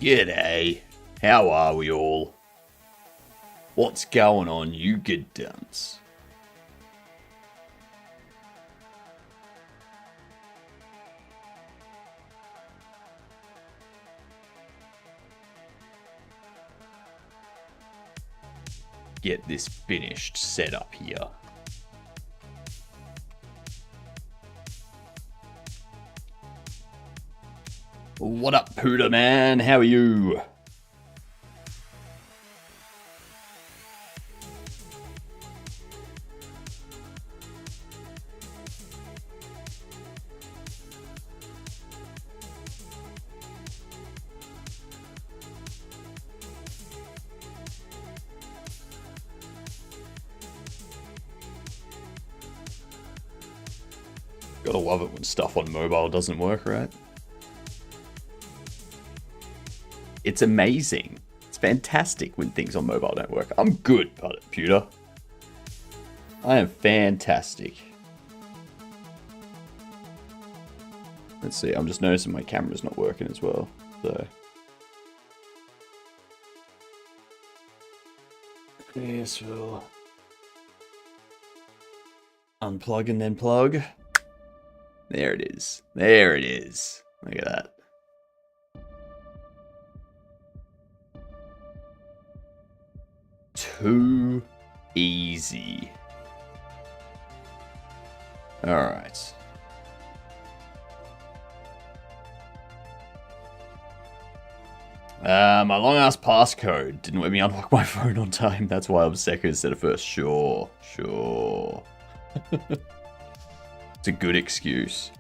G'day. How are we all? What's going on, you good dunce? Get this finished set up here. What up, Pooter man? How are you? Gotta love it when stuff on mobile doesn't work, right? It's amazing. It's fantastic when things on mobile don't work. I'm good at it, Pewter. I am fantastic. Let's see, I'm just noticing my camera's not working as well, so. Yes, we'll unplug and then plug. There it is. There it is. Look at that. Too easy. Alright. My long ass passcode didn't let me unlock my phone on time. That's why I was second instead of first. Sure. It's a good excuse.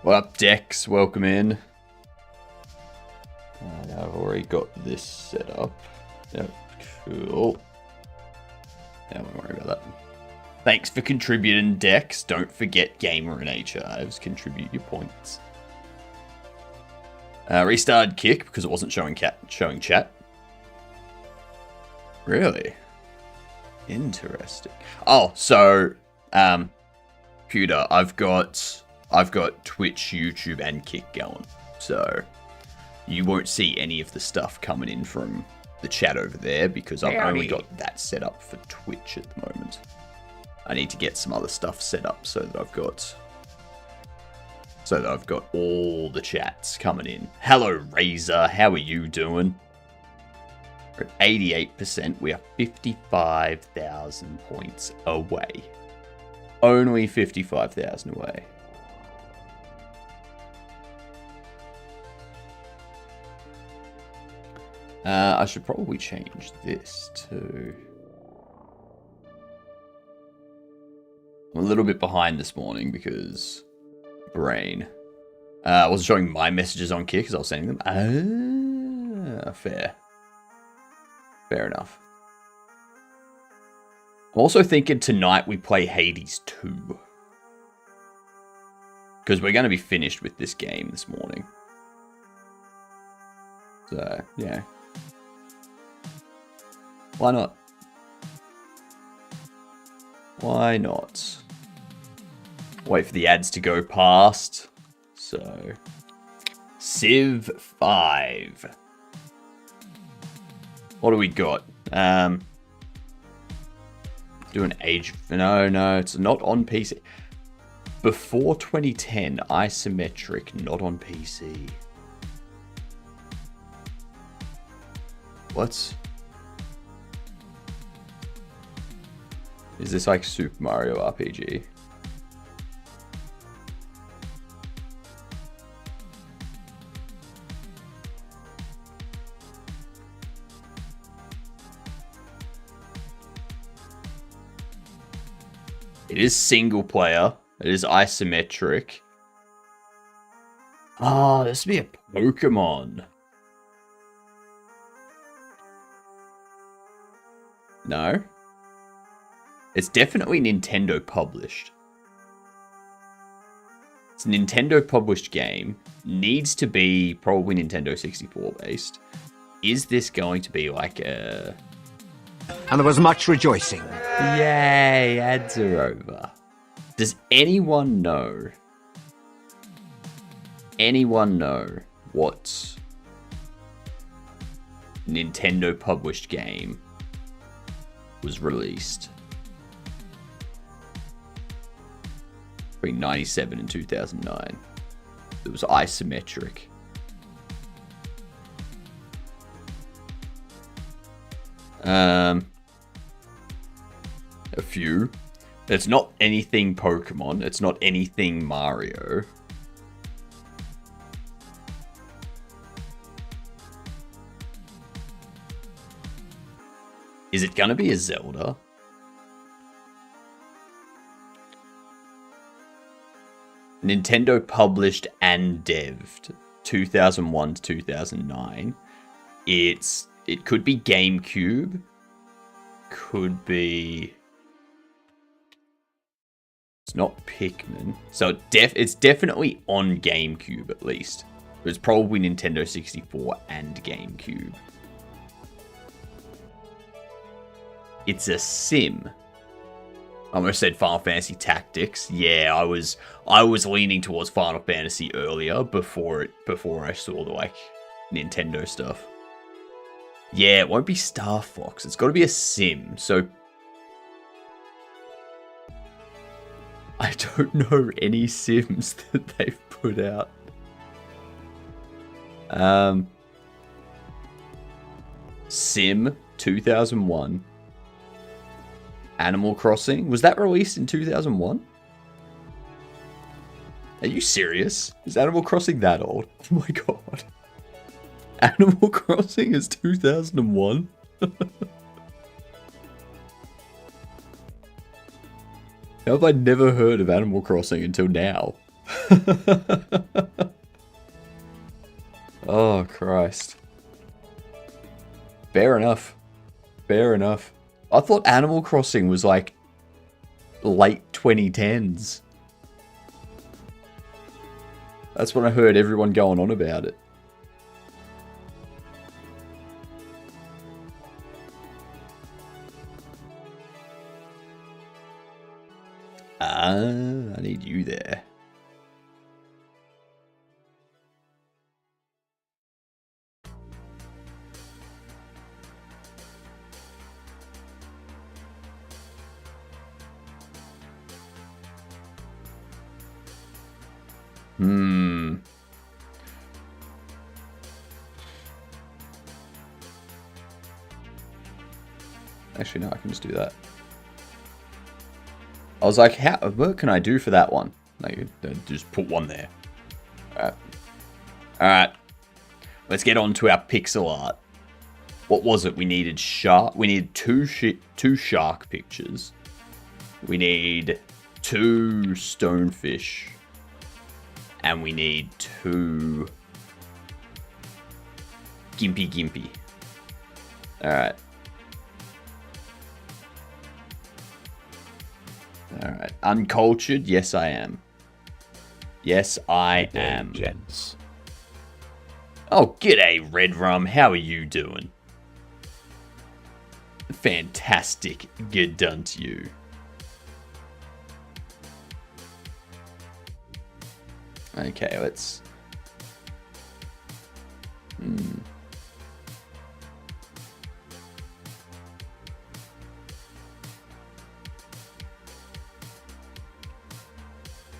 What up, Dex? Welcome in. I've already got this set up. Yep, cool. Yeah, I won't worry about that. Thanks for contributing, Dex. Don't forget Gamer and Archives. Contribute your points. Restarted Kick because it wasn't showing chat. Really? Interesting. Oh, so, Pewter, I've got Twitch, YouTube, and Kick going. So, you won't see any of the stuff coming in from the chat over there because I've only got that set up for Twitch at the moment. I need to get some other stuff set up so that I've got all the chats coming in. Hello, Razor. How are you doing? We're at 88%. We are 55,000 points away. Only 55,000 away. I should probably change this too. I'm a little bit behind this morning because brain. I wasn't showing my messages on Kick because I was sending them. Fair. Fair enough. I'm also thinking tonight we play Hades 2. Because we're going to be finished with this game this morning. So, yeah. Why not? Why not? Wait for the ads to go past. So, Civ 5. What do we got? Doing age... No, it's not on PC. Before 2010, isometric, not on PC. What? Is this like Super Mario RPG? It is single player. It is isometric. Oh, this would be a Pokemon. No? It's definitely Nintendo published. It's a Nintendo published game. Needs to be probably Nintendo 64 based. Is this going to be like a... And there was much rejoicing. Yay, ads are over. Does anyone know? Anyone know what Nintendo published game was released between 97 and 2009? It was isometric. A few. It's not anything Pokemon. It's not anything Mario. Is it gonna be a Zelda? Nintendo published and devved 2001 to 2009. It could be GameCube. Could be... It's not Pikmin. So it's definitely on GameCube at least. It's probably Nintendo 64 and GameCube. It's a sim. I almost said Final Fantasy Tactics. Yeah, I was leaning towards Final Fantasy earlier before I saw the Nintendo stuff. Yeah, it won't be Star Fox. It's got to be a sim. So I don't know any sims that they've put out. Sim 2001. Animal Crossing. Was that released in 2001? Are you serious? Is Animal Crossing that old? Oh my god. Animal Crossing is 2001? How have I never heard of Animal Crossing until now? Oh, Christ. Fair enough. Fair enough. I thought Animal Crossing was like late 2010s. That's when I heard everyone going on about it. I need you there. Actually, no, I can just do that. I was like, what can I do for that one? Like, just put one there. Alright. Alright. Let's get on to our pixel art. What was it? We needed shark. We needed two shark pictures. We need 2 stonefish. And we need 2 gimpy. Alright. Alright. Uncultured? Yes, I am. Yes, I am. Gents. Oh, g'day, Red Rum. How are you doing? Fantastic. Good done to you. Okay, let's...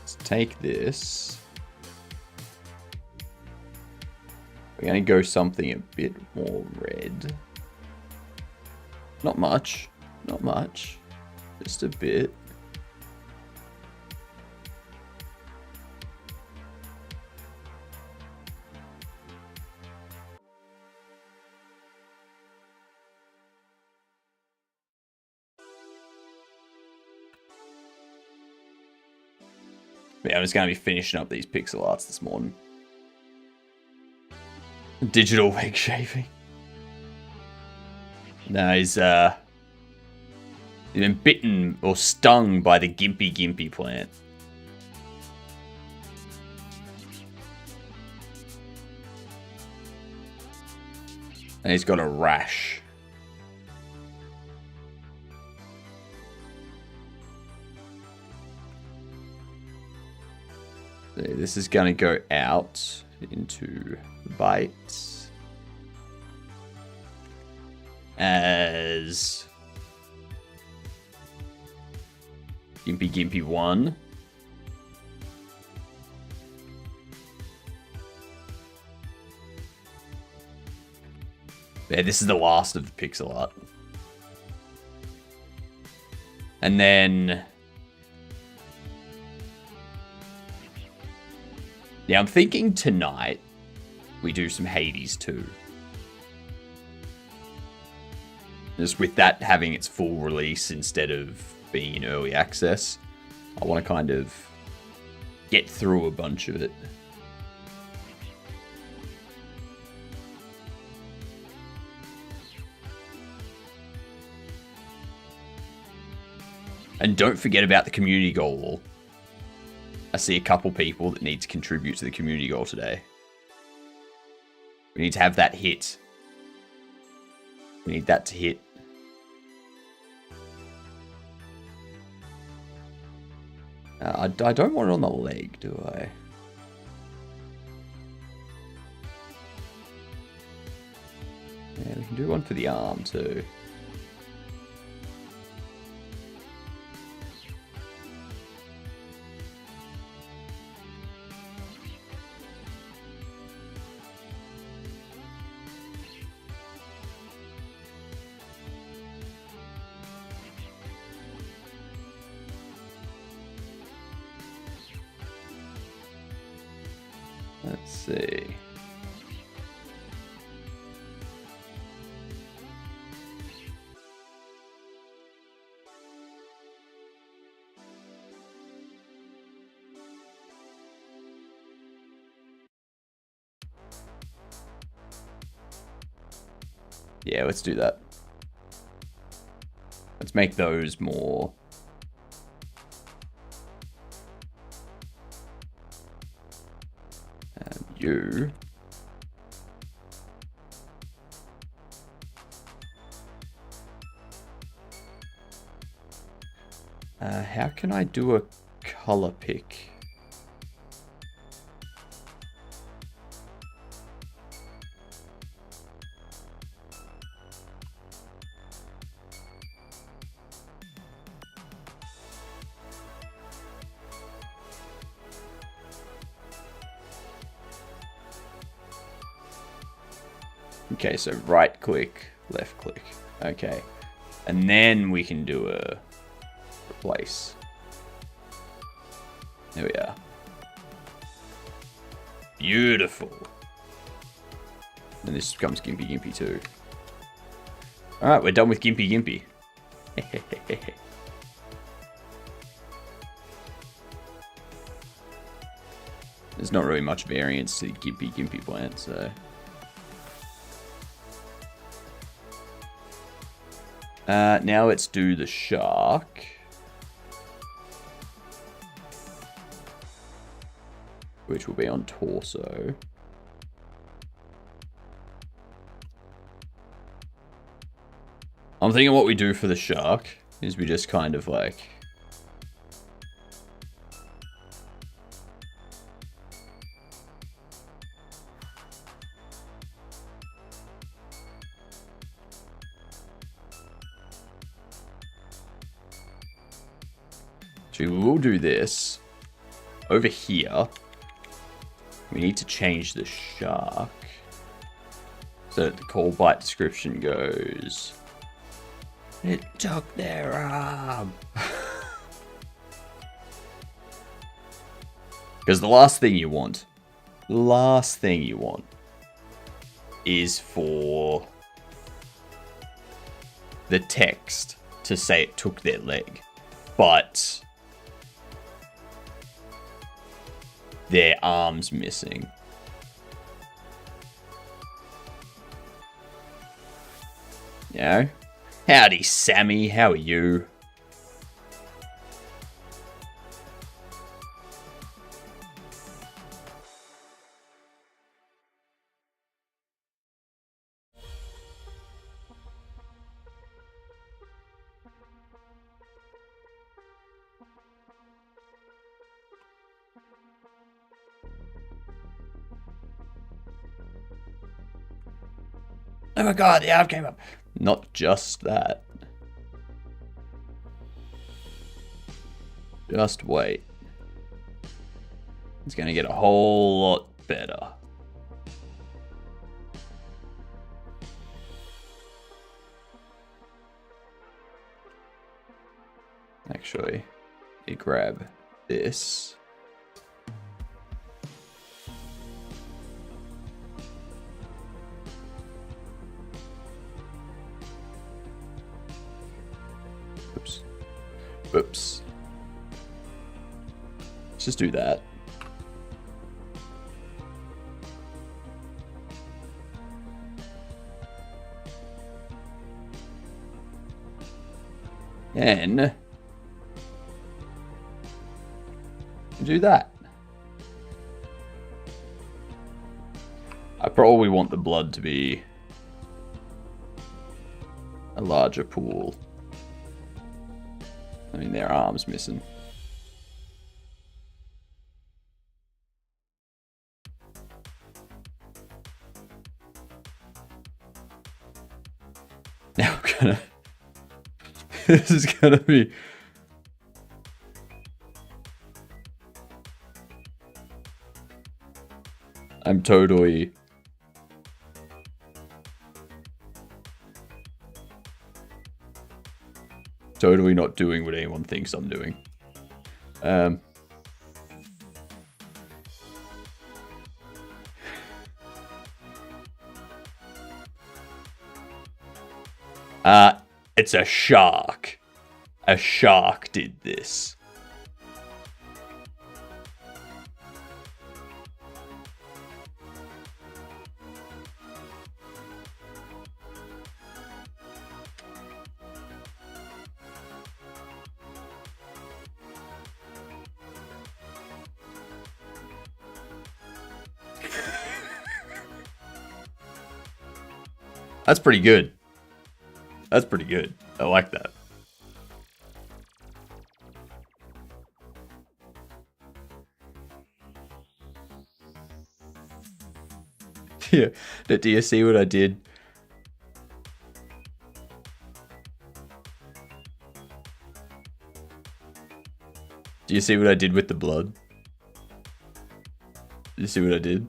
Let's take this. We're going to go something a bit more red. Not much. Not much. Just a bit. Yeah, I'm just going to be finishing up these pixel arts this morning. Digital wig shaving. No, he's been bitten or stung by the gimpy plant. And he's got a rash. So this is going to go out into bytes as Gimpy Gimpy 1. Yeah, this is the last of the pixel art. And then... yeah, I'm thinking tonight we do some Hades 2. Just with that having its full release instead of being in early access, I want to kind of get through a bunch of it. And don't forget about the community goal wall. I see a couple people that need to contribute to the community goal today. We need to have that hit. We need that to hit. I don't want it on the leg, do I? Yeah, we can do one for the arm too. Let's see. Yeah, let's do that. Let's make those more... you. How can I do a color pick? Okay, so right click, left click. Okay. And then we can do a replace. There we are. Beautiful. And this becomes Gimpy Gimpy 2. Alright, we're done with Gimpy Gimpy. There's not really much variance to the Gimpy Gimpy plant, so... now let's do the shark. Which will be on torso. I'm thinking what we do for the shark is we just kind of like... actually, we will do this. Over here, we need to change the shark. So that the call byte description goes... it took their arm. Because the last thing you want is for the text to say it took their leg, but their arm's missing. You know? Howdy, Sammy. How are you? Oh my god, the arm came up. Not just that. Just wait. It's gonna get a whole lot better. Actually, you grab this. Oops. Oops. Let's just do that. And do that. I probably want the blood to be a larger pool. I mean, their arm's missing. Now we're gonna... This is gonna be... I'm totally not doing what anyone thinks I'm doing. It's a shark. A shark did this. That's pretty good. That's pretty good. I like that. Yeah. Do you see what I did? Do you see what I did with the blood? Do you see what I did?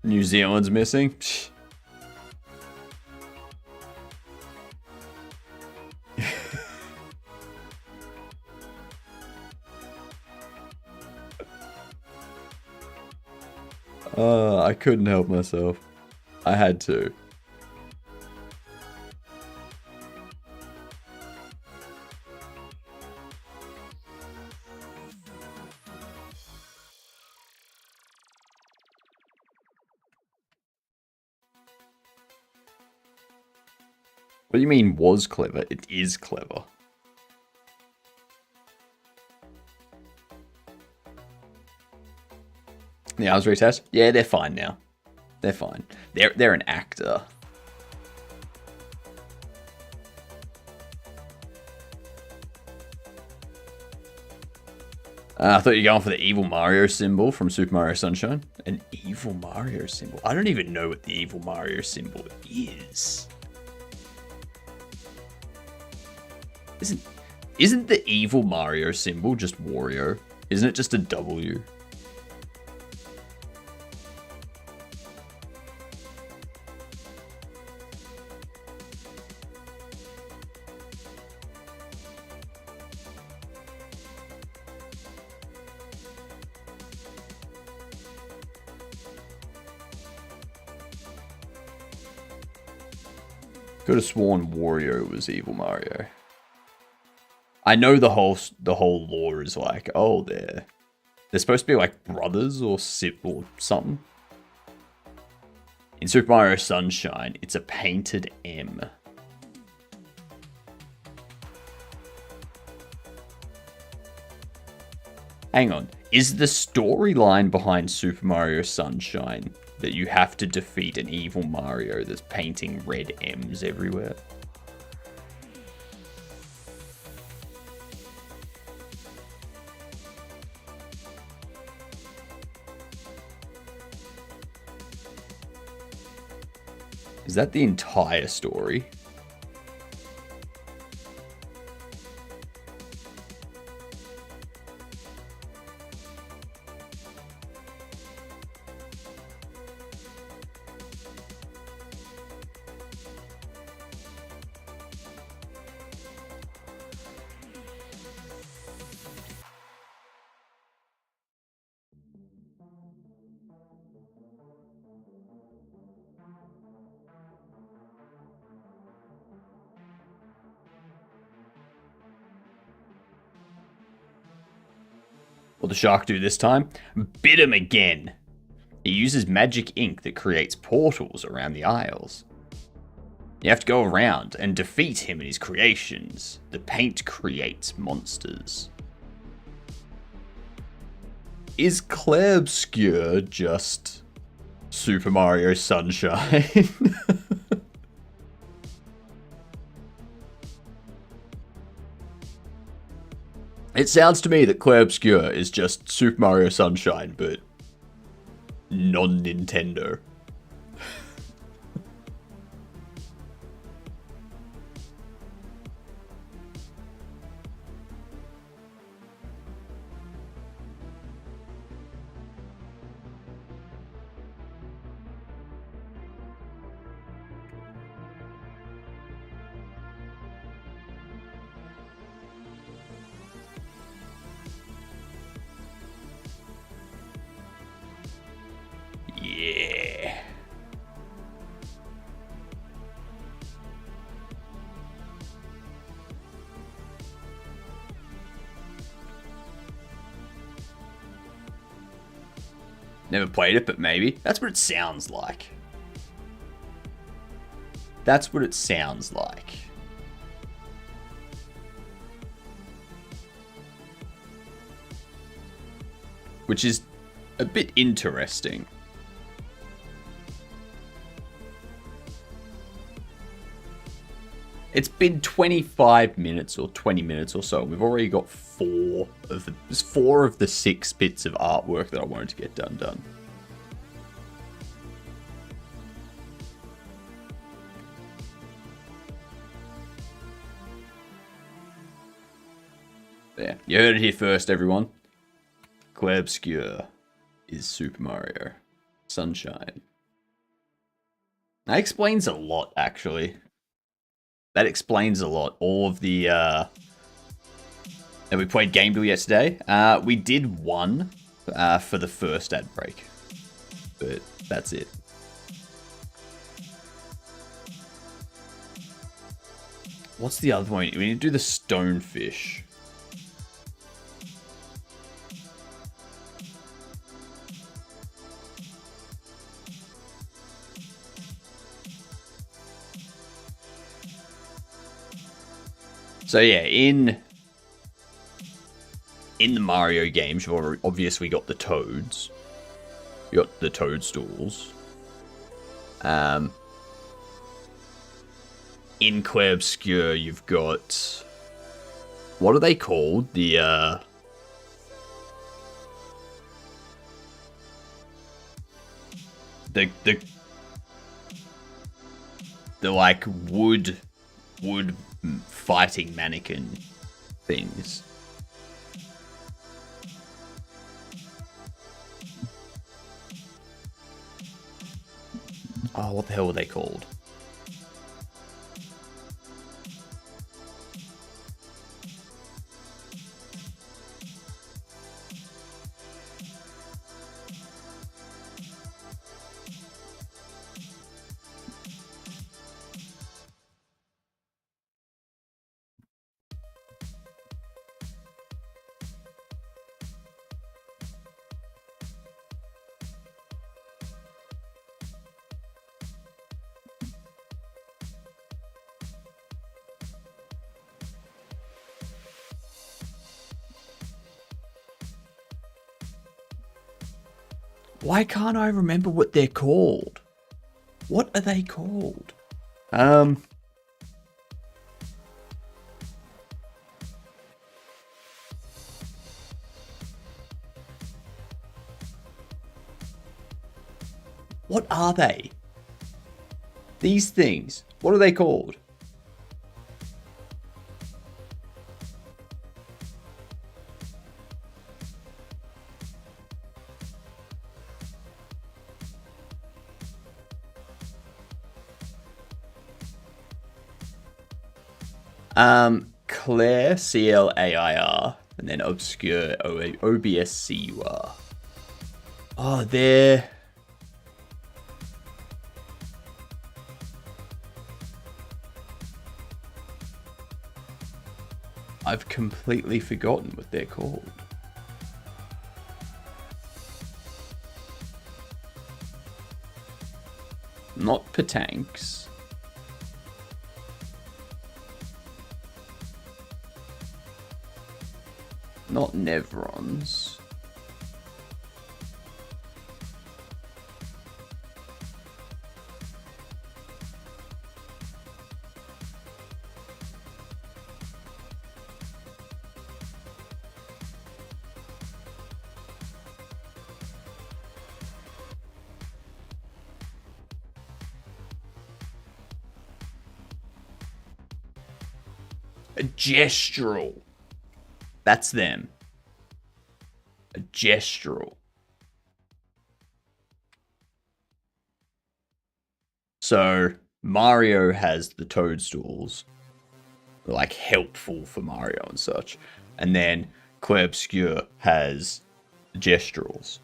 New Zealand's missing. I couldn't help myself. I had to. What do you mean was clever? It is clever. The arms retest? Yeah, they're fine now. They're fine. They're an actor. I thought you were going for the evil Mario symbol from Super Mario Sunshine. An evil Mario symbol? I don't even know what the evil Mario symbol is. Isn't the evil Mario symbol just Wario? Isn't it just a W? Could have sworn Wario was evil Mario. I know the whole lore is like, oh, they're supposed to be like brothers or something. In Super Mario Sunshine, it's a painted M. Hang on, is the storyline behind Super Mario Sunshine that you have to defeat an evil Mario that's painting red M's everywhere. Is that the entire story? What the shark do this time? Bit him again. He uses magic ink that creates portals around the aisles. You have to go around and defeat him and his creations. The paint creates monsters. Is Clair Obscur just Super Mario Sunshine? It sounds to me that Clair Obscur is just Super Mario Sunshine, but non-Nintendo. Yeah. Never played it, but maybe. That's what it sounds like. That's what it sounds like. Which is a bit interesting. It's been 25 minutes or 20 minutes or so. We've already got four of the 6 bits of artwork that I wanted to get done. There. You heard it here first, everyone. Clair Obscur is Super Mario Sunshine. That explains a lot, actually. That explains a lot. All of the, and we played Game Deal yesterday. We did one for the first ad break. But that's it. What's the other one? We need to do the Stonefish. So yeah, in the Mario games, you've obviously got the Toads. You got the Toadstools. In Clair Obscur, you've got, what are they called? The like wood fighting mannequin things. Oh, what the hell were they called? Why can't I remember what they're called? What are they called? What are they? These things. What are they called? Claire, Clair, and then obscure, Obscur. Oh, they're... I've completely forgotten what they're called. Not Petanks. Not Nevrons. A gestural. That's them. A gestural. So Mario has the toadstools. They're like helpful for Mario and such. And then Clair Obscur has gesturals.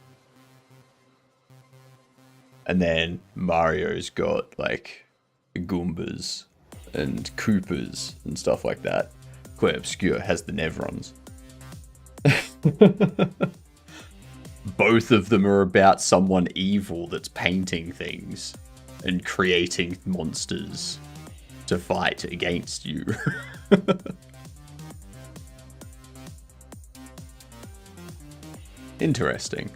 And then Mario's got like Goombas and Koopas and stuff like that. Clair Obscur has the Nevrons. Both of them are about someone evil that's painting things and creating monsters to fight against you. Interesting.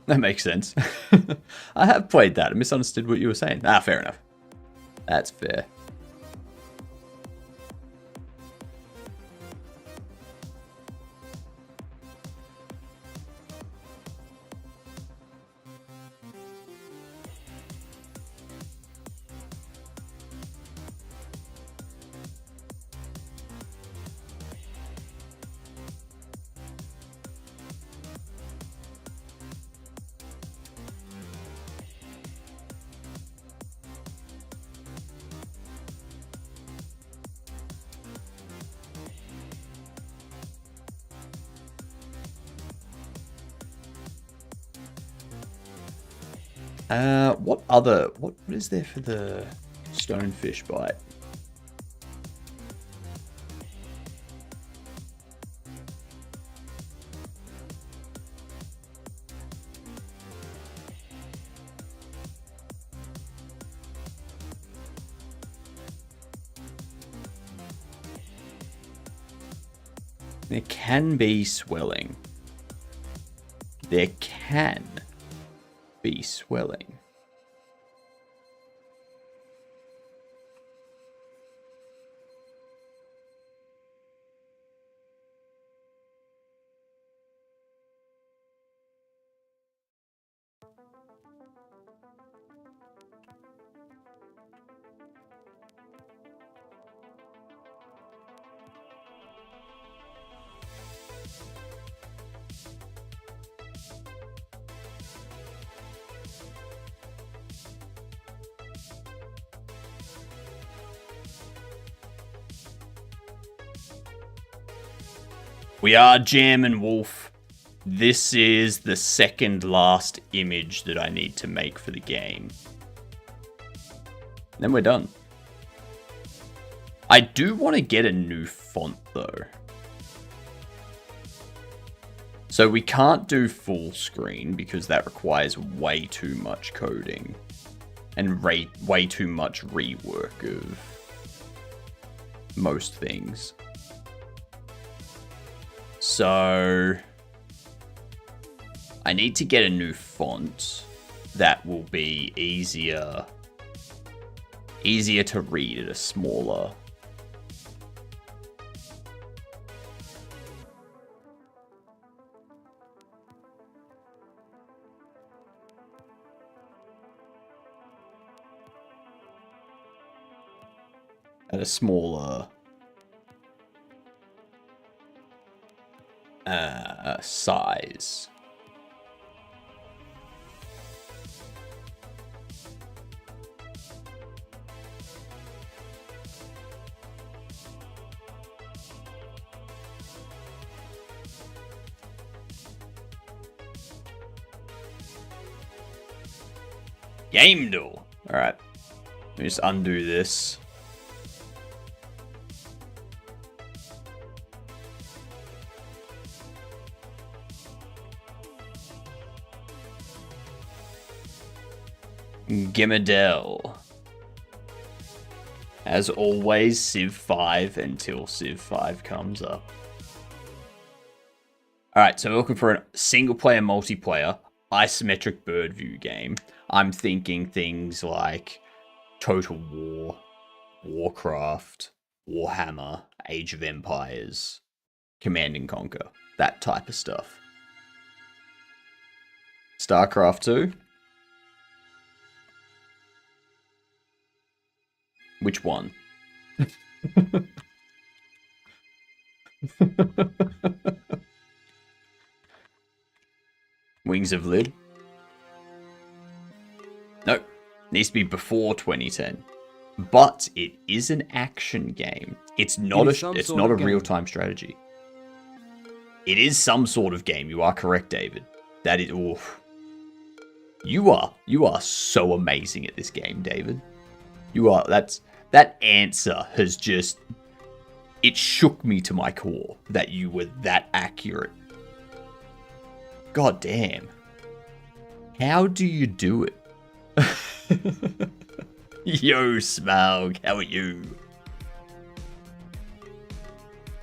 That makes sense. I have played that. I misunderstood what you were saying. Ah, fair enough. That's fair. What is there for the stonefish bite? There can be swelling. There can be swelling. We are Jam and Wolf. This is the second last image that I need to make for the game. Then we're done. I do want to get a new font though. So we can't do full screen because that requires way too much coding and way too much rework of most things. So I need to get a new font that will be easier to read at a smaller. At a smaller size. Game door. All right. Let me just undo this. Gimmedell. As always, Civ 5 until Civ 5 comes up. Alright, so we're looking for a single-player, multiplayer, isometric bird view game. I'm thinking things like Total War, Warcraft, Warhammer, Age of Empires, Command & Conquer, that type of stuff. StarCraft 2? Which one? Wings of Lid? Nope. Needs to be before 2010. But it is an action game. It's not a real-time strategy. It is some sort of game. You are correct, David. That is oof. You are so amazing at this game, David. You are that answer has just it shook me to my core that you were that accurate. God damn. How do you do it? Yo, Smaug, how are you?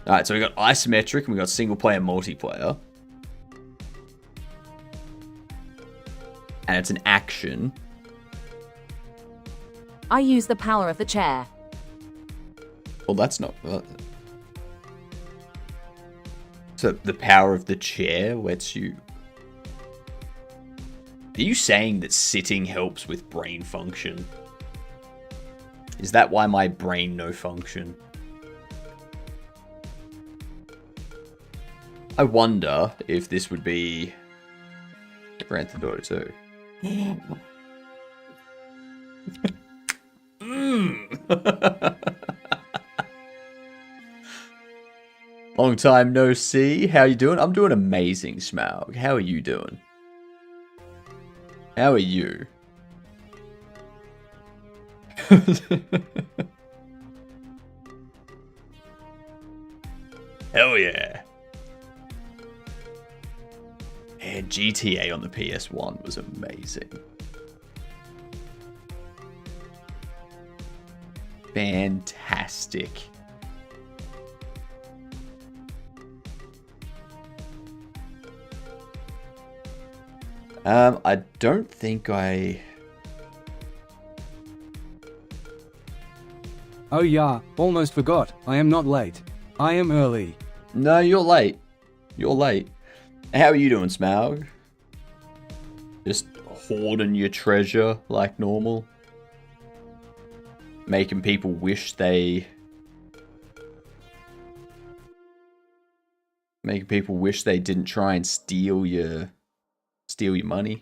Alright, so we got isometric and we got single player, multiplayer. And it's an action. I use the power of the chair. Well, that's not... So the power of the chair lets you... Are you saying that sitting helps with brain function? Is that why my brain no function? I wonder if this would be Grand Theft Auto 2. Long time no see. How you doing? I'm doing amazing, Smaug. How are you doing? How are you? Hell yeah. And GTA on the PS1 was amazing. Fantastic. I don't think I... Oh yeah, almost forgot. I am not late. I am early. No, you're late. You're late. How are you doing, Smaug? Just hoarding your treasure like normal? Making people wish they... Making people wish they didn't try and steal your money?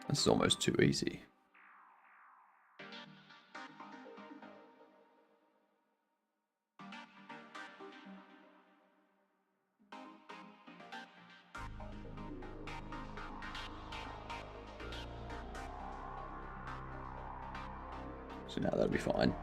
This is almost too easy. So now that'll be fine.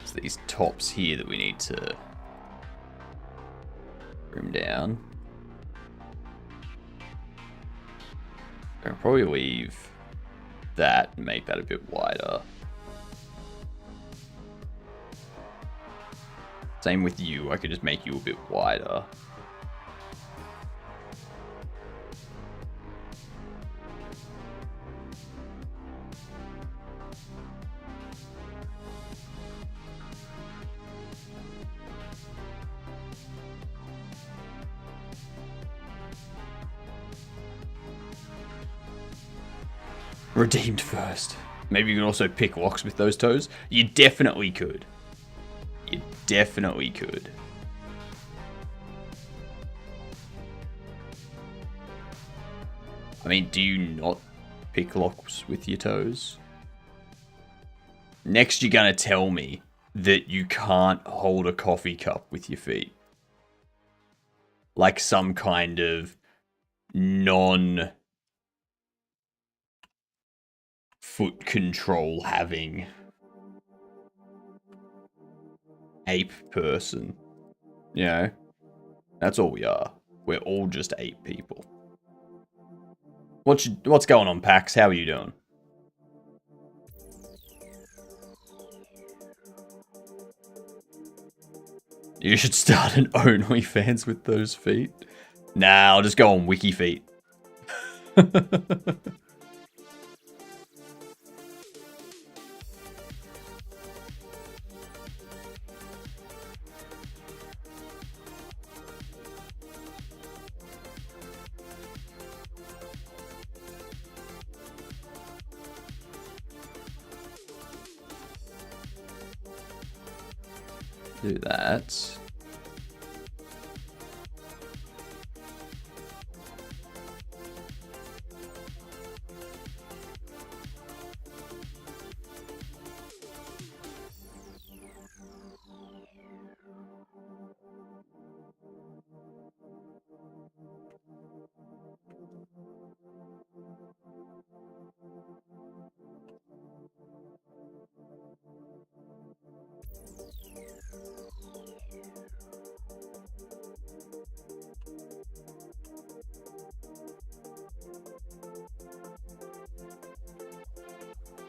It's these tops here that we need to trim down. I'll probably leave that and make that a bit wider. Same with you, I could just make you a bit wider. Redeemed first. Maybe you could also pick locks with those toes. You definitely could. You definitely could. I mean, do you not pick locks with your toes? Next, you're gonna tell me that you can't hold a coffee cup with your feet. Like some kind of non foot control having ape person. You know? That's all we are. We're all just ape people. What's going on, Pax? How are you doing? You should start an OnlyFans with those feet. Nah, I'll just go on Wiki Feet. Do that.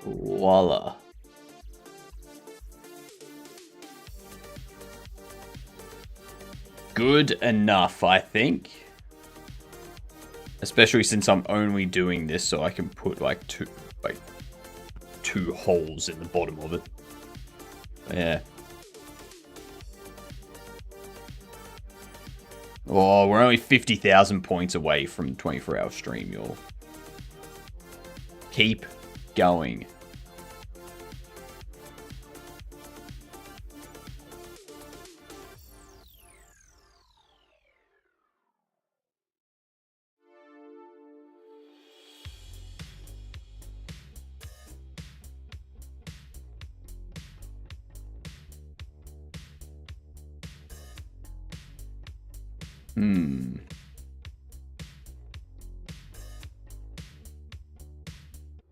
Voila. Good enough, I think. Especially since I'm only doing this so I can put like two holes in the bottom of it. Yeah. Oh, we're only 50,000 points away from 24-hour stream, y'all. Keep going.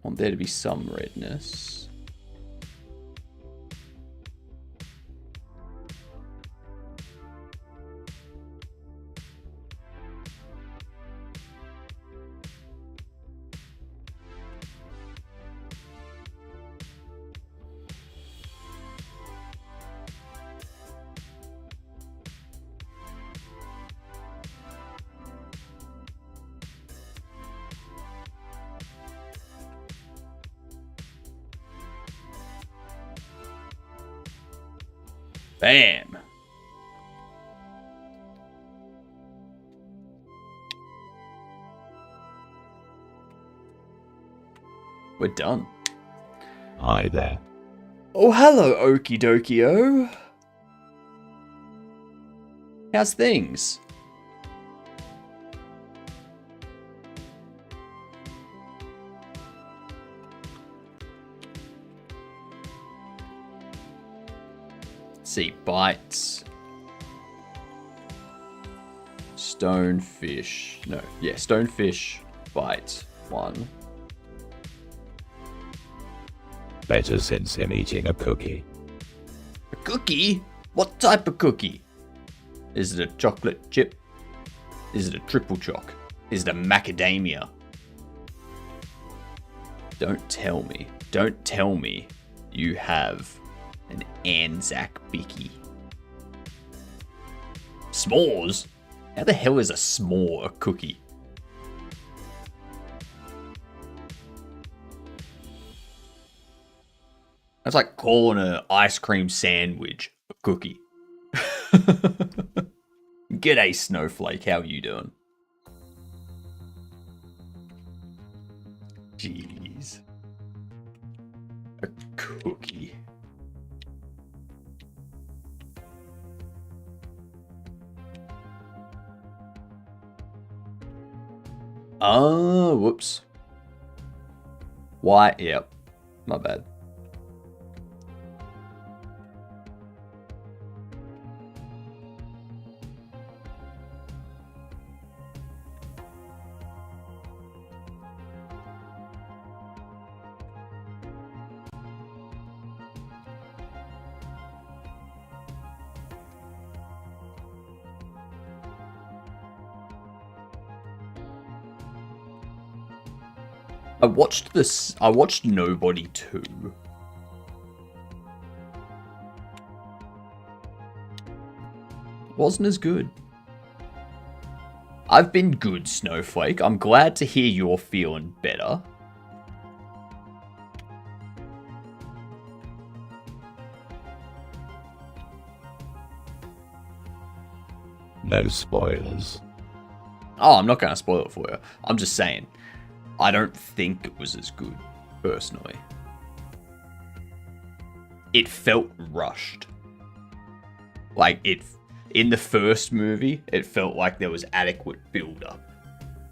Want there to be some redness. Bam! We're done. Hi there. Oh, hello, Okie Dokio. How's things? See, bites. Stonefish. No, yeah, stonefish bite 1. Better since him eating a cookie. A cookie? What type of cookie? Is it a chocolate chip? Is it a triple choc? Is it a macadamia? Don't tell me. Don't tell me you have an Anzac Bicky. S'mores? How the hell is a s'more a cookie? That's like calling an ice cream sandwich a cookie. G'day, Snowflake. How you doing? Jeez. A cookie. Oh, whoops. Why? Yep. My bad. I watched Nobody 2. Wasn't as good. I've been good, Snowflake. I'm glad to hear you're feeling better. No spoilers. Oh, I'm not going to spoil it for you. I'm just saying, I don't think it was as good, personally. It felt rushed. Like, in the first movie, it felt like there was adequate build-up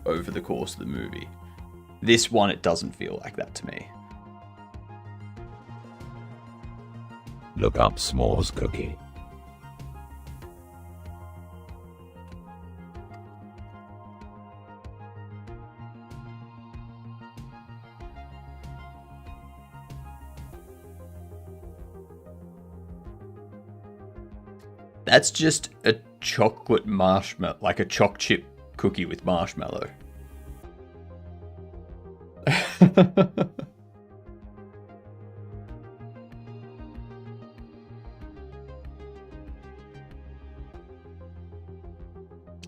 over the course of the movie. This one, it doesn't feel like that to me. Look up s'mores cookie. That's just a chocolate marshmallow, like a choc chip cookie with marshmallow.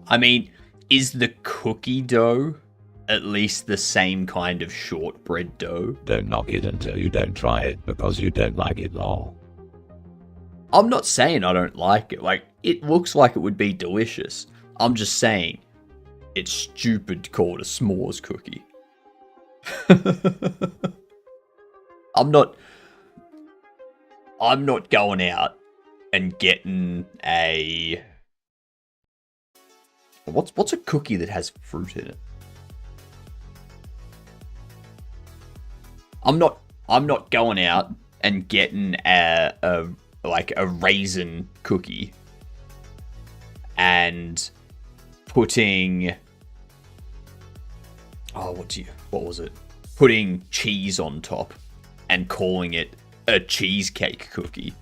I mean, is the cookie dough at least the same kind of shortbread dough? Don't knock it until you don't try it because you don't like it all. I'm not saying I don't like it. Like, it looks like it would be delicious. I'm just saying it's stupid to call it a s'mores cookie. I'm not going out and getting a... What's a cookie that has fruit in it? I'm not going out and getting a raisin cookie and putting putting cheese on top and calling it a cheesecake cookie.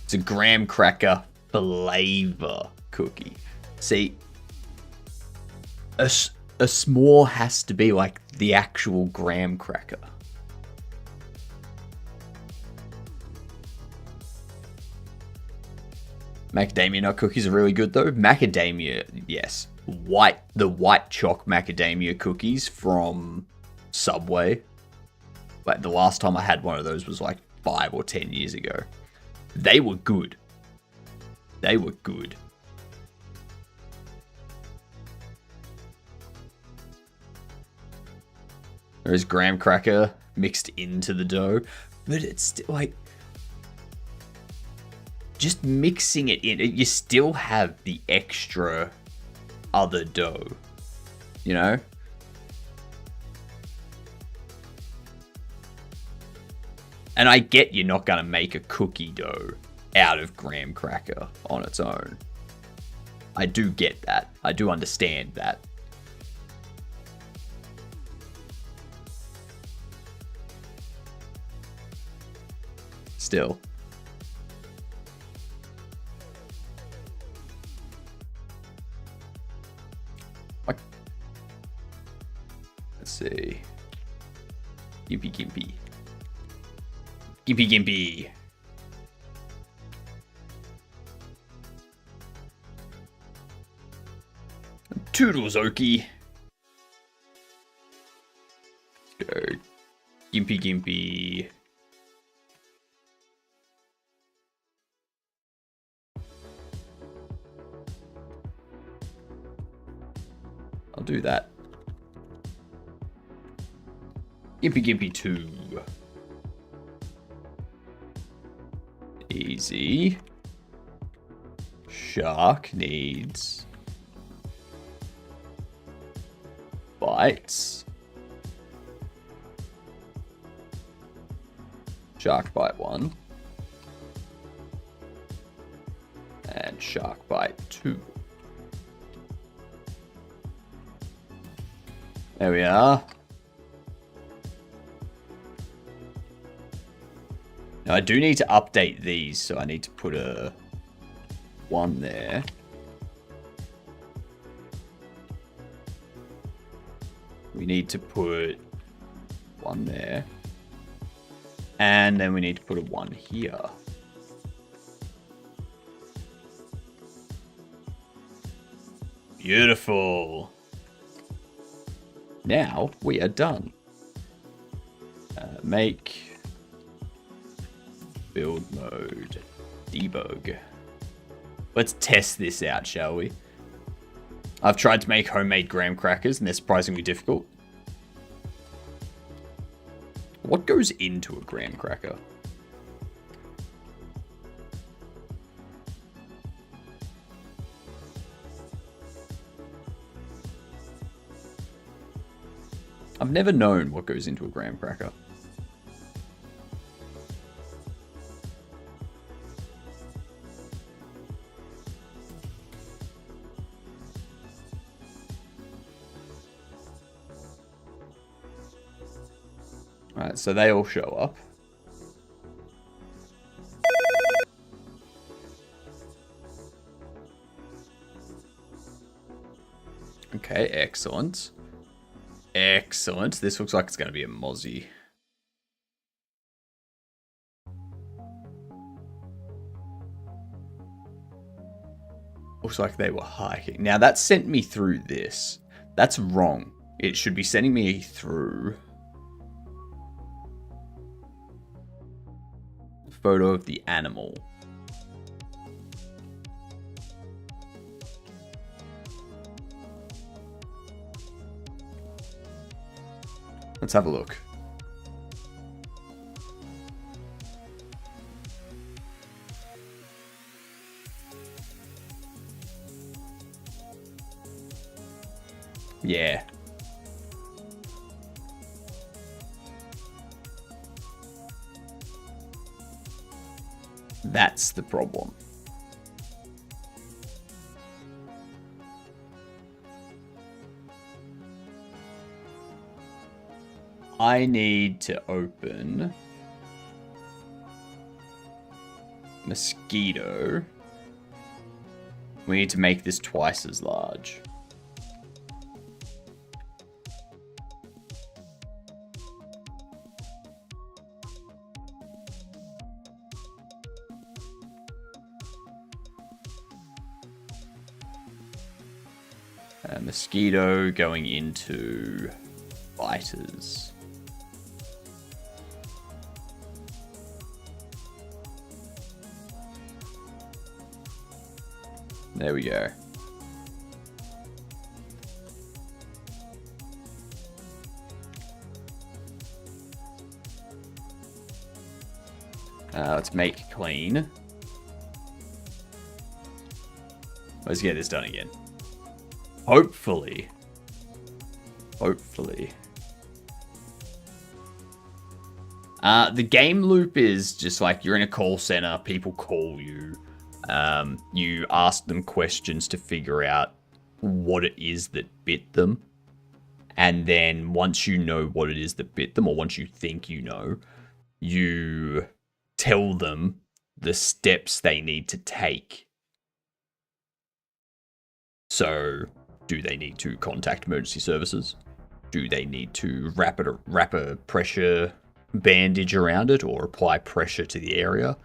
It's a graham cracker flavor cookie. See, a s'more has to be like the actual graham cracker. Macadamia nut cookies are really good though. Macadamia, yes. The white choc macadamia cookies from Subway. Like, the last time I had one of those was like 5 or 10 years ago. They were good. They were good. There is graham cracker mixed into the dough, but it's like, just mixing it in, you still have the extra other dough, you know? And I get you're not going to make a cookie dough out of graham cracker on its own. I do get that. I do understand that. Still. What? Let's see. Gimpy Gimpy. Gimpy Gimpy. Toodles, Okie. Let's go. Gimpy Gimpy. I'll do that. Gimpy Gimpy 2. Easy. Shark needs bites. Shark bite 1. And shark bite 2. There we are. Now I do need to update these, so I need to put a 1 there. We need to put 1 there. And then we need to put a 1 here. Beautiful. Now we are done. Make build mode debug. Let's test this out, shall we? I've tried to make homemade graham crackers and they're surprisingly difficult. What goes into a graham cracker? I've never known what goes into a graham cracker. Alright, so they all show up. Okay, excellent. Excellent. This looks like it's going to be a mozzie. Looks like they were hiking. Now, that sent me through this. That's wrong. It should be sending me through a photo of the animal. Let's have a look. Yeah. That's the problem. I need to open mosquito. We need to make this twice as large. Mosquito going into biters. There we go. Let's make clean. Let's get this done again. Hopefully. The game loop is just like you're in a call center, people call you. You ask them questions to figure out what it is that bit them. And then once you know what it is that bit them, or once you think you know, you tell them the steps they need to take. So, do they need to contact emergency services? Do they need to wrap a pressure bandage around it or apply pressure to the area?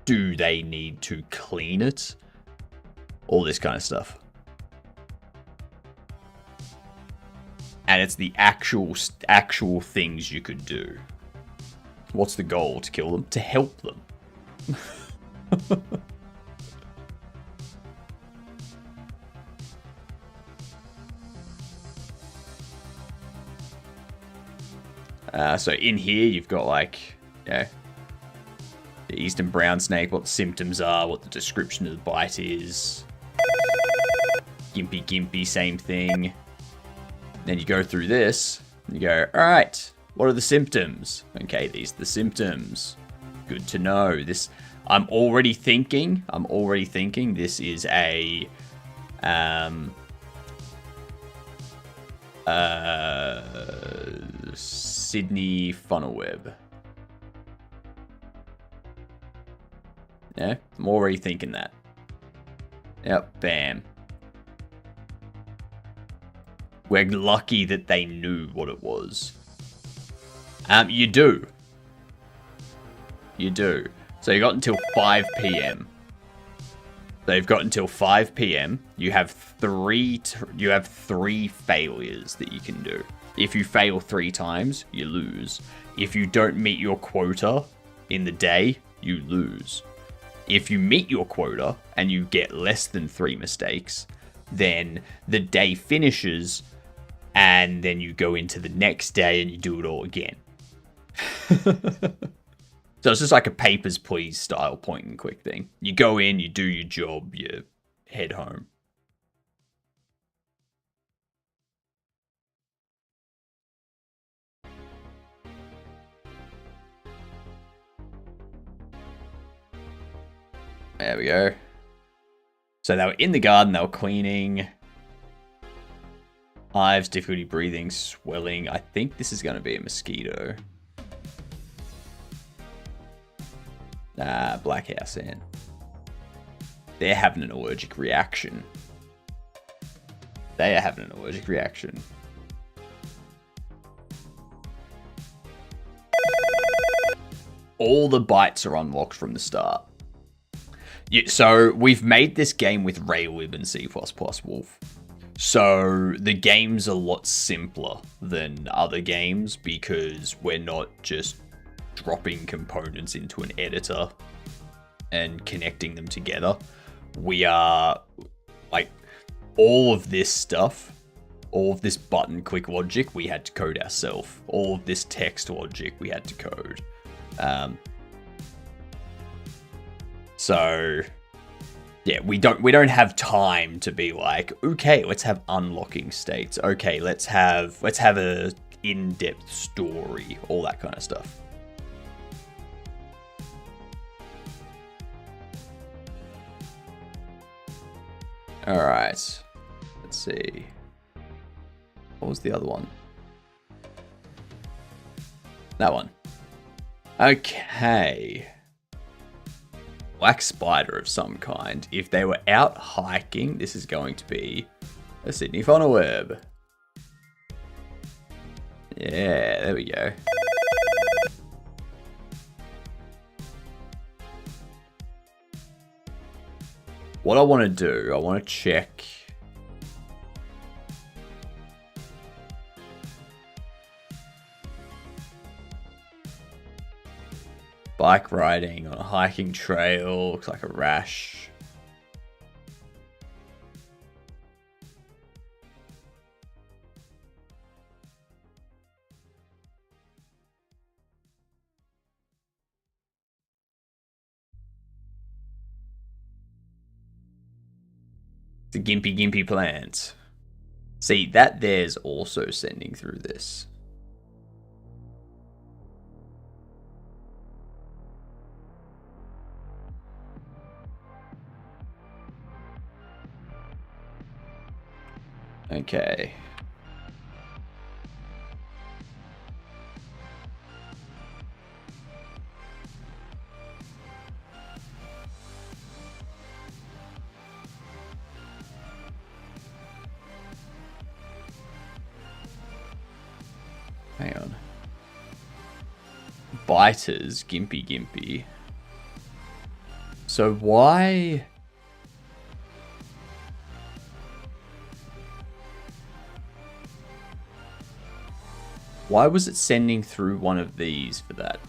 Do they need to clean it? All this kind of stuff. And it's the actual things you could do. What's the goal? To kill them? To help them. So in here, you've got like, the eastern brown snake, what the symptoms are, what the description of the bite is. Gimpy, gimpy, same thing. Then you go through this, and you go, all right, what are the symptoms? Okay, these are the symptoms. Good to know. This, I'm already thinking this is a, Sydney funnel web. Yeah, I'm already thinking that. Yep, bam. We're lucky that they knew what it was. You do. You do. So you got until 5 p.m. They've got until 5 p.m. You have three failures that you can do. If you fail 3 times, you lose. If you don't meet your quota in the day, you lose. If you meet your quota and you get less than 3 mistakes, then the day finishes and then you go into the next day and you do it all again. So it's just like a papers, please style point and click thing. You go in, you do your job, you head home. There we go. So they were in the garden, they were cleaning. Hives, difficulty breathing, swelling. I think this is going to be a mosquito. Black house ant. They're having an allergic reaction. They are having an allergic reaction. All the bites are unlocked from the start. So we've made this game with Raylib and C++ Wolf. So the game's a lot simpler than other games because we're not just dropping components into an editor and connecting them together. We are like all of this stuff, all of this button click logic, we had to code ourselves. All of this text logic, we had to code. So yeah, we don't have time to be like, okay, let's have unlocking states. Okay, let's have a in-depth story, all that kind of stuff. All right, let's see. What was the other one? That one. Okay. Black spider of some kind. If they were out hiking, this is going to be a Sydney funnel web. Yeah, there we go. What I want to do, I want to check. Bike riding on a hiking trail, looks like a rash. It's a gimpy plant. See, that there's also sending through this. Okay. Hang on. Biters, Gimpy. So why... Why was it sending through one of these for that?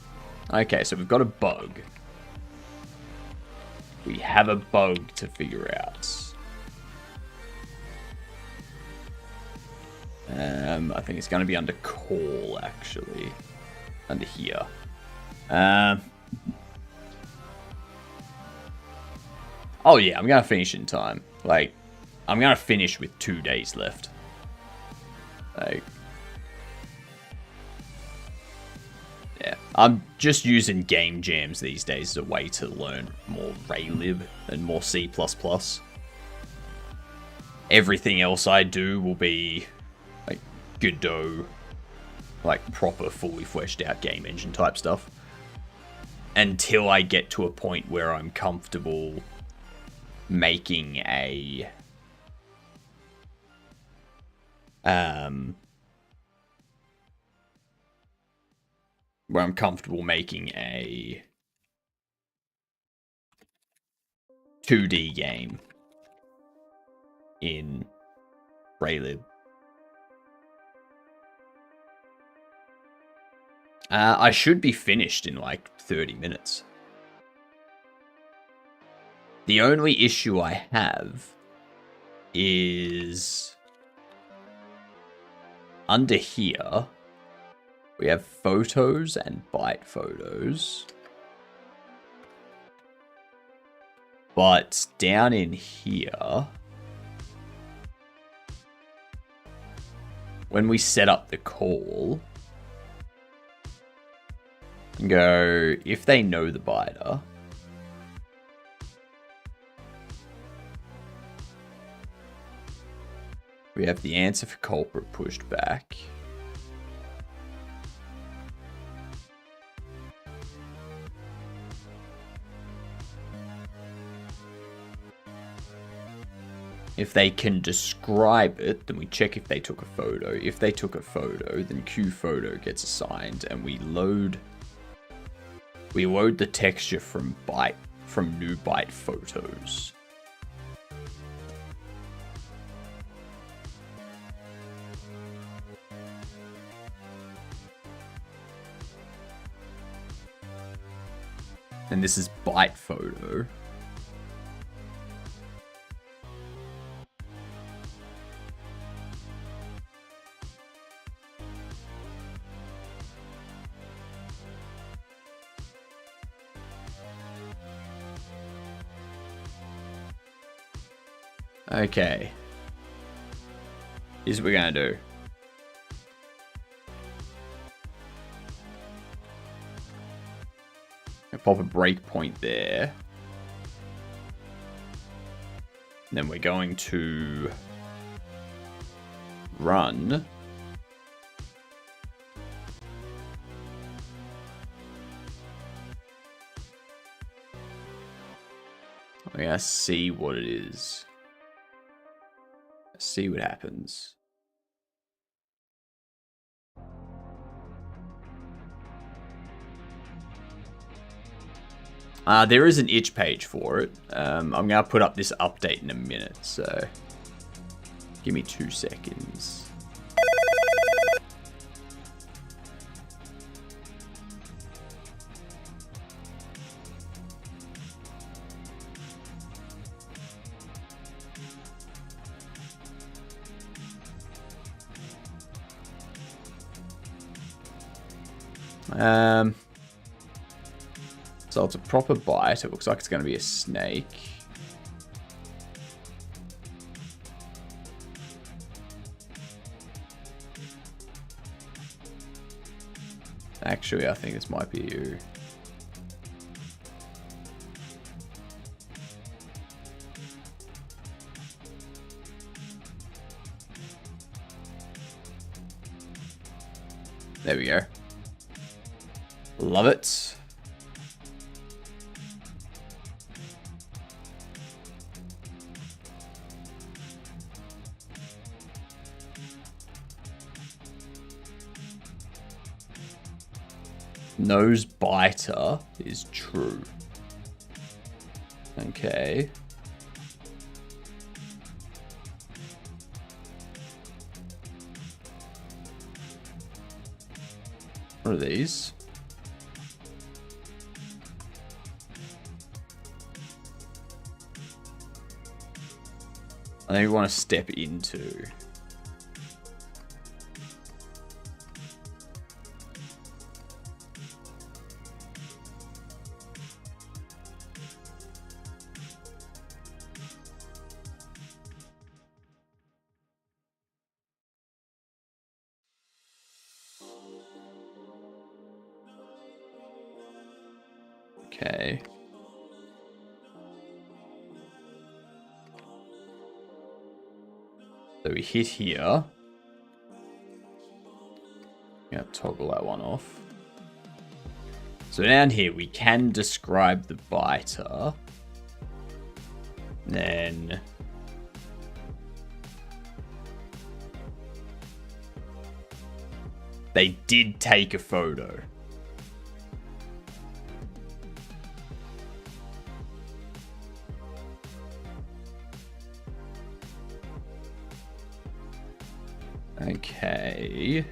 Okay, so we've got a bug. We have a bug to figure out. I think it's going to be under call, actually. Under here. Oh yeah, I'm going to finish in time. Like, I'm going to finish with 2 days left. Like... Yeah, I'm just using game jams these days as a way to learn more Raylib and more C++. Everything else I do will be like Godot, like proper, fully fleshed out game engine type stuff. Until I get to a point where I'm comfortable making a where I'm comfortable making a 2D game in Raylib. I should be finished in like 30 minutes. The only issue I have is under here. We have photos and byte photos. But down in here, when we set up the call, and go, if they know the byter, we have the answer for culprit pushed back. If they can describe it, then we check if they took a photo. If they took a photo, then Q photo gets assigned, and we load the texture from new byte photos. And this is byte photo. Okay. Here's what we're gonna do. I'll pop a breakpoint there. And then we're going to run. We're gonna see what it is. See what happens. There is an itch page for it. I'm going to put up this update in a minute, so give me 2 seconds. So it's a proper bite. It looks like it's going to be a snake. Actually, I think this might be you. There we go. Love it. Nose biter is true. Okay. What are these? I think we want to step into. Okay. So we hit here. Yeah, toggle that one off. So down here we can describe the biter. Then they did take a photo. Okay.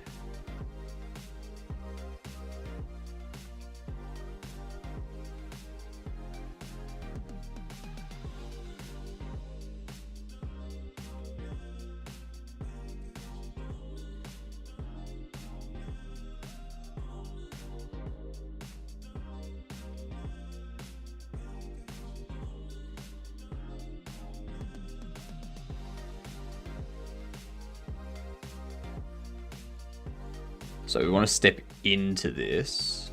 So we want to step into this.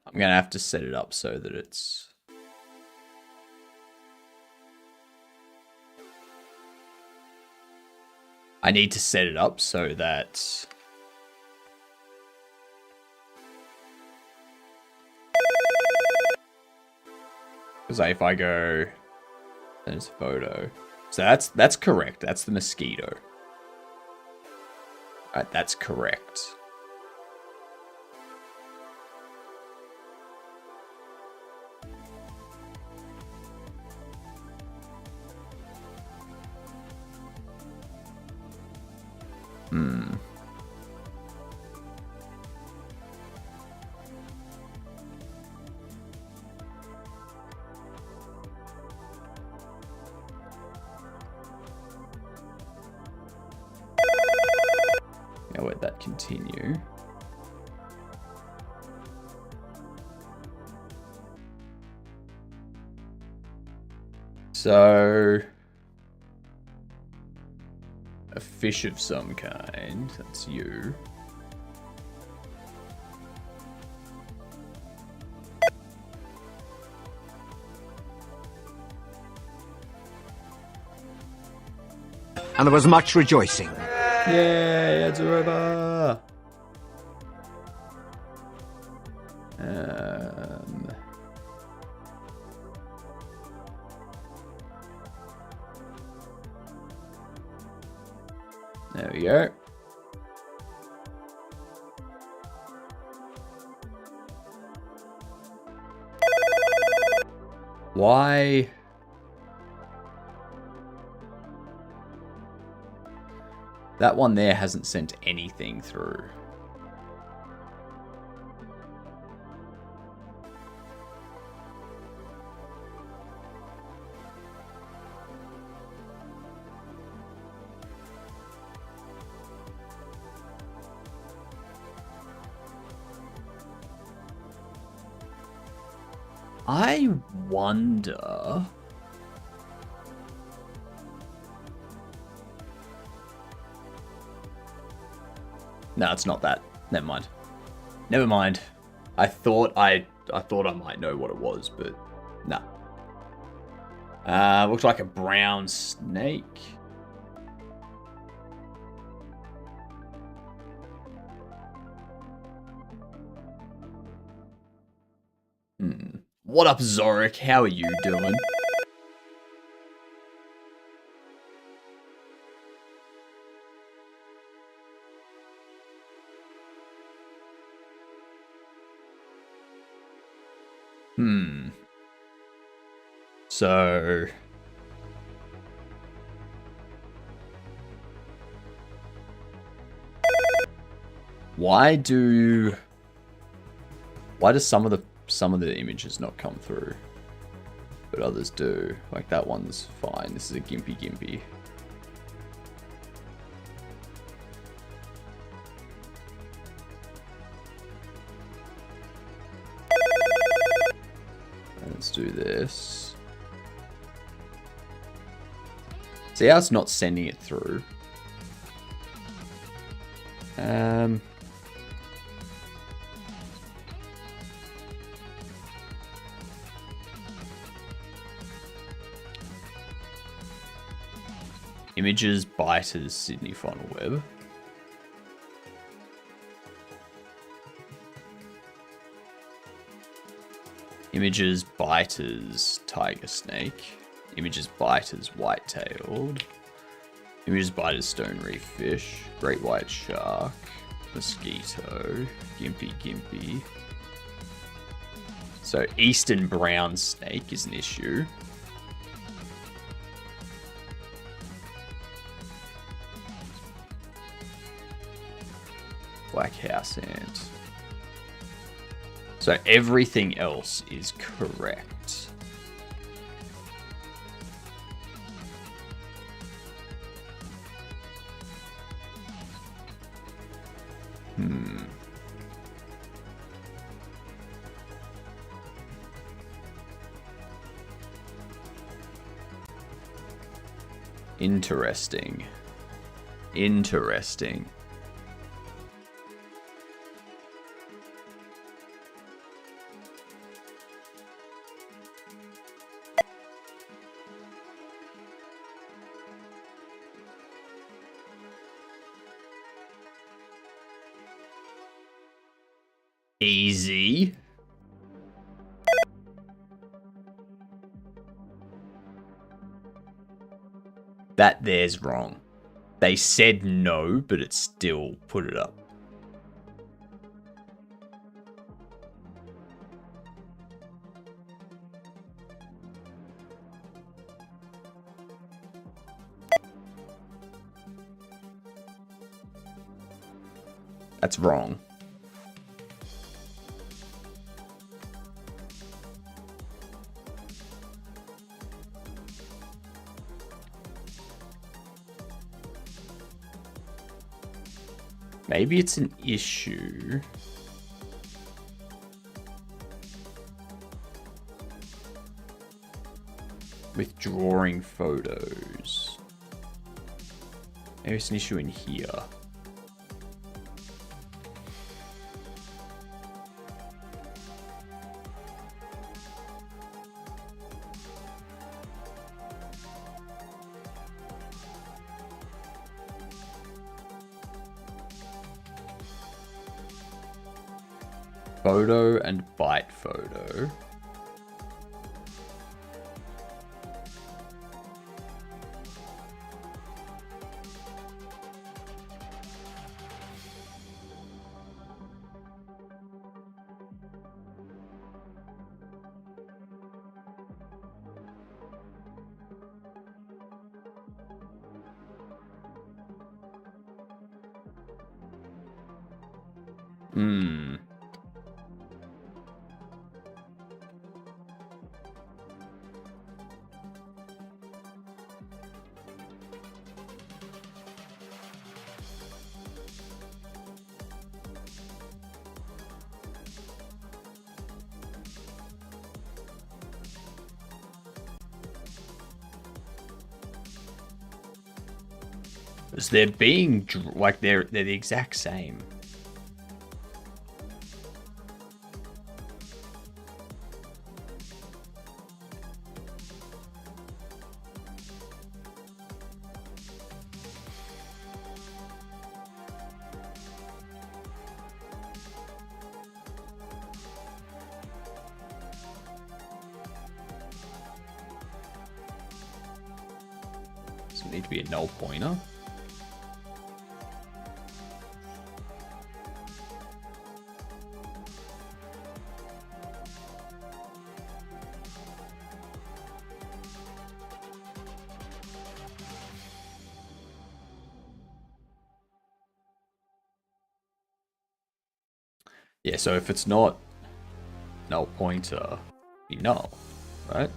I'm going to have to set it up so that it's... I need to set it up so that... Because if I go... Then it's a photo. So that's correct. That's the mosquito. Alright, that's correct. I'll let that continue. So, a fish of some kind, that's you. And there was much rejoicing. Yay, it's over. There we go. Why? That one there hasn't sent anything through. I wonder... No, it's not that. Never mind. Never mind. I thought I might know what it was, but nah. Looks like a brown snake. What up, Zorik? How are you doing? So... Why do some of the images not come through, but others do? Like that one's fine. This is a gimpy gimpy. Let's do this. See how it's not sending it through? Images, biters, Sydney Funnel Web. Images, biters, tiger snake. Images, biters, white-tailed. Images, biters, stone reef fish. Great white shark. Mosquito. Gimpy, gimpy. So eastern brown snake is an issue. Black house ant. So everything else is correct. Interesting. Interesting. Easy. That there's wrong. They said no, but it still put it up. That's wrong. Maybe it's an issue. With drawing photos. Maybe it's an issue in here. Photo and byte photo. Hmm. Because they're being like they're the exact same. Does it need to be a null pointer? Yeah, so if it's not null pointer, be null, right?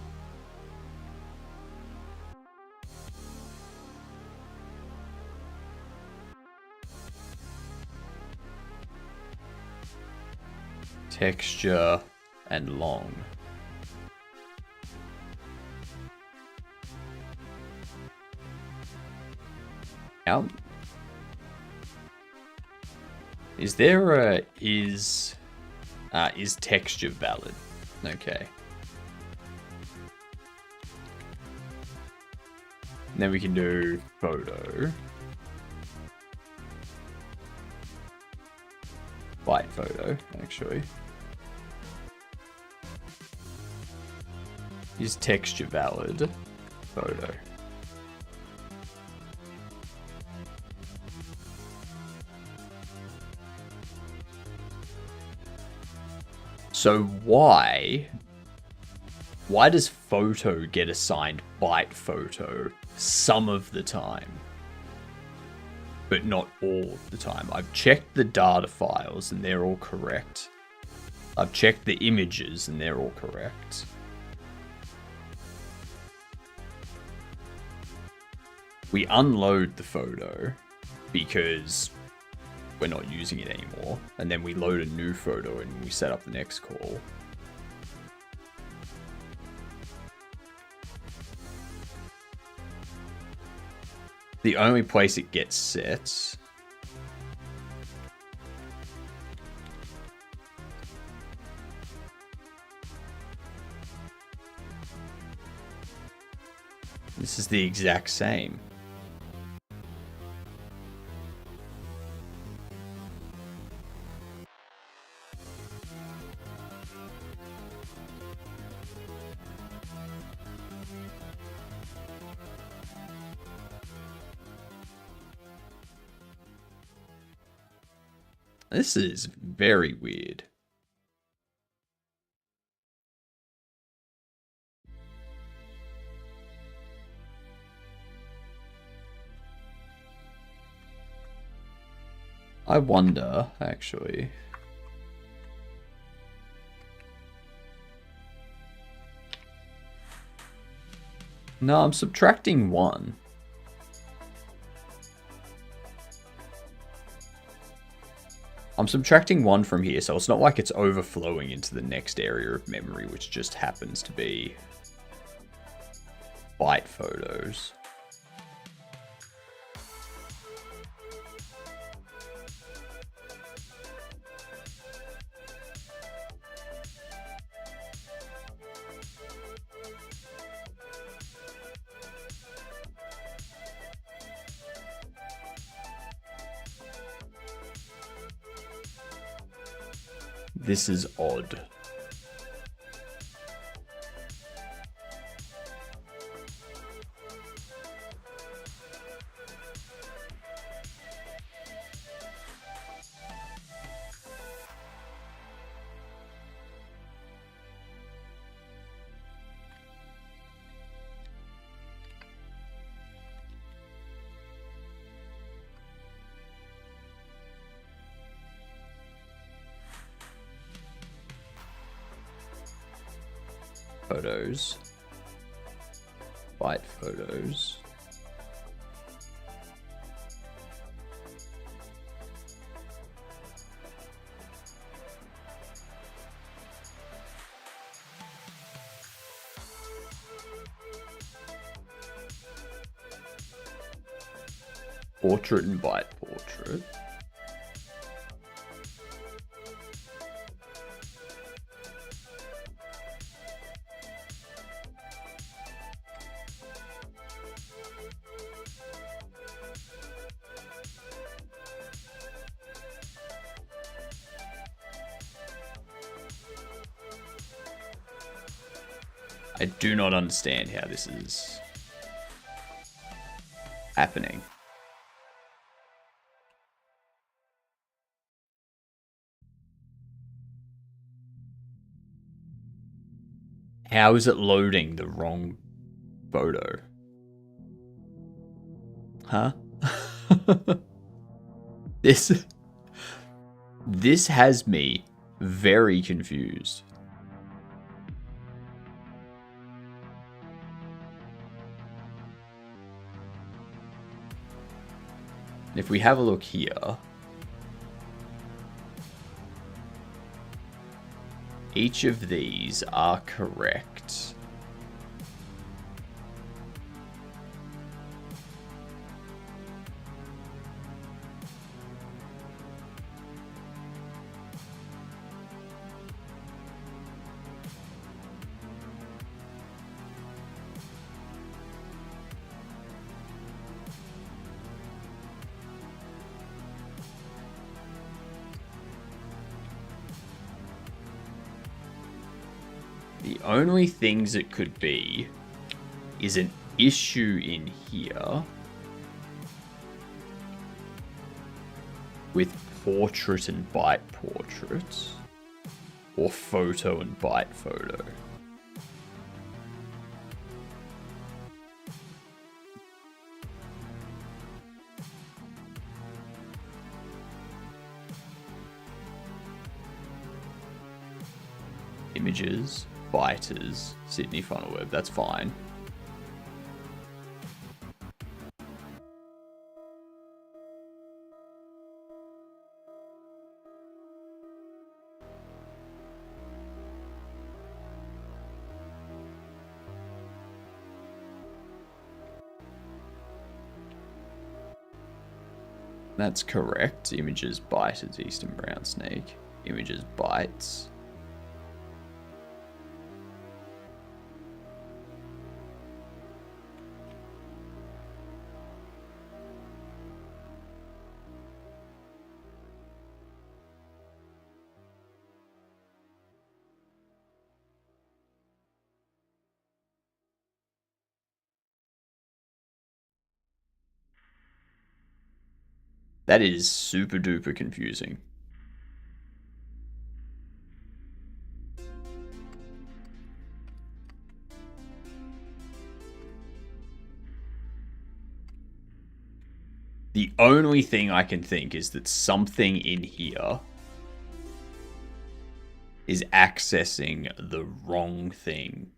Texture and long. Now, is there a is texture valid? Okay. And then we can do photo. Byte photo, actually. Is texture valid? Photo. So why does photo get assigned byte photo some of the time, but not all the time? I've checked the data files and they're all correct. I've checked the images and they're all correct. We unload the photo because we're not using it anymore, and then we load a new photo and we set up the next call. The only place it gets set this is the exact same. This is very weird. I wonder, actually. No, I'm subtracting 1. I'm subtracting 1 from here, so it's not like it's overflowing into the next area of memory, which just happens to be byte photos. This is odd. Photos. Byte photos. Portrait and byte portrait. I do not understand how this is happening. How is it loading the wrong photo? Huh? This has me very confused. If we have a look here, each of these are correct. The only things it could be is an issue in here with portrait and byte portrait, or photo and byte photo. Images, biters, Sydney Funnel Web, that's fine. That's correct. Images, biters, Eastern Brown Snake. Images, bytes. That is super duper confusing. The only thing I can think is that something in here is accessing the wrong thing.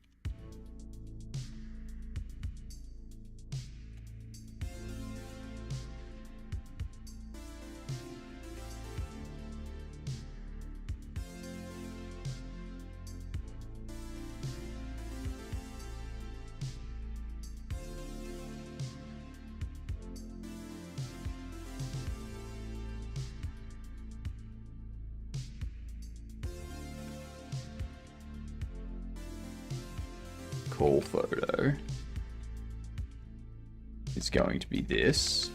Call photo is going to be this.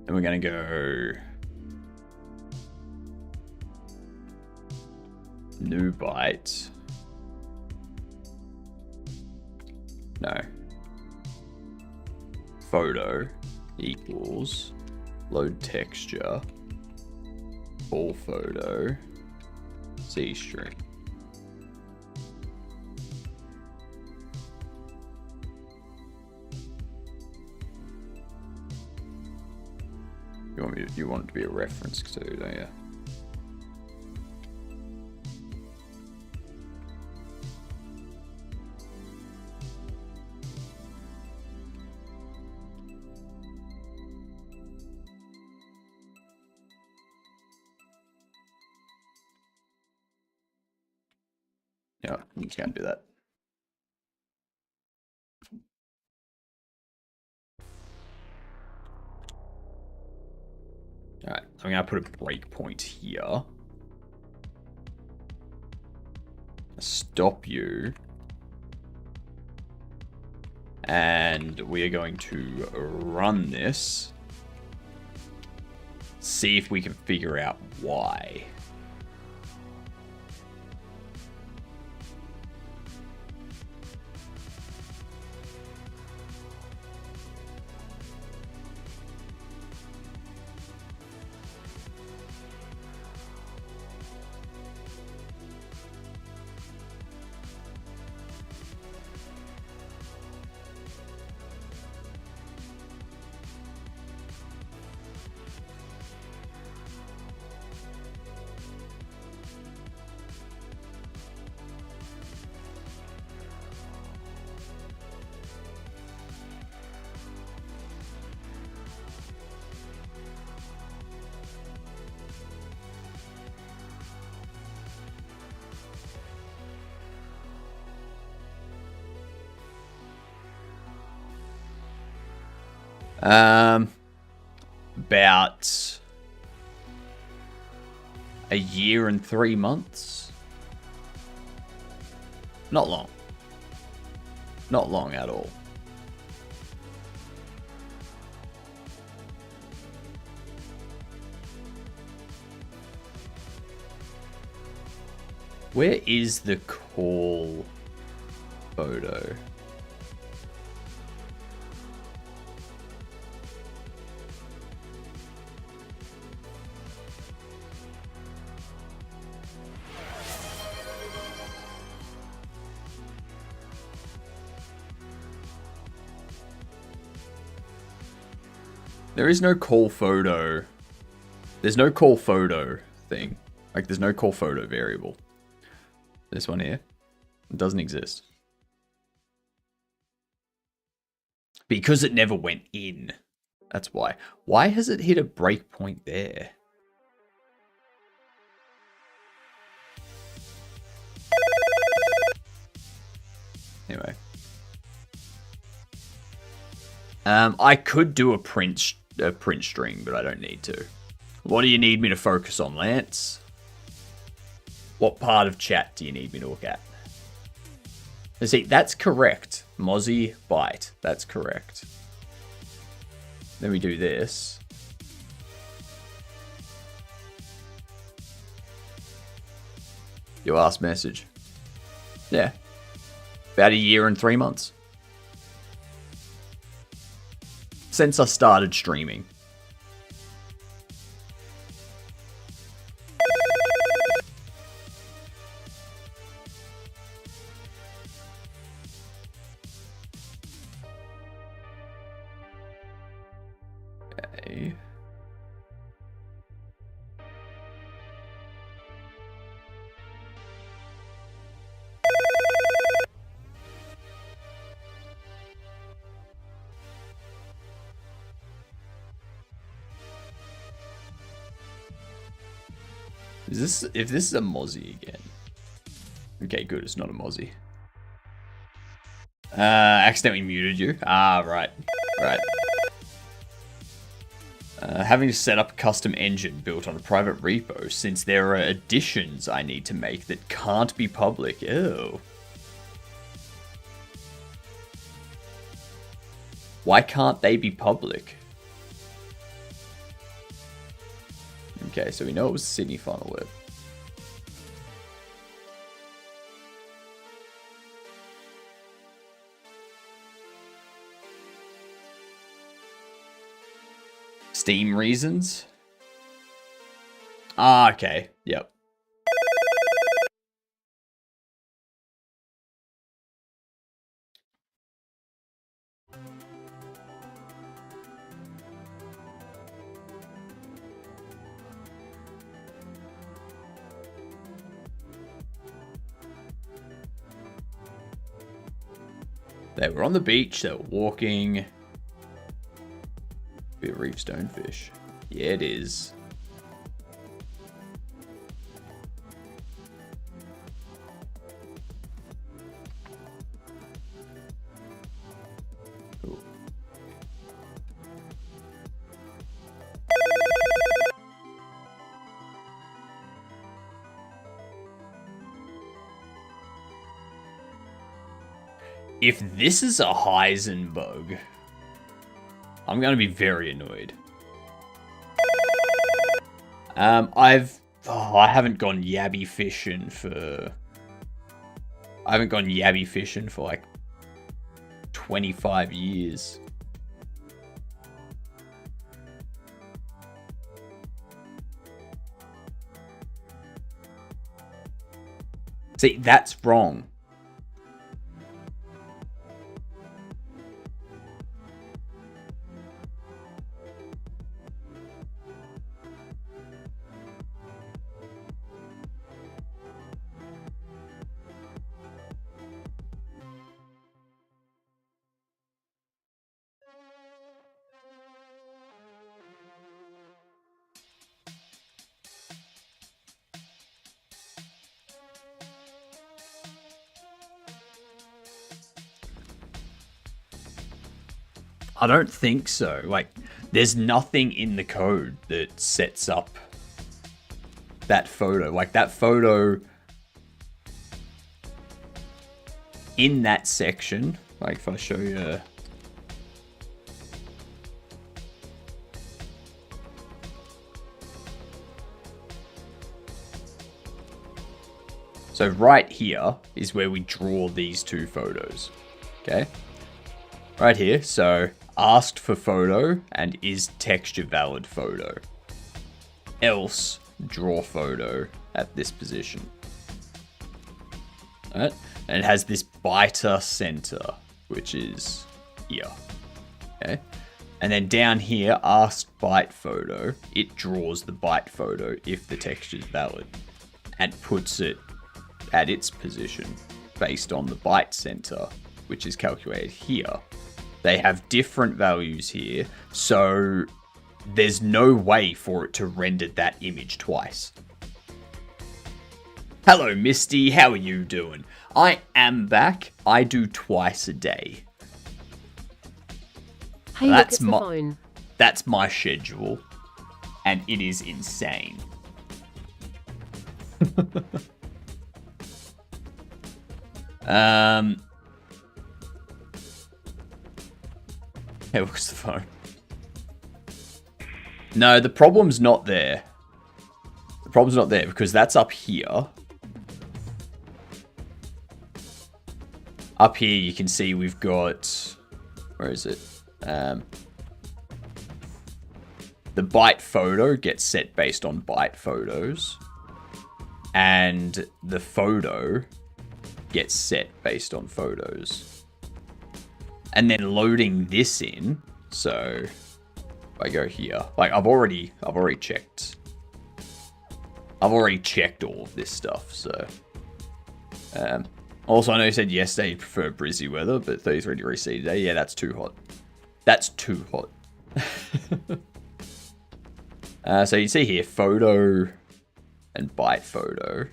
And we're going to go new byte. No. Photo equals load texture, all photo, C string. You want it to be a reference too, don't you? Yeah, you can't do that. Alright, I'm gonna put a breakpoint here. Stop you. And we are going to run this. See if we can figure out why. About a year and 3 months. Not long. Not long at all. Where is the call photo? There is no call photo. There's no call photo thing. Like, there's no call photo variable. This one here. It doesn't exist. Because it never went in. That's why. Why has it hit a breakpoint there? Anyway. I could do a print string, but I don't need to. What do you need me to focus on, Lance? What part of chat do you need me to look at? Let's see, that's correct. Mozzie Byte. That's correct. Then we do this. Your last message. Yeah. About a year and 3 months. Since I started streaming. Okay. If this is a Mozzie again. Okay, good, it's not a Mozzie. Accidentally muted you. Ah, right. Right. Having to set up a custom engine built on a private repo since there are additions I need to make that can't be public. Ew. Why can't they be public? Okay, so we know it was Sydney Funnel Web. Steam reasons? Ah, okay. Yep. They were on the beach. They were walking. Be a reef stonefish. Yeah, it is. Cool. If this is a Heisenberg, I'm going to be very annoyed. I haven't gone yabby fishing for... I haven't gone yabby fishing for like 25 years. See, that's wrong. I don't think so. Like, there's nothing in the code that sets up that photo. Like, that photo in that section, like if I show you... So right here is where we draw these two photos, okay? Right here, so asked for photo and is texture valid photo. Else, draw photo at this position. Alright, and it has this biter center, which is here, okay? And then down here, asked bite photo, it draws the bite photo if the texture is valid and puts it at its position based on the bite center, which is calculated here. They have different values here, so there's no way for it to render that image twice. Hello, Misty. How are you doing? I am back. I do twice a day. Hey, look, it's the phone. That's my schedule, and it is insane. Hey, what's the phone? No, the problem's not there. The problem's not there because that's up here. Up here, you can see we've got... Where is it? The byte photo gets set based on byte photos. And the photo gets set based on photos. And then loading this in, so if I go here, like I've already checked. I've already checked all of this stuff, so. Also, I know you said yesterday you prefer breezy weather, but 33 degrees C today, yeah, that's too hot. That's too hot. So you see here, photo and byte photo.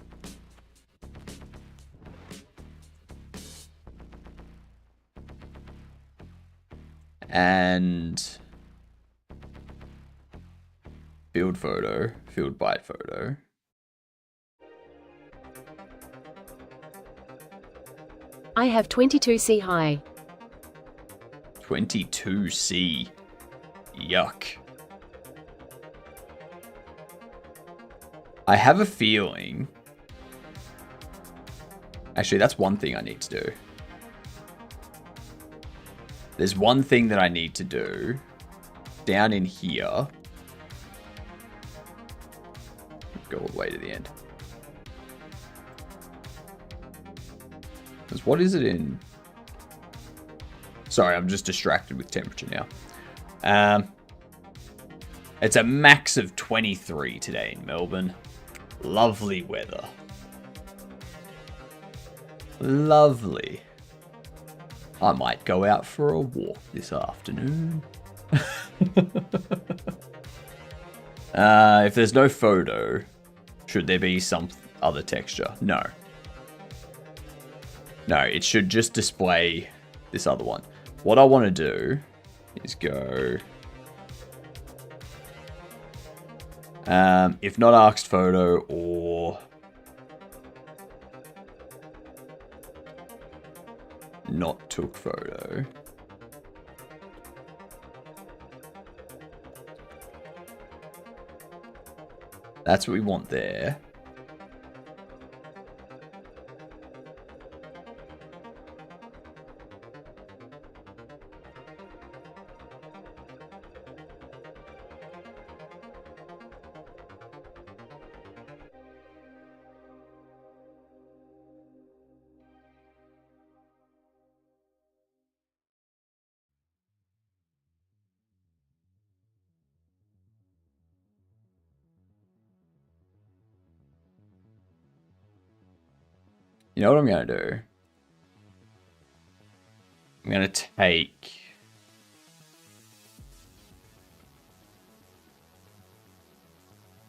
And field photo, field byte photo. I have 22C high. 22C. Yuck. I have a feeling... Actually, that's one thing I need to do. There's one thing that I need to do down in here. Go all the way to the end. Because what is it in... Sorry, I'm just distracted with temperature now. It's a max of 23 today in Melbourne. Lovely weather. Lovely. I might go out for a walk this afternoon. If there's no photo, should there be some other texture? No. No, it should just display this other one. What I want to do is go... if not asked photo or... not took photo. That's what we want there. You know what I'm going to do? I'm going to take...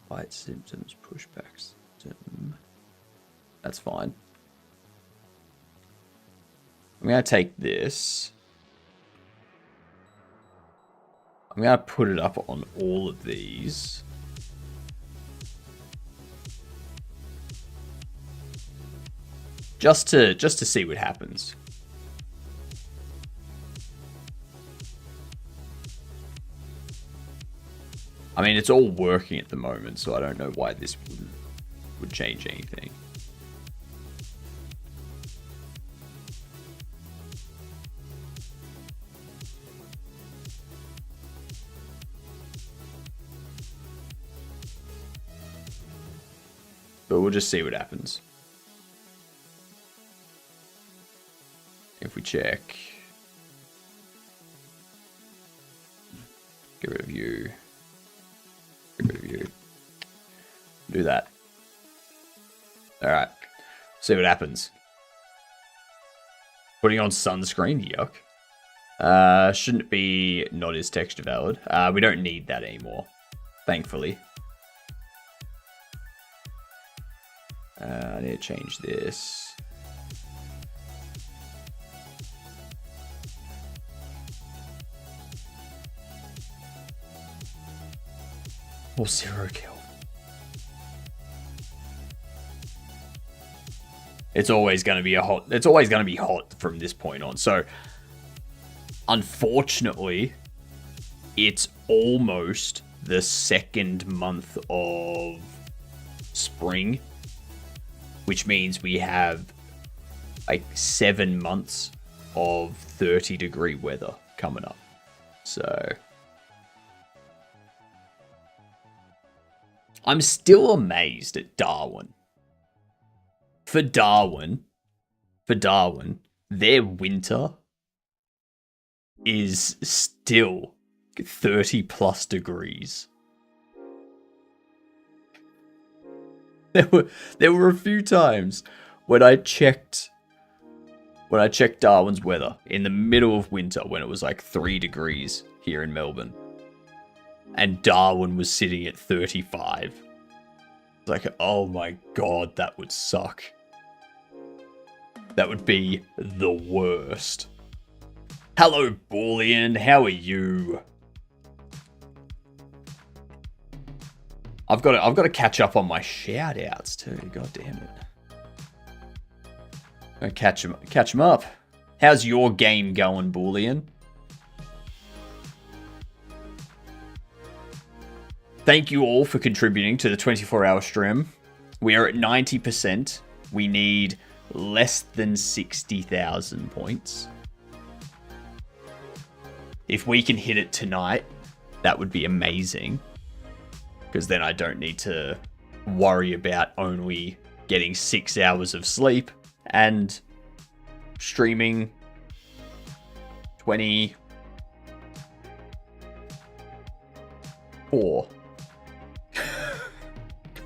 Fight symptoms, pushback symptom. That's fine. I'm going to take this. I'm going to put it up on all of these. Just to see what happens. I mean, it's all working at the moment, so I don't know why this would change anything. But we'll just see what happens. If we check, get rid of you, get rid of you, do that. All right, see what happens. Putting on sunscreen, yuck. Shouldn't be not as texture valid. We don't need that anymore, thankfully. I need to change this. Or 0 kill. It's always going to be hot from this point on. So, unfortunately, it's almost the second month of spring, which means we have like 7 months of 30-degree weather coming up. So, I'm still amazed at Darwin. For Darwin, their winter is still 30 plus degrees. There were a few times when I checked Darwin's weather in the middle of winter when it was like 3 degrees here in Melbourne. And Darwin was sitting at 35. It's like, oh my god, that would suck. That would be the worst. Hello, Boolean. How are you? I've got to catch up on my shout outs too. God damn it. I'll catch them up. How's your game going, Boolean? Thank you all for contributing to the 24-hour stream. We are at 90%. We need less than 60,000 points. If we can hit it tonight, that would be amazing. Because then I don't need to worry about only getting 6 hours of sleep and streaming 24.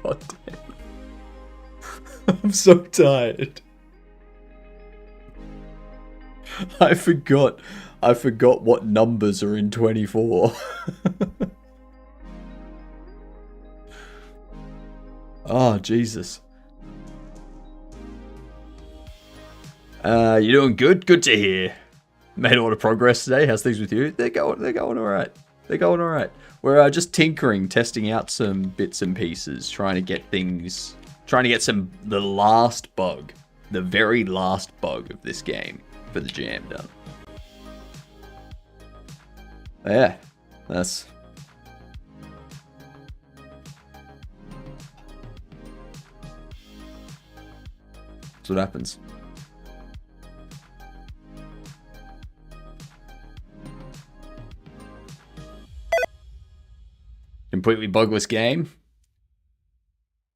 God damn. I'm so tired. I forgot what numbers are in 24. Oh, Jesus. You doing good? Good to hear. Made a lot of progress today. How's things with you? They're going all right. They're going all right. We're just tinkering, testing out some bits and pieces, trying to get the last bug, the very last bug of this game for the jam done. Yeah, that's what happens. Completely bugless game.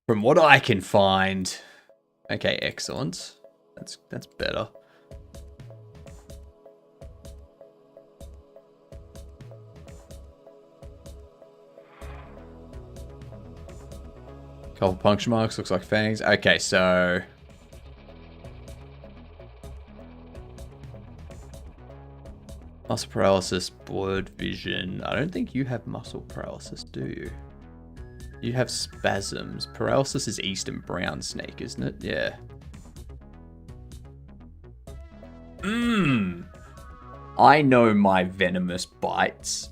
From what I can find. Okay, excellent. That's better. Couple puncture marks, looks like fangs. Okay, so muscle paralysis, blurred vision. I don't think you have muscle paralysis, do you? You have spasms. Paralysis is eastern brown snake, isn't it? Yeah. I know my venomous bites.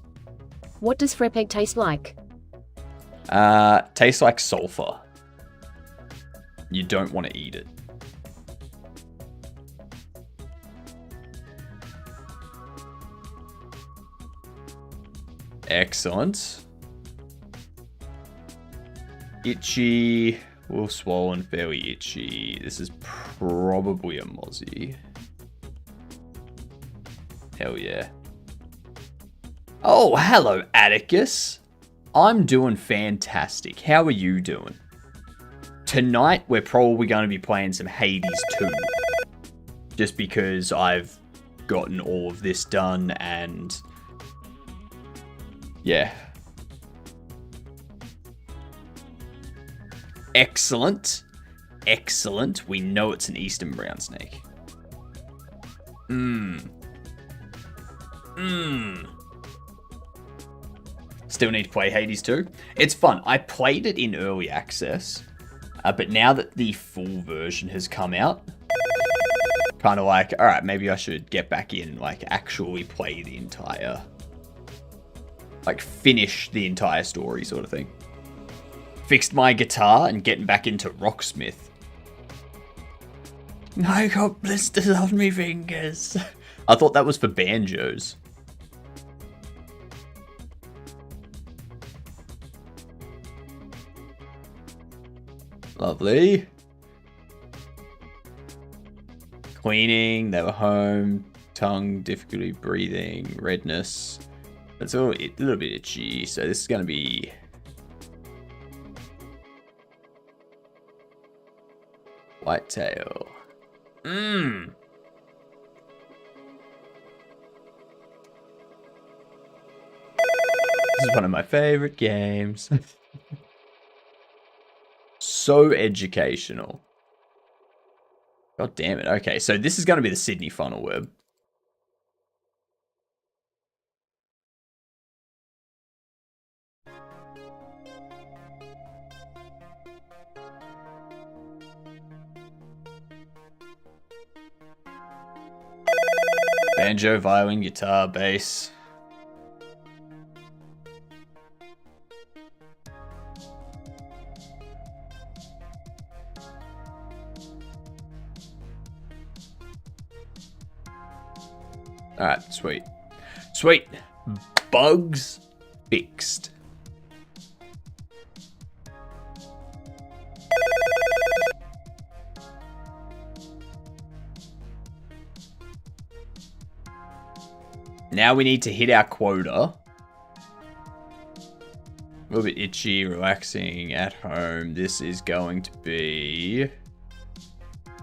What does frappe taste like? Tastes like sulfur. You don't want to eat it. Excellent. Itchy. Well, swollen, fairly itchy. This is probably a mozzie. Hell yeah. Oh, hello, Atticus. I'm doing fantastic. How are you doing? Tonight, we're probably going to be playing some Hades 2. Just because I've gotten all of this done and... yeah. Excellent. Excellent. We know it's an eastern brown snake. Still need to play Hades 2. It's fun. I played it in early access, but now that the full version has come out, kind of like, all right, maybe I should get back in, like, actually play the entire, like, finish the entire story sort of thing. Fixed my guitar and getting back into Rocksmith. I got blisters on my fingers. I thought that was for banjos. Lovely. Cleaning, they were home. Tongue, difficulty breathing, redness. That's all a little bit itchy, so this is going to be... whitetail. This is one of my favorite games. So educational. God damn it. Okay, so this is going to be the Sydney funnel web. Banjo, violin, guitar, bass. Alright, sweet. Sweet. Bugs fixed. Now we need to hit our quota. A little bit itchy, relaxing, at home. This is going to be...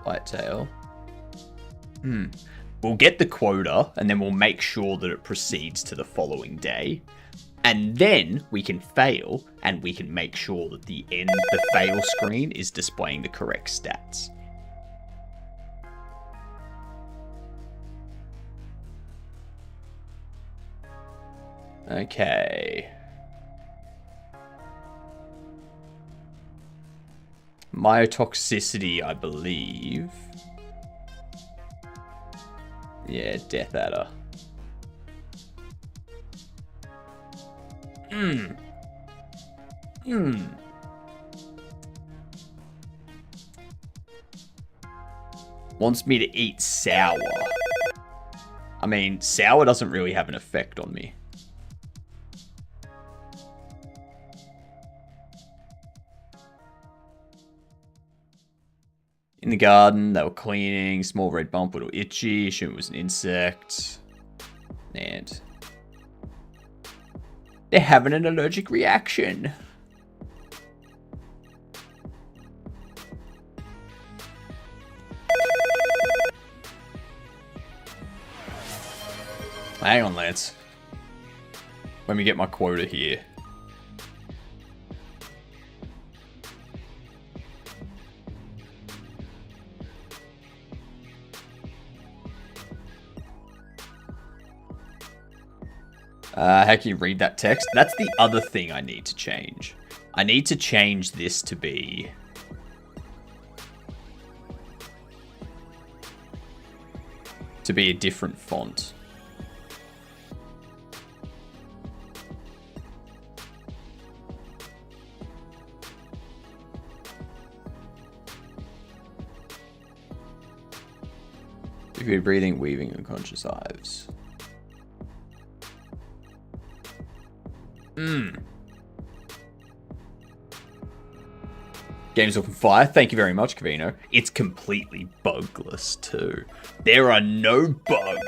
whitetail. We'll get the quota, and then we'll make sure that it proceeds to the following day. And then we can fail, and we can make sure that the fail screen is displaying the correct stats. Okay. Myotoxicity, I believe. Yeah, Death Adder. Wants me to eat sour. I mean, sour doesn't really have an effect on me. In the garden, they were cleaning. Small red bump, little itchy. Assume it was an insect. And they're having an allergic reaction. Hang on, Lance. Let me get my quota here. How can you read that text? That's the other thing I need to change. I need to change this to be... a different font. If you're breathing, weaving, unconscious hives. Game's looking fire. Thank you very much, Kavino. It's completely bugless, too. There are no bugs.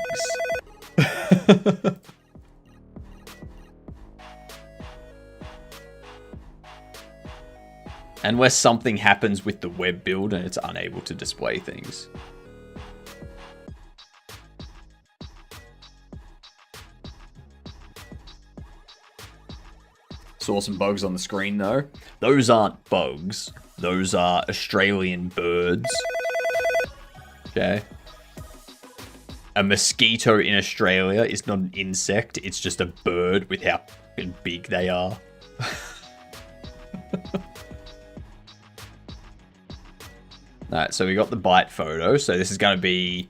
Unless something happens with the web build and it's unable to display things. Saw some bugs on the screen, though. Those aren't bugs. Those are Australian birds. Okay. A mosquito in Australia is not an insect. It's just a bird with how big they are. Alright, so we got the bite photo. So this is going to be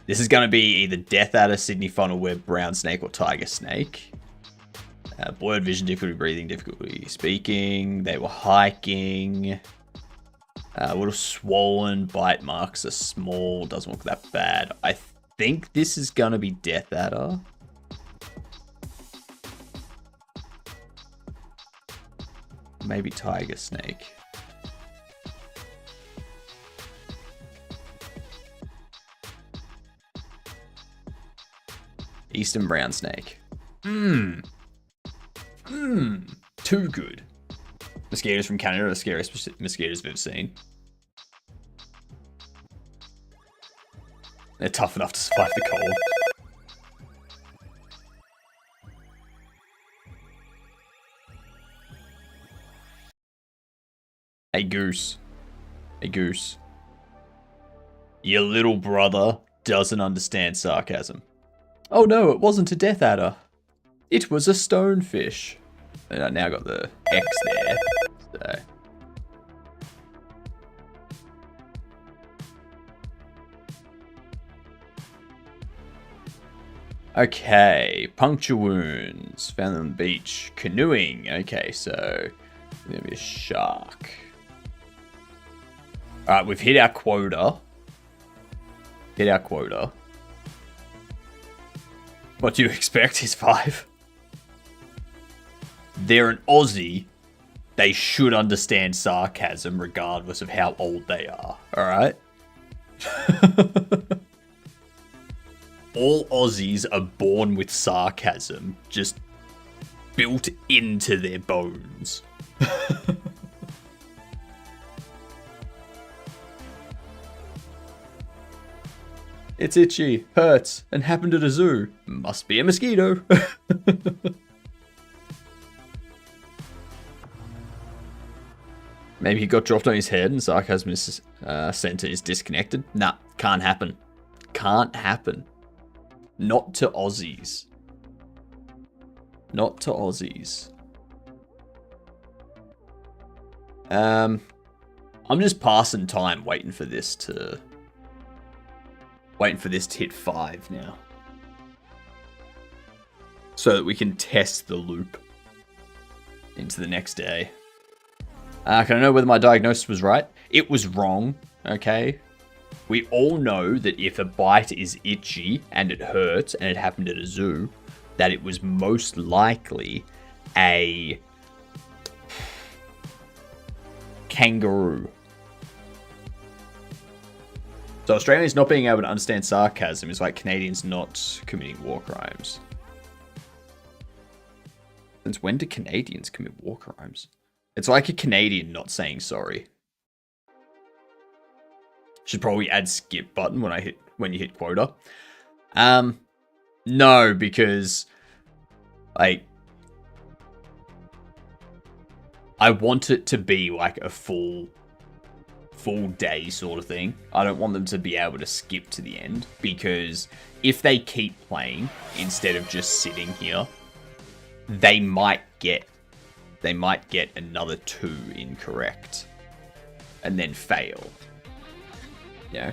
either Death Adder, Sydney funnel web, brown snake, or tiger snake. Blurred vision, difficulty breathing, difficulty speaking. They were hiking. A little swollen. Bite marks are small. Doesn't look that bad. I think this is going to be Death Adder. Maybe tiger snake. Eastern brown snake. Too good. Mosquitoes from Canada are the scariest mosquitoes I've ever seen. They're tough enough to survive the cold. Hey, Goose. Hey, Goose. Your little brother doesn't understand sarcasm. Oh no, it wasn't a Death Adder. It was a stonefish. And I now got the X there. So. Okay, puncture wounds. Found them on the beach. Canoeing. Okay, so gonna be a shark. Alright, we've hit our quota. What do you expect? He's 5. They're an Aussie. They should understand sarcasm regardless of how old they are. Alright? All Aussies are born with sarcasm, just built into their bones. It's itchy, hurts, and happened at a zoo. Must be a mosquito. Maybe he got dropped on his head and sarcasm center is disconnected. Nah, can't happen. Can't happen. Not to Aussies. Not to Aussies. I'm just passing time waiting for this to hit 5 now. So that we can test the loop into the next day. Can I know whether my diagnosis was right? It was wrong, okay? We all know that if a bite is itchy and it hurts and it happened at a zoo, that it was most likely a kangaroo. So Australians not being able to understand sarcasm is like Canadians not committing war crimes. Since when do Canadians commit war crimes? It's like a Canadian not saying sorry. Should probably add skip button when you hit quota. No, because like I want it to be like a full day sort of thing. I don't want them to be able to skip to the end, because if they keep playing instead of just sitting here, they might get another 2 incorrect and then fail. Yeah.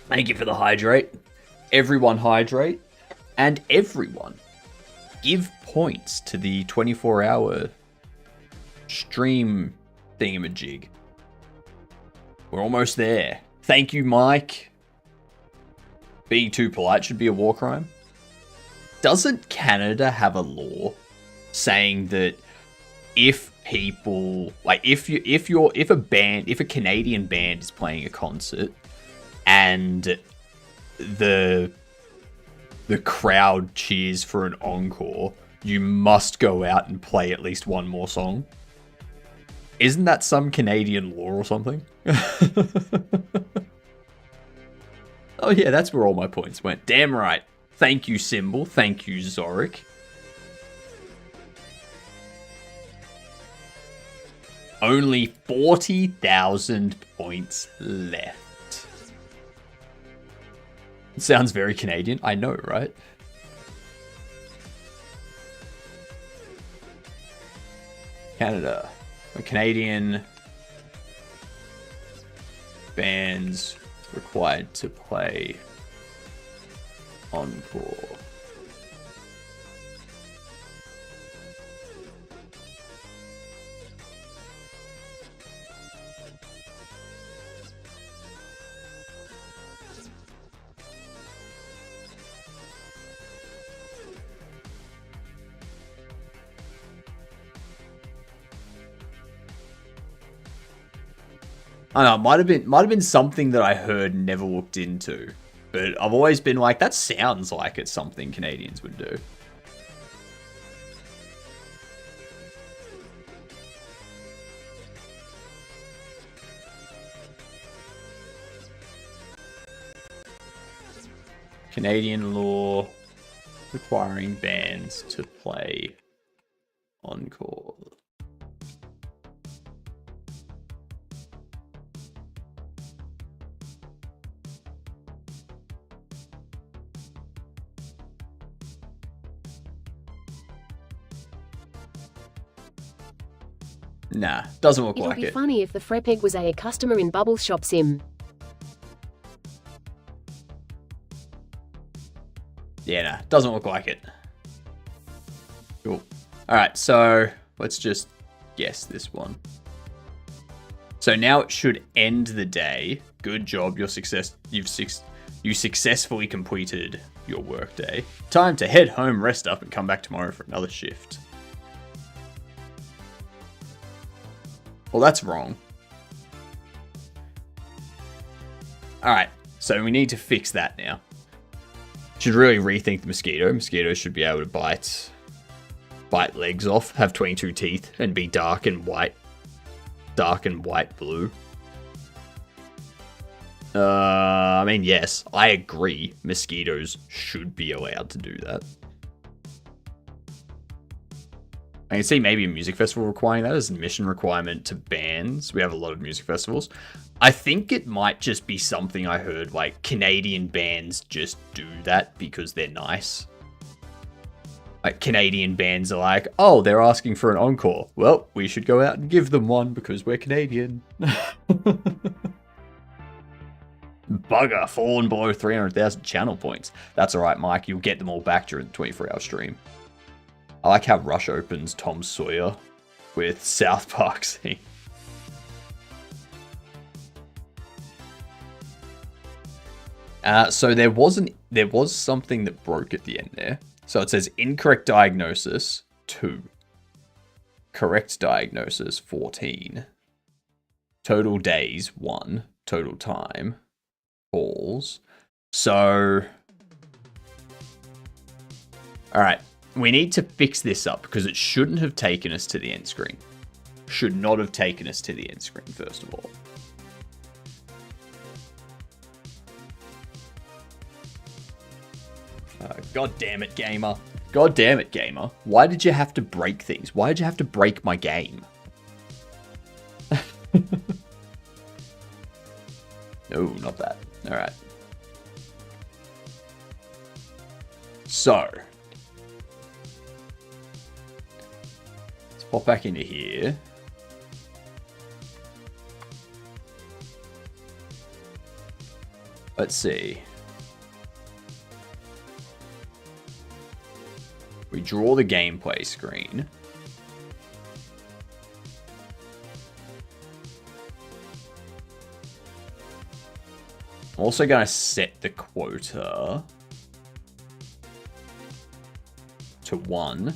Thank you for the hydrate. Everyone hydrate. And everyone give points to the 24-hour stream thingamajig. We're almost there. Thank you, Mike. Being too polite should be a war crime. Doesn't Canada have a law saying that if people, like if a Canadian band is playing a concert and the crowd cheers for an encore, you must go out and play at least one more song? Isn't that some Canadian law or something? Oh yeah, that's where all my points went. Damn right. Thank you, Symbol. Thank you, Zorik. Only 40,000 points left. Sounds very Canadian. I know, right? Canada. Canadian bands required to play encore. I don't know, might have been something that I heard and never looked into. But I've always been like, that sounds like it's something Canadians would do. Canadian law requiring bands to play encore. Nah, doesn't look like it. It'll be funny if the Frepeg was a customer in Bubble Shop Sim. Yeah, nah, doesn't look like it. Cool. Alright, so let's just guess this one. So now it should end the day. Good job, you successfully completed your workday. Time to head home, rest up, and come back tomorrow for another shift. Well, that's wrong. Alright, so we need to fix that now. Should really rethink the mosquito. Mosquitoes should be able to bite legs off, have 22 teeth, and be dark and white blue. I mean, yes, I agree. Mosquitoes should be allowed to do that. I can see maybe a music festival requiring that as a mission requirement to bands. We have a lot of music festivals. I think it might just be something I heard, like Canadian bands just do that because they're nice. Like Canadian bands are like, oh, they're asking for an encore. Well, we should go out and give them one because we're Canadian. Bugger, fallen below 300,000 channel points. That's alright, Mike. You'll get them all back during the 24-hour stream. I like how Rush opens Tom Sawyer with South Park scene. So there was something that broke at the end there. So it says incorrect diagnosis 2. Correct diagnosis 14. Total days 1. Total time calls. So alright. We need to fix this up because it shouldn't have taken us to the end screen. Should not have taken us to the end screen, first of all. God damn it, gamer. God damn it, gamer. Why did you have to break things? Why did you have to break my game? No, not that. Alright. So. Let's pop back into here. Let's see. We draw the gameplay screen. I'm also going to set the quota to 1.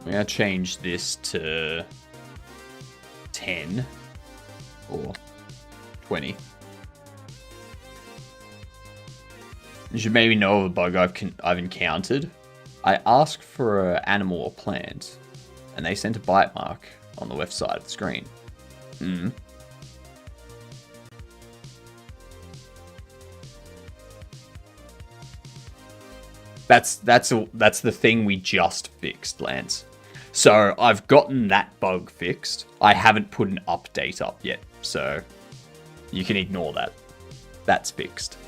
I'm going to change this to 10 or 20. You should maybe know of a bug I've encountered. I asked for an animal or plant, and they sent a bite mark on the left side of the screen. That's the thing we just fixed, Lance. So I've gotten that bug fixed. I haven't put an update up yet, so you can ignore that. That's fixed.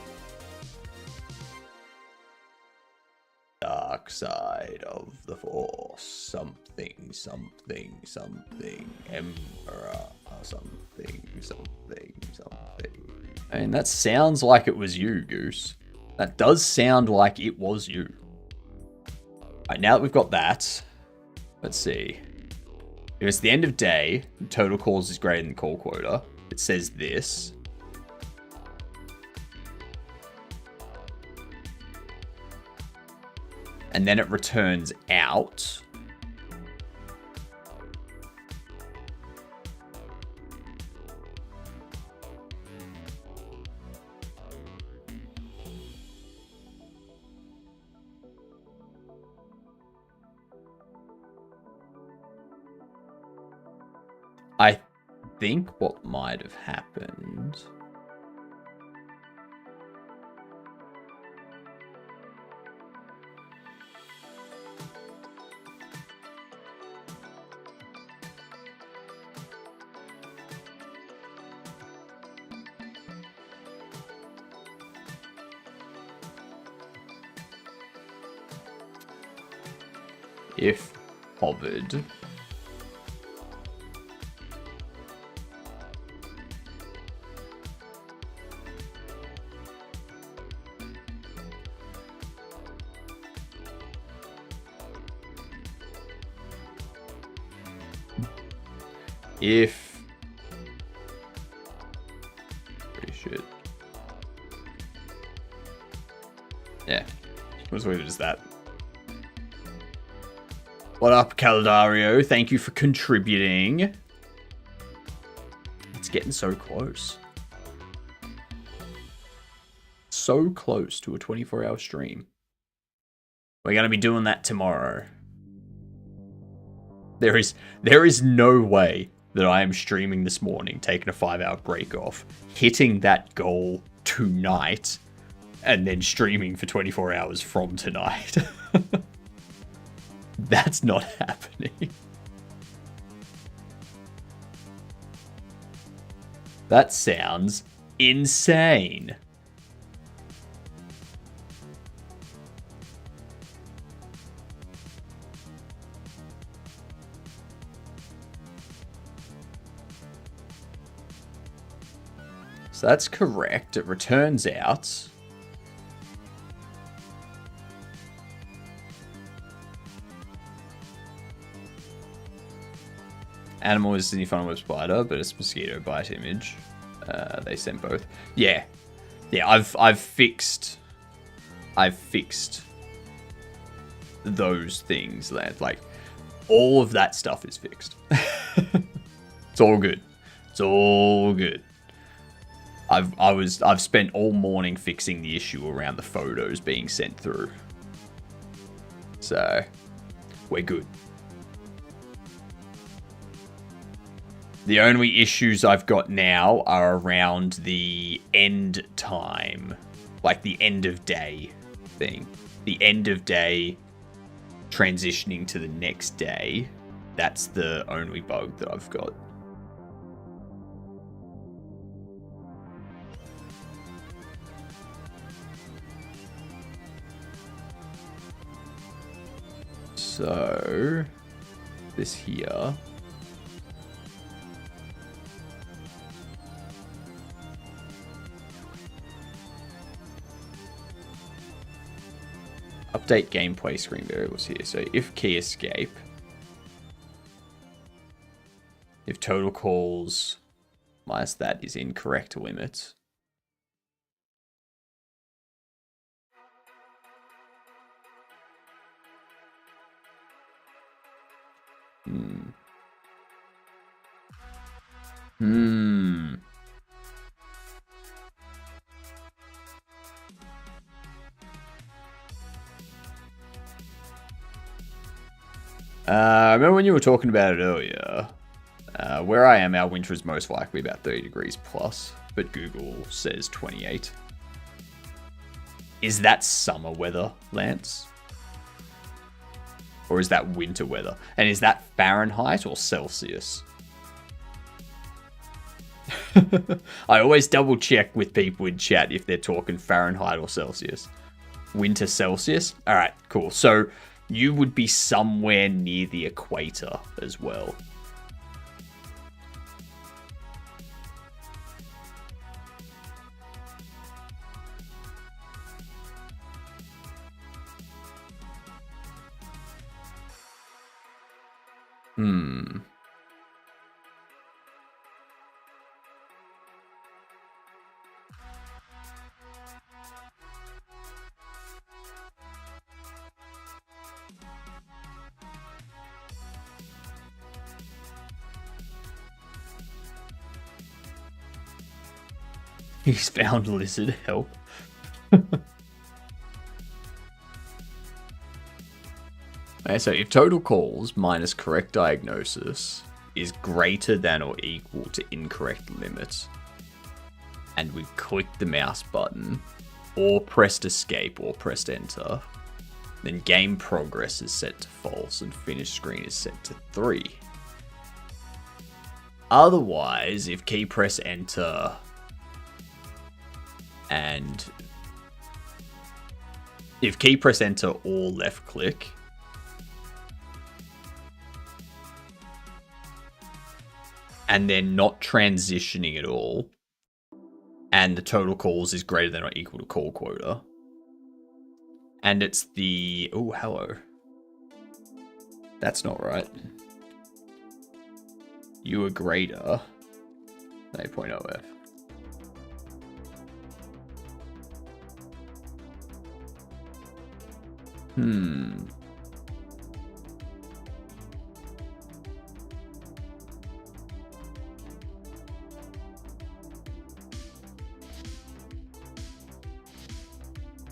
Dark side of the Force. Something, something, something. Emperor. Something, something, something. I mean, that sounds like it was you, Goose. That does sound like it was you. Alright, now that we've got that, let's see. If it's the end of day, total calls is greater than call quota. It says this. And then it returns out. I think what might have happened. If hovered. If pretty shit. Yeah. What's weird is that? What up, Caldario? Thank you for contributing. It's getting so close. So close to a 24-hour stream. We're going to be doing that tomorrow. There is no way that I am streaming this morning, taking a 5-hour break off, hitting that goal tonight, and then streaming for 24 hours from tonight. That's not happening. That sounds insane. So that's correct. It returns out. Animal is the funnel web spider, but it's mosquito bite image. They sent both. Yeah. I've fixed those things. Like all of that stuff is fixed. It's all good. It's all good. I've spent all morning fixing the issue around the photos being sent through. So we're good. The only issues I've got now are around the end time, like the end of day thing. The end of day transitioning to the next day. That's the only bug that I've got. So, this here. Update gameplay screen variables here. So if key escape, if total calls minus that is incorrect limit. Remember when you were talking about it earlier? Where I am, our winter is most likely about 30 degrees plus, but Google says 28. Is that summer weather, Lance? Or is that winter weather? And is that Fahrenheit or Celsius? I always double check with people in chat if they're talking Fahrenheit or Celsius. Winter Celsius? Alright, cool. So you would be somewhere near the equator as well. He's found lizard help. Okay, so if total calls minus correct diagnosis is greater than or equal to incorrect limits, and we've clicked the mouse button, or pressed escape, or pressed enter, then game progress is set to false and finish screen is set to 3. Otherwise, if key press enter and if key press enter or left click, and then not transitioning at all, and the total calls is greater than or equal to call quota, and it's the... Oh, hello. That's not right. You are greater than 8.0f.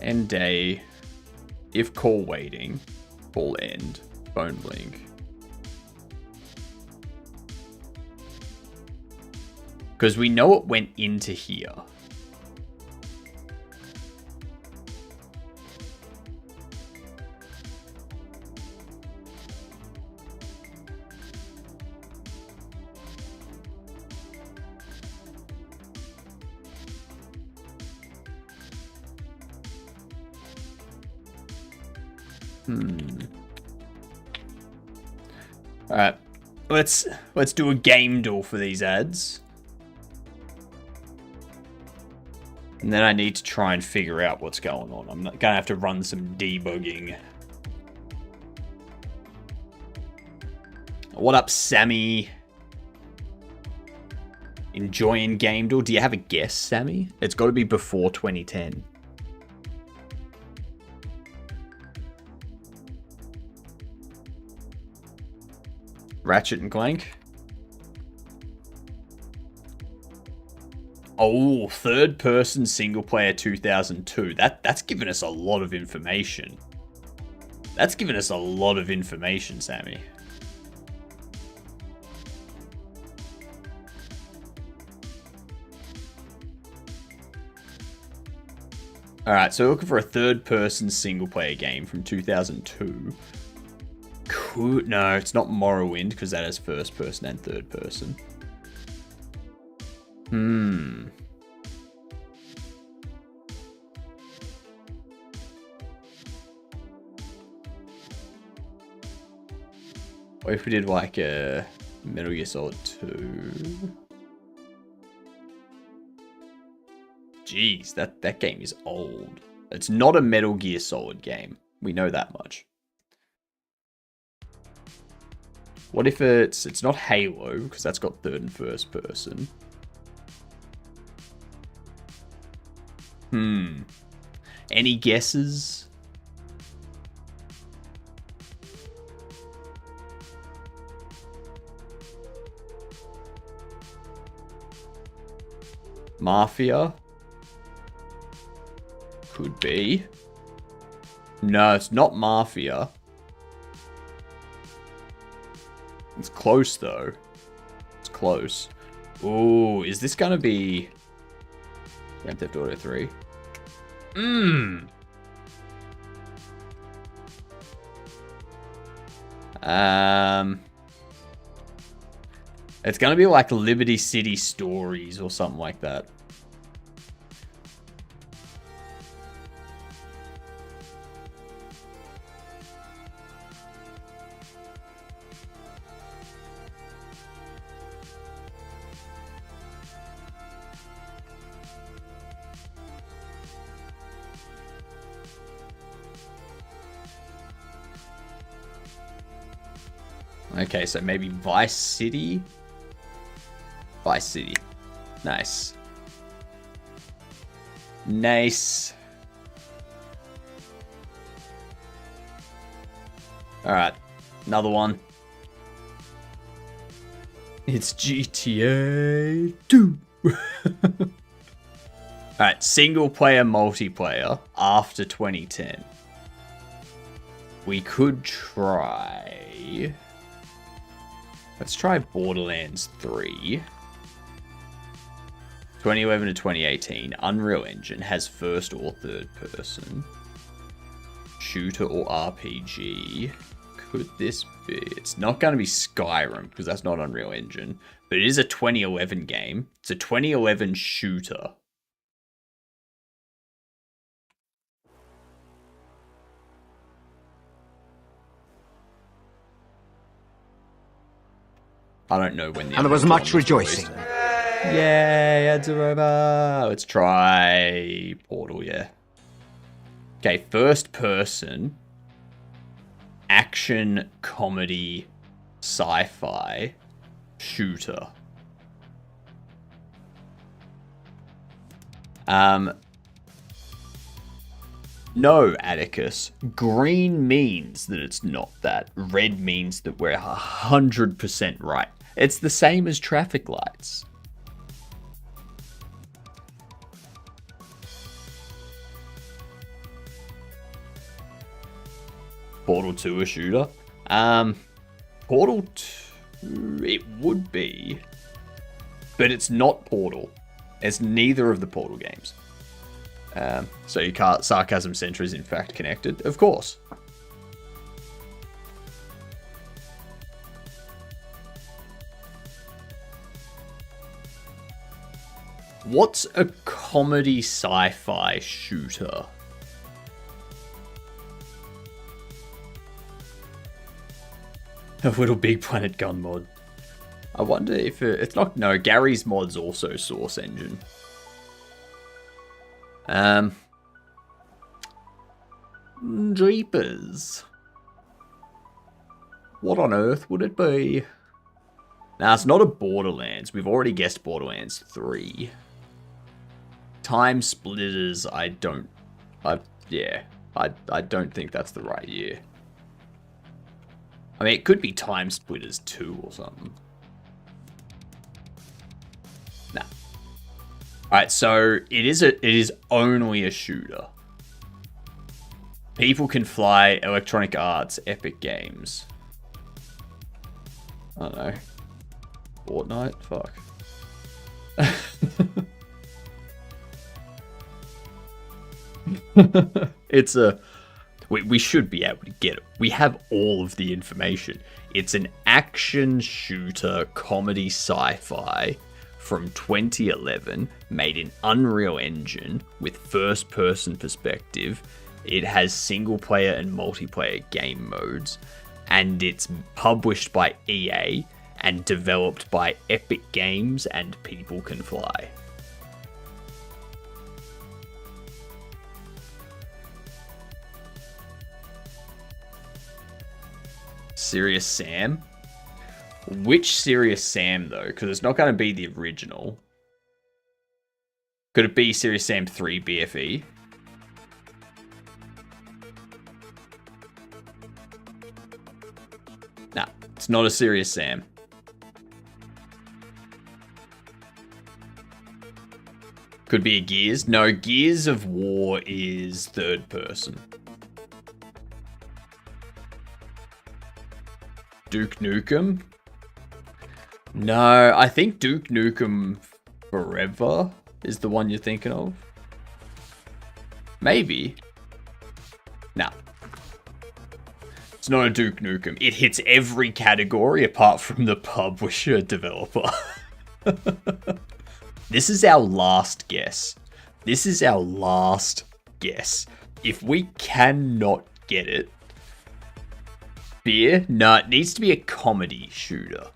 End day If call waiting, call end, phone blink. Because we know it went into here. Alright. Let's do a game duel for these ads. And then I need to try and figure out what's going on. I'm gonna have to run some debugging. What up, Sammy? Enjoying game duel? Do you have a guess, Sammy? It's got to be before 2010. Ratchet and Clank. Oh, third person single player 2002. That's given us a lot of information. That's given us a lot of information, Sammy. Alright, so we're looking for a third person single player game from 2002. No, it's not Morrowind, because that has first person and third person. What if we did like a Metal Gear Solid 2? Jeez, that game is old. It's not a Metal Gear Solid game. We know that much. What if it's not Halo, because that's got third and first person. Any guesses? Mafia? Could be. No, it's not Mafia. It's close, though. It's close. Ooh, is this gonna be Grand Theft Auto 3? It's gonna be like Liberty City Stories or something like that. Okay, so maybe Vice City? Vice City. Nice. Nice. Alright, another one. It's GTA 2. Alright, single player, multiplayer after 2010. We could try... Let's try Borderlands 3. 2011 to 2018. Unreal Engine has first or third person. Shooter or RPG. Could this be? It's not going to be Skyrim because that's not Unreal Engine. But it is a 2011 game. It's a 2011 shooter. I don't know when the... And there was much rejoicing. Yay, ads are over. Let's try Portal, yeah. Okay, first person. Action, comedy, sci-fi, shooter. No, Atticus. Green means that it's not that. Red means that we're 100% right. It's the same as traffic lights. Portal 2 a shooter? Portal 2, it would be. But it's not Portal. It's neither of the Portal games. So you can't. Sarcasm Center is in fact connected, of course. What's a comedy sci-fi shooter? A Little Big Planet gun mod. I wonder if it's not. No, Gary's mod's also Source Engine. Jeepers. What on earth would it be? Now, it's not a Borderlands. We've already guessed Borderlands 3. Time Splitters, I don't think that's the right year. I mean, it could be Time Splitters 2 or something. Nah. Alright, so it is only a shooter. People Can Fly, Electronic Arts, Epic Games. I don't know. Fortnite? Fuck. It's a... We should be able to get it. We have all of the information. It's an action shooter comedy sci-fi from 2011, made in Unreal Engine with first-person perspective. It has single-player and multiplayer game modes, and it's published by EA and developed by Epic Games and People Can Fly. Serious Sam? Which Serious Sam, though? Because it's not going to be the original. Could it be Serious Sam 3 BFE? Nah, it's not a Serious Sam. Could be a Gears. No, Gears of War is third person. Duke Nukem? No, I think Duke Nukem Forever is the one you're thinking of. Maybe. Nah. It's not a Duke Nukem. It hits every category apart from the publisher developer. This is our last guess. This is our last guess. If we cannot get it, beer? No, it needs to be a comedy shooter.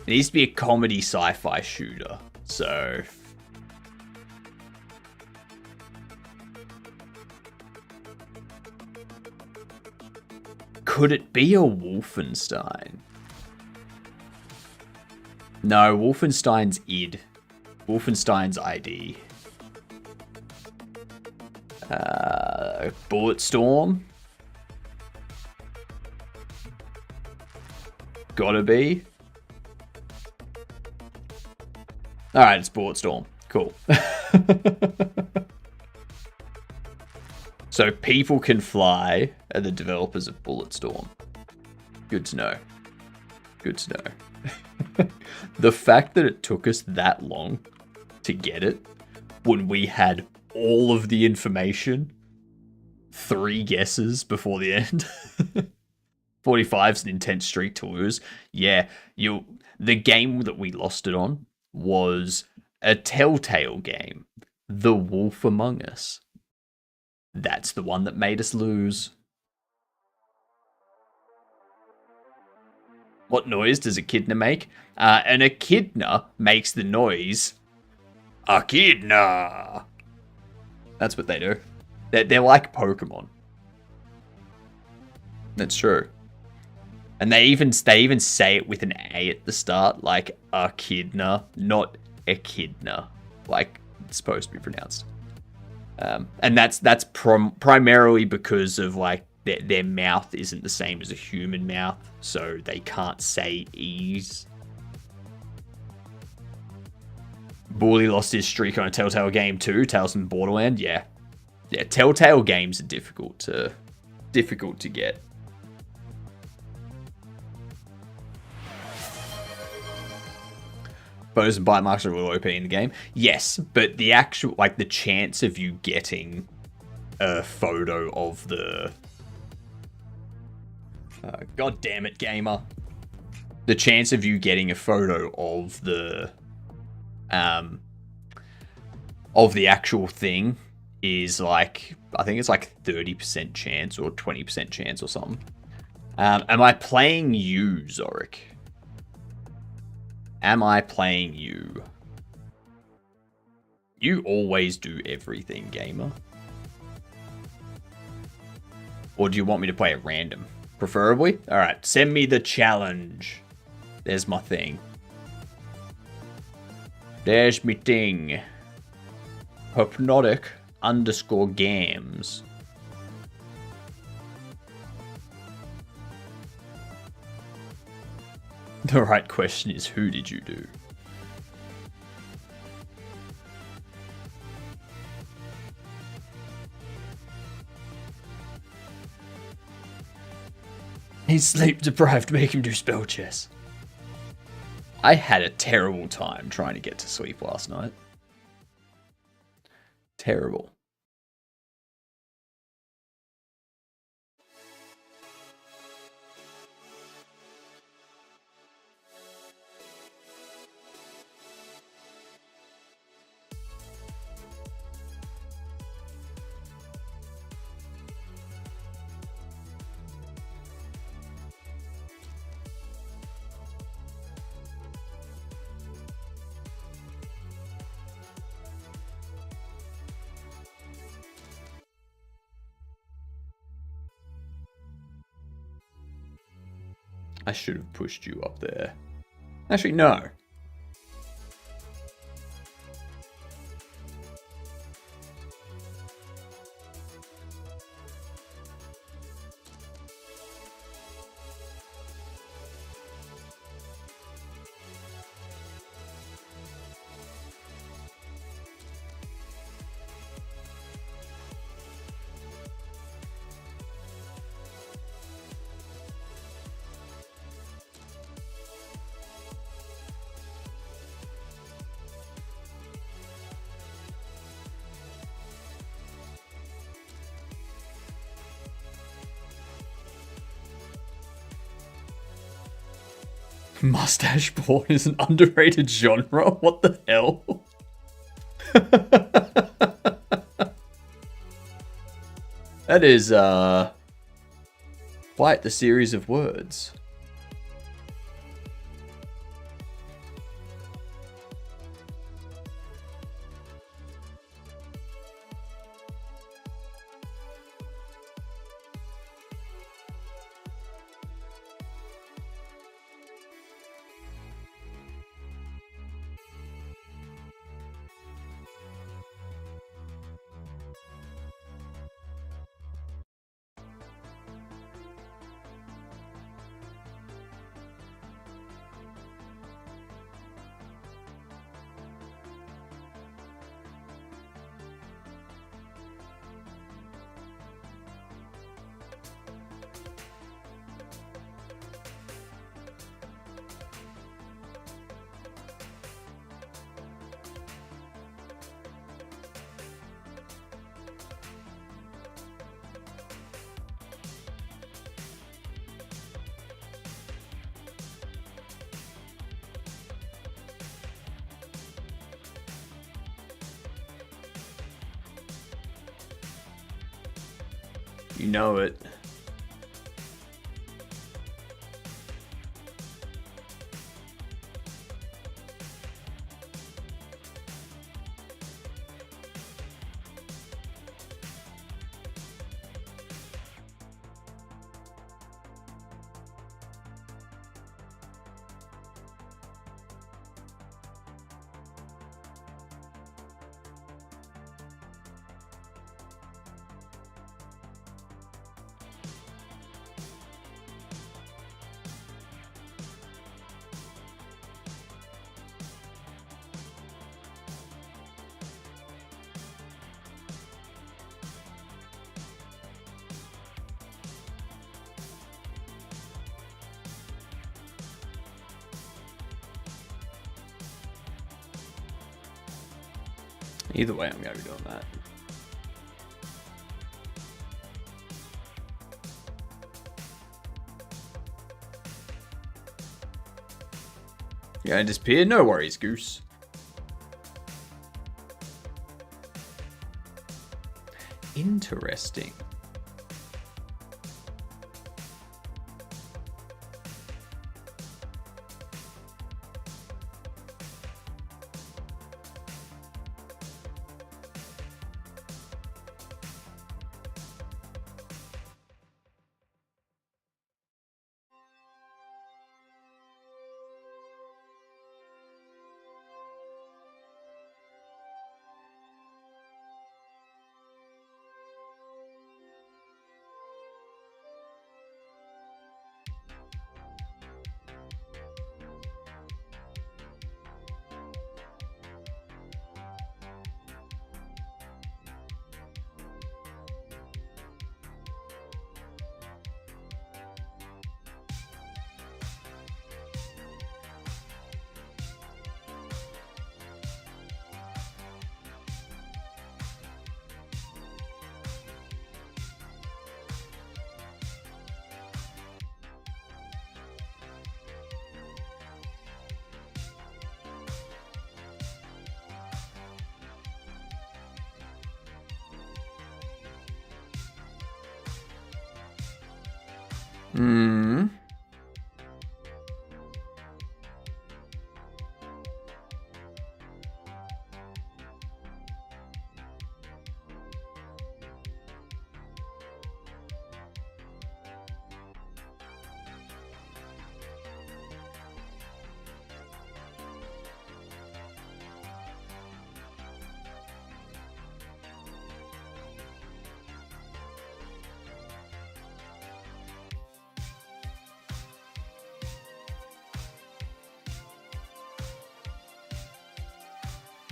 It needs to be a comedy sci-fi shooter. So... could it be a Wolfenstein? No, Wolfenstein's id. Wolfenstein's ID. Bulletstorm? Gotta be. Alright, it's Bulletstorm. Cool. So People Can Fly are the developers of Bulletstorm. Good to know. Good to know. The fact that it took us that long to get it, when we had all of the information, 3 guesses before the end. 45's an intense streak to lose. Yeah, the game that we lost it on was a Telltale game, The Wolf Among Us. That's the one that made us lose. What noise does echidna make? An echidna makes the noise echidna. That's what they do. They're like Pokemon. That's true. And they even say it with an A at the start, like echidna, not echidna, like it's supposed to be pronounced. And that's primarily because of like their mouth isn't the same as a human mouth, so they can't say E's. Bully lost his streak on a Telltale game too. Tales from Borderland, yeah. Telltale games are difficult to get. Photos and bite marks are real OP in the game. Yes, but the actual, like, the chance of you getting a photo of the... God damn it, gamer. The chance of you getting a photo of the actual thing is like, I think it's like 30% chance or 20% chance or something. Am I playing you, Zorik? Am I playing you? You always do everything, gamer. Or do you want me to play at random? Preferably? Alright, send me the challenge. There's my thing. There's me thing. HypnotiK_games. The right question is, who did you do? He's sleep deprived, make him do spell chess. I had a terrible time trying to get to sleep last night. Terrible. I should have pushed you up there. Actually, no. Mustache porn is an underrated genre? What the hell? That is, quite the series of words. You know it. Either way, I'm going to be doing that. You're going to disappear? No worries, Goose. Interesting. Hmm.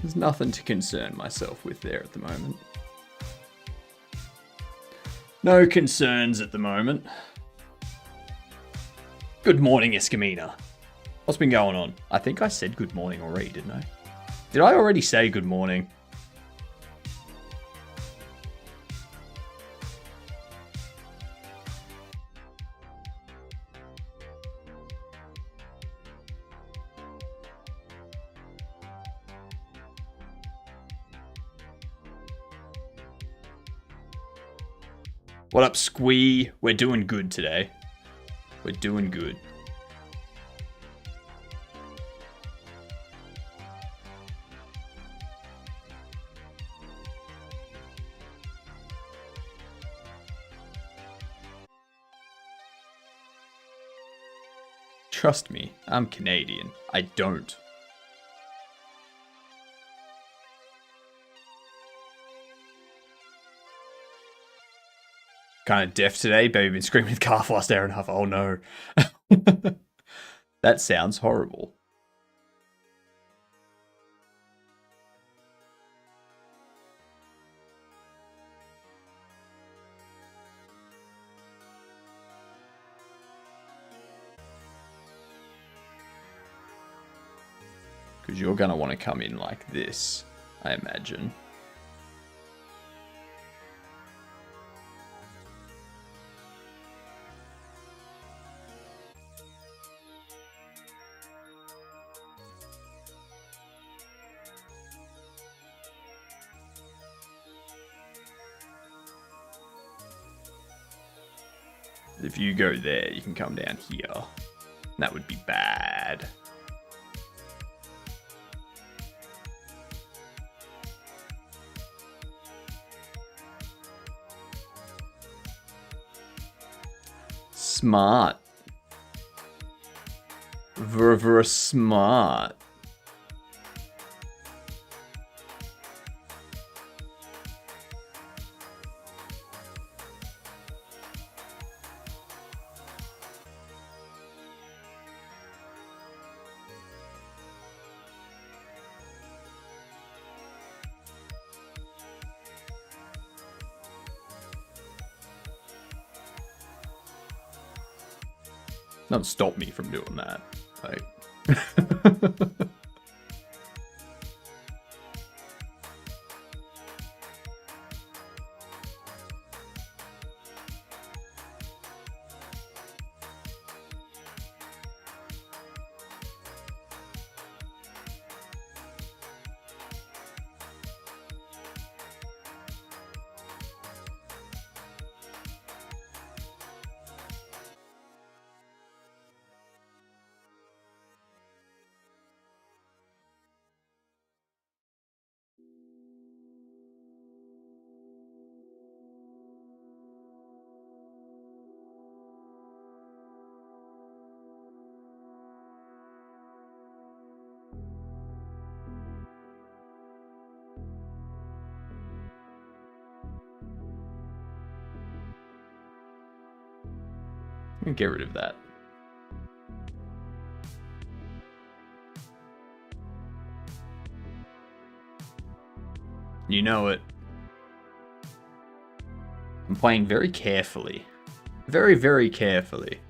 There's nothing to concern myself with there at the moment. No concerns at the moment. Good morning, Escamina. What's been going on? I think I said good morning already, didn't I? Did I already say good morning? What up, Squee? We're doing good today. We're doing good. Trust me, I'm Canadian. I don't. Kind of deaf today. Baby been screaming at the car for the last hour and a half. Oh no. That sounds horrible. Because you're going to want to come in like this, I imagine. If you go there, you can come down here. That would be bad. Smart. Very smart. Don't stop me from doing that. Like, Get rid of that. You know it. I'm playing very carefully. Very, very carefully.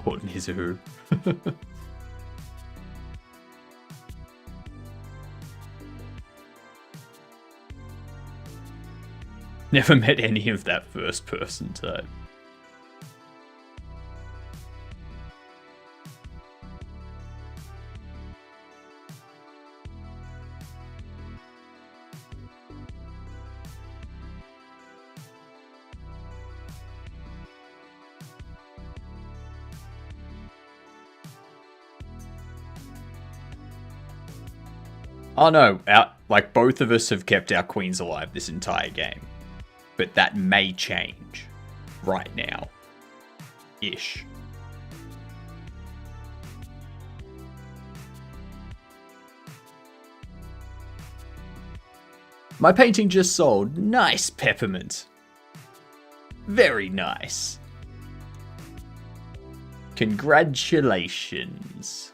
Horton is who. Never met any of that first person type. Oh no, like both of us have kept our queens alive this entire game. But that may change right now. Ish. My painting just sold. Nice, Peppermint. Very nice. Congratulations.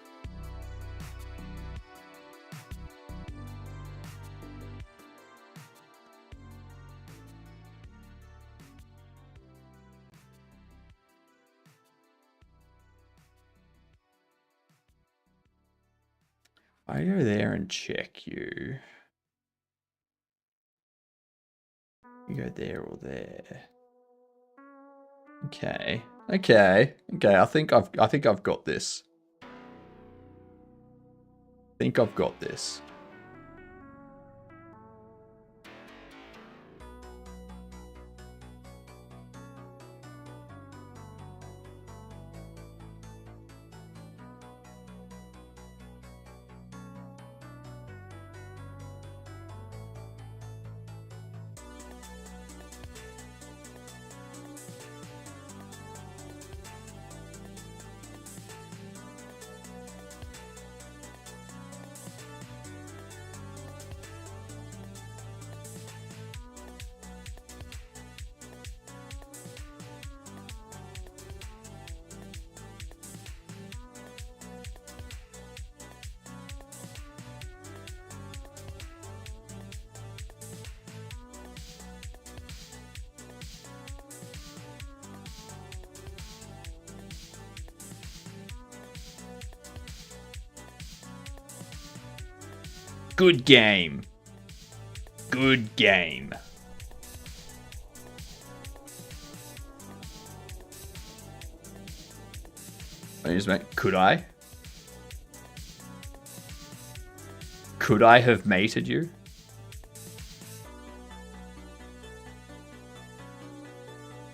I go there and check you. You go there or there. Okay. Okay. Okay. I think I've got this. I think I've got this. Good game. Good game. Could I? Could I have mated you?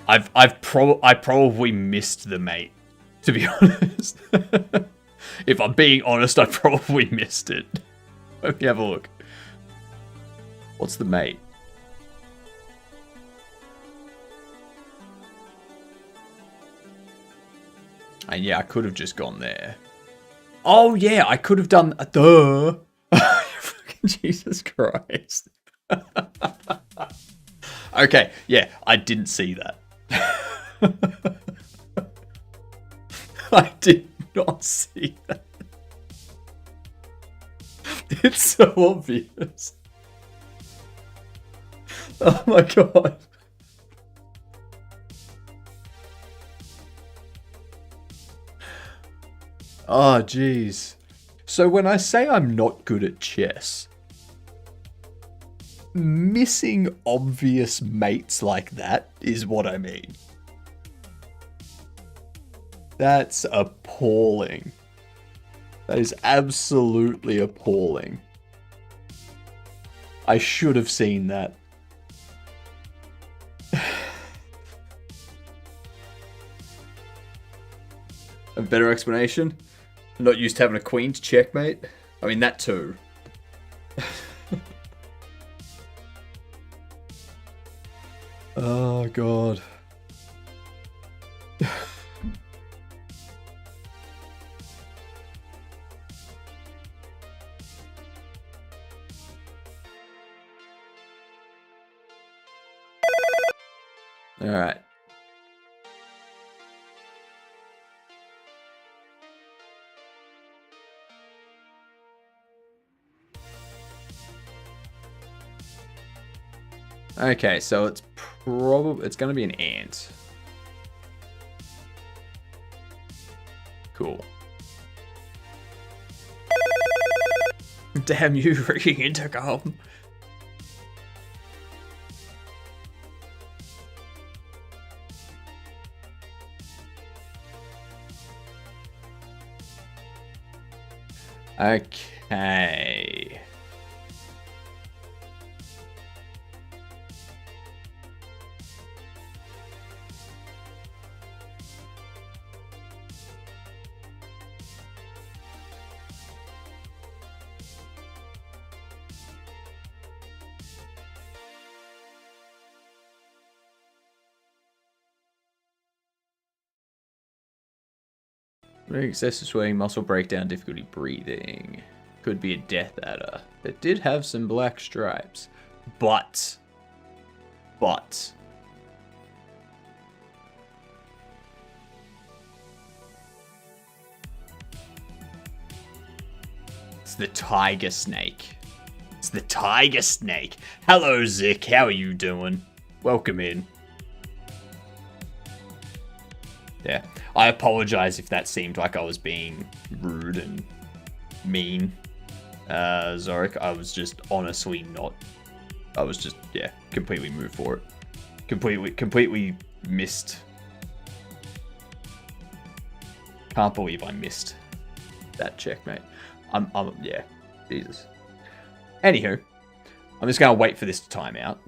I probably missed the mate, to be honest. If I'm being honest, I probably missed it. Let me have a look. What's the mate? And yeah, I could have just gone there. Oh yeah, I could have done duh. Fucking Jesus Christ. Okay, yeah, I didn't see that. I did not see that. It's so obvious. Oh my god. Oh jeez. So when I say I'm not good at chess, missing obvious mates like that is what I mean. That's appalling. That is absolutely appalling. I should have seen that. A better explanation? I'm not used to having a queen to checkmate. I mean, that too. god. All right. Okay, so it's going to be an ant. Cool. Damn you, freaking intercom. Okay. Excessive sweating, muscle breakdown, difficulty breathing. Could be a death adder. It did have some black stripes. But. It's the tiger snake. It's the tiger snake. Hello, Zick. How are you doing? Welcome in. Yeah. I apologize if that seemed like I was being rude and mean. Zorik, I was just honestly not. I was just, yeah, completely moved for it. Completely missed. Can't believe I missed that checkmate. Yeah, Jesus. Anywho, I'm just gonna wait for this to time out.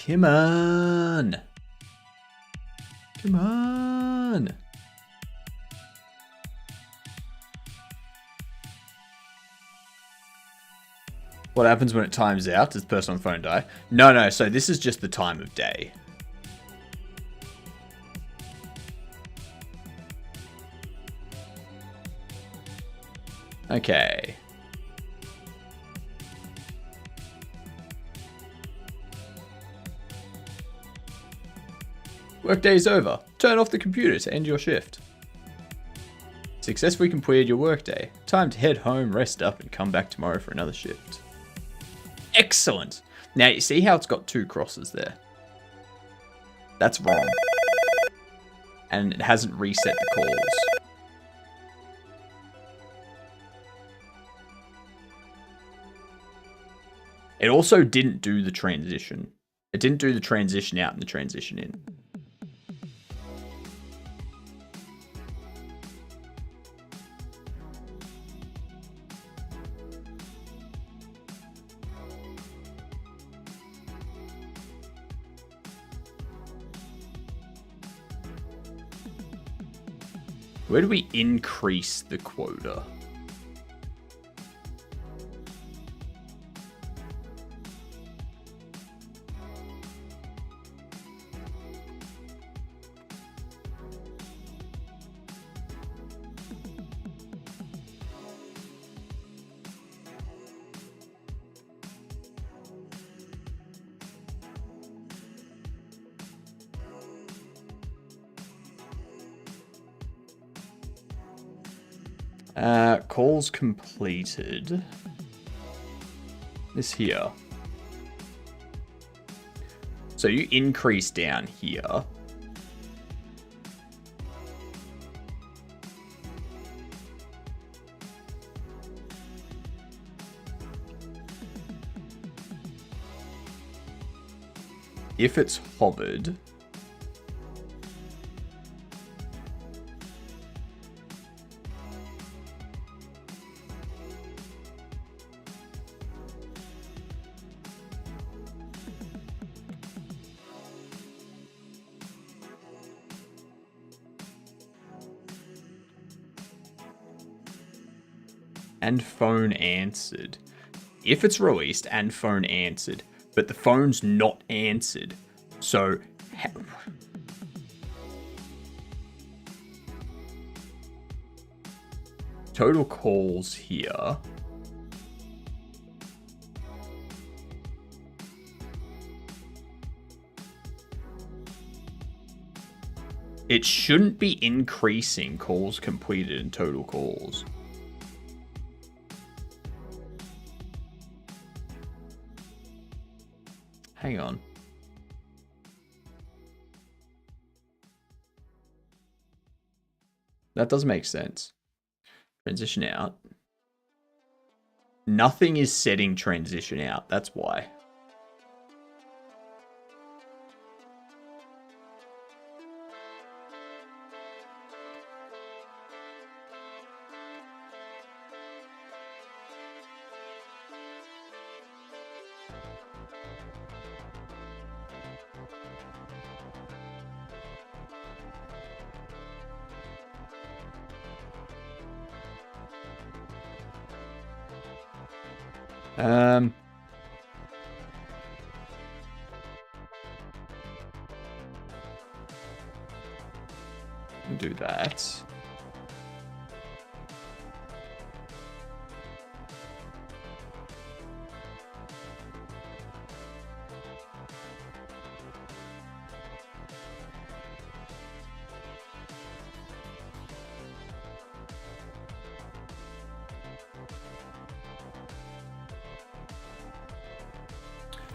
Come on. Come on. What happens when it times out? Does the person on the phone die? No, so this is just the time of day. Okay. Workday's over. Turn off the computer to end your shift. Successfully completed your workday. Time to head home, rest up, and come back tomorrow for another shift. Excellent. Now, you see how it's got two crosses there? That's wrong. And it hasn't reset the calls. It also didn't do the transition. It didn't do the transition out and the transition in. Where do we increase the quota? Calls completed. This here. So you increase down here. If it's hovered, and phone answered. If it's released and phone answered, but the phone's not answered, so total calls here. It shouldn't be increasing calls completed and total calls. Hang on. That does make sense. Transition out. Nothing is setting transition out. That's why. Do that.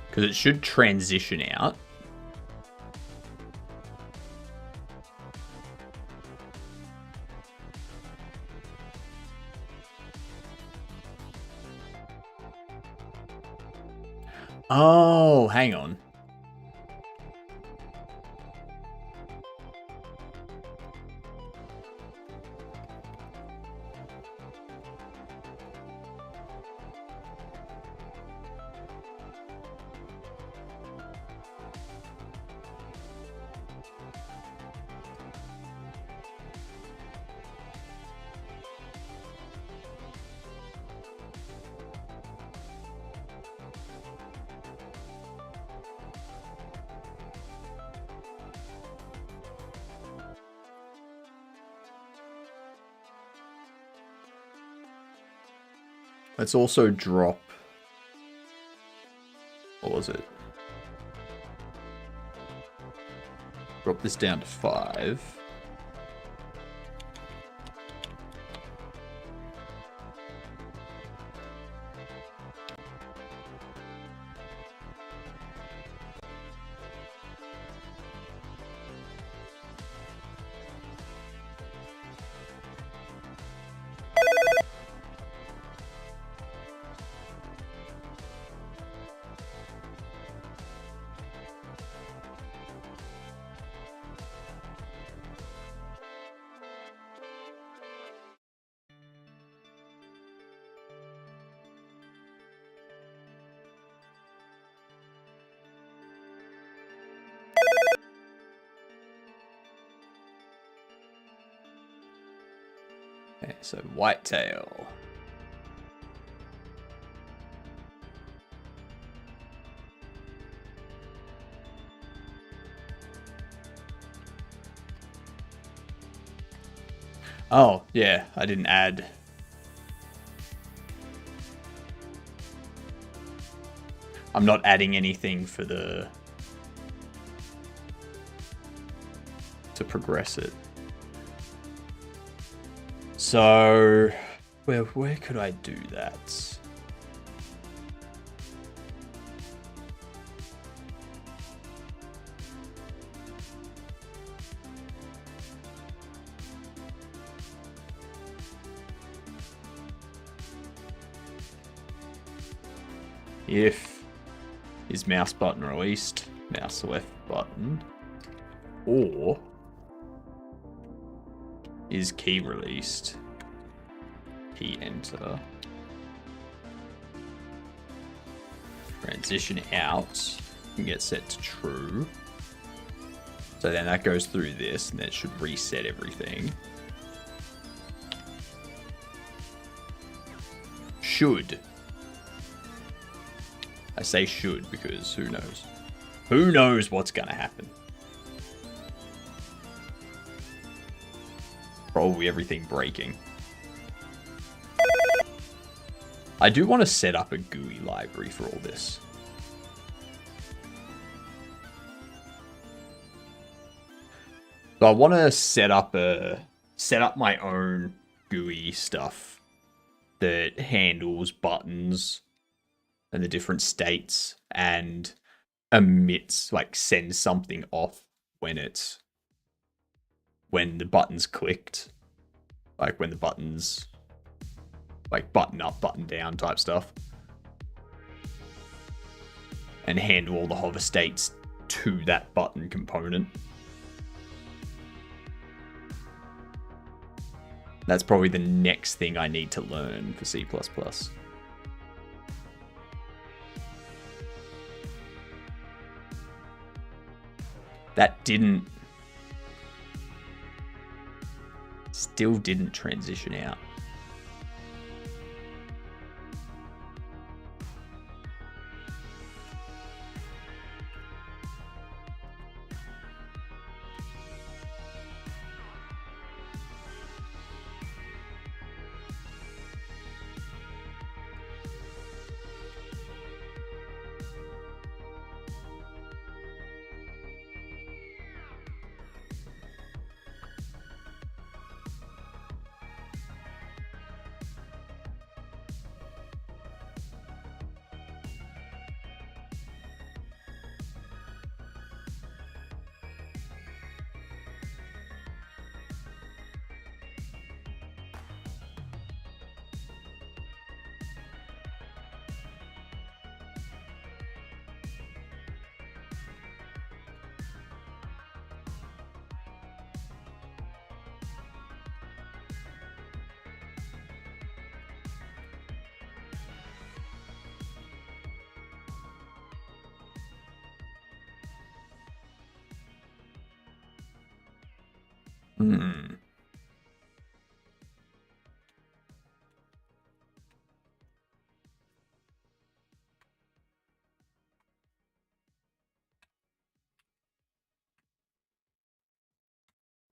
Because it should transition out. Oh, hang on. Let's also drop, what was it? Drop this down to 5. Okay, so whitetail. Oh, yeah, I didn't add. I'm not adding anything for the to progress it. So, where could I do that? If is mouse button released, mouse left button, or is key released, key enter, transition out, can get set to true. So then that goes through this and then it should reset everything. should. I say should because who knows? Who knows what's gonna happen? Probably everything breaking. I do want to set up a GUI library for all this. So I want to set up my own GUI stuff that handles buttons and the different states and emits, like, sends something off when the button's clicked, like when the button's like button up, button down type stuff, and handle all the hover states to that button component. That's probably the next thing I need to learn for C++. That still didn't transition out.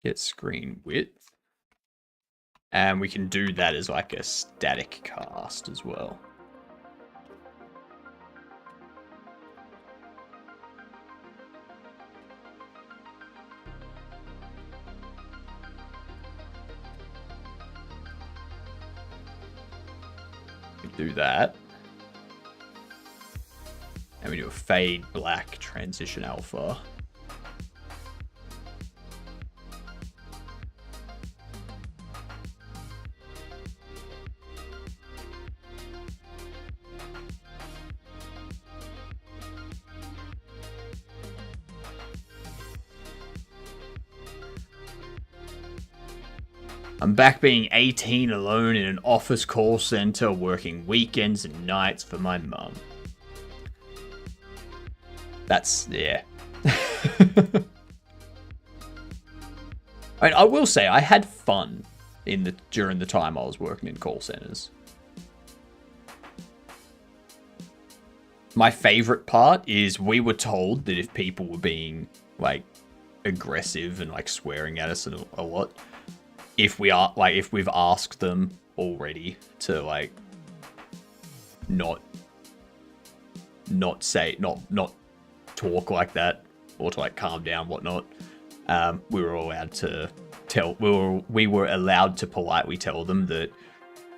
Get screen width. And we can do that as like a static cast as well. We do that. And we do a fade black transition alpha. I'm back being 18 alone in an office call center working weekends and nights for my mum. That's, yeah. I mean, I will say I had fun during the time I was working in call centers. My favorite part is we were told that if people were being like aggressive and like swearing at us a lot, if we've asked them already to like not talk like that or to like calm down, whatnot, we were allowed to we were allowed to politely tell them that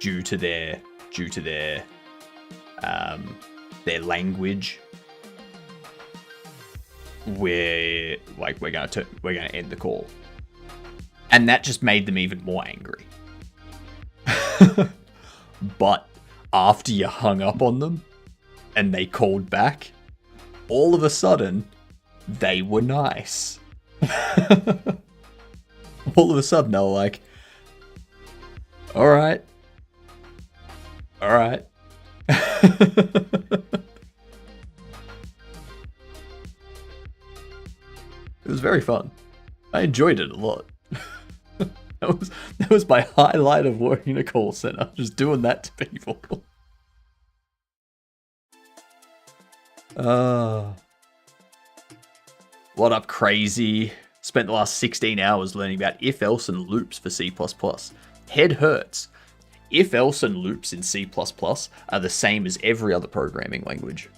due to their language, we're gonna end the call. And that just made them even more angry. But after you hung up on them and they called back, all of a sudden, they were nice. All of a sudden, they were like, all right. It was very fun. I enjoyed it a lot. That was my highlight of working in a call center, just doing that to people. What up, crazy? Spent the last 16 hours learning about if-else and loops for C++. Head hurts. If-else and loops in C++ are the same as every other programming language.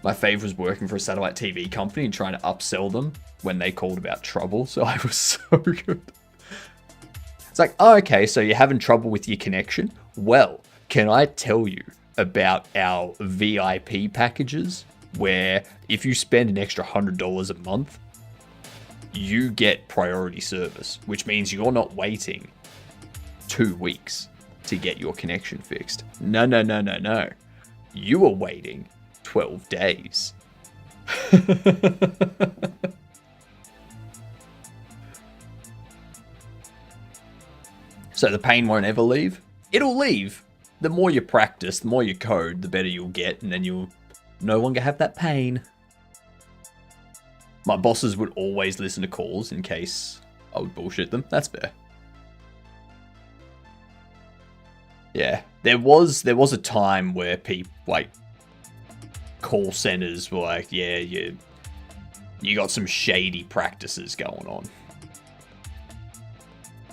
My fave was working for a satellite TV company and trying to upsell them when they called about trouble, so I was so good. It's like, oh, okay, so you're having trouble with your connection? Well, can I tell you about our VIP packages where if you spend an extra $100 a month, you get priority service, which means you're not waiting 2 weeks to get your connection fixed. No. You are waiting 12 days. So the pain won't ever leave? It'll leave. The more you practice, the more you code, the better you'll get, and then you'll no longer have that pain. My bosses would always listen to calls in case I would bullshit them. That's fair. Yeah, there was a time where people, like, call centers were like, yeah, you got some shady practices going on.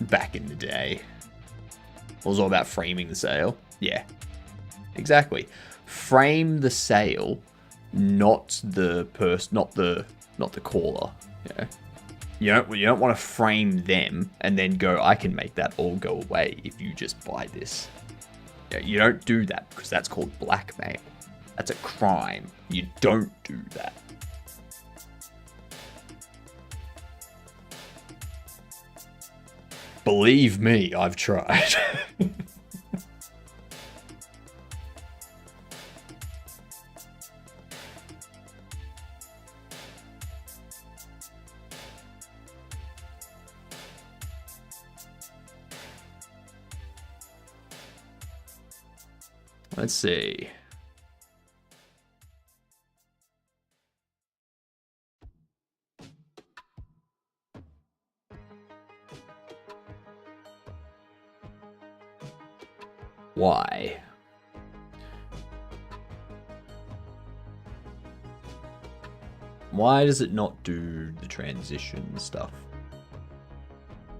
Back in the day. It was all about framing the sale. Yeah, exactly. Frame the sale, not the caller. Yeah, you don't want to frame them and then go, I can make that all go away if you just buy this. Yeah, you don't do that because that's called blackmail. That's a crime. You don't do that. Believe me, I've tried. Let's see. Why? Why does it not do the transition stuff?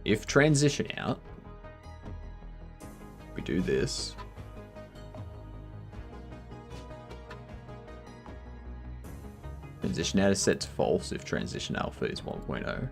If transition out, we do this. Transition out is set to false if transition alpha is 1.0.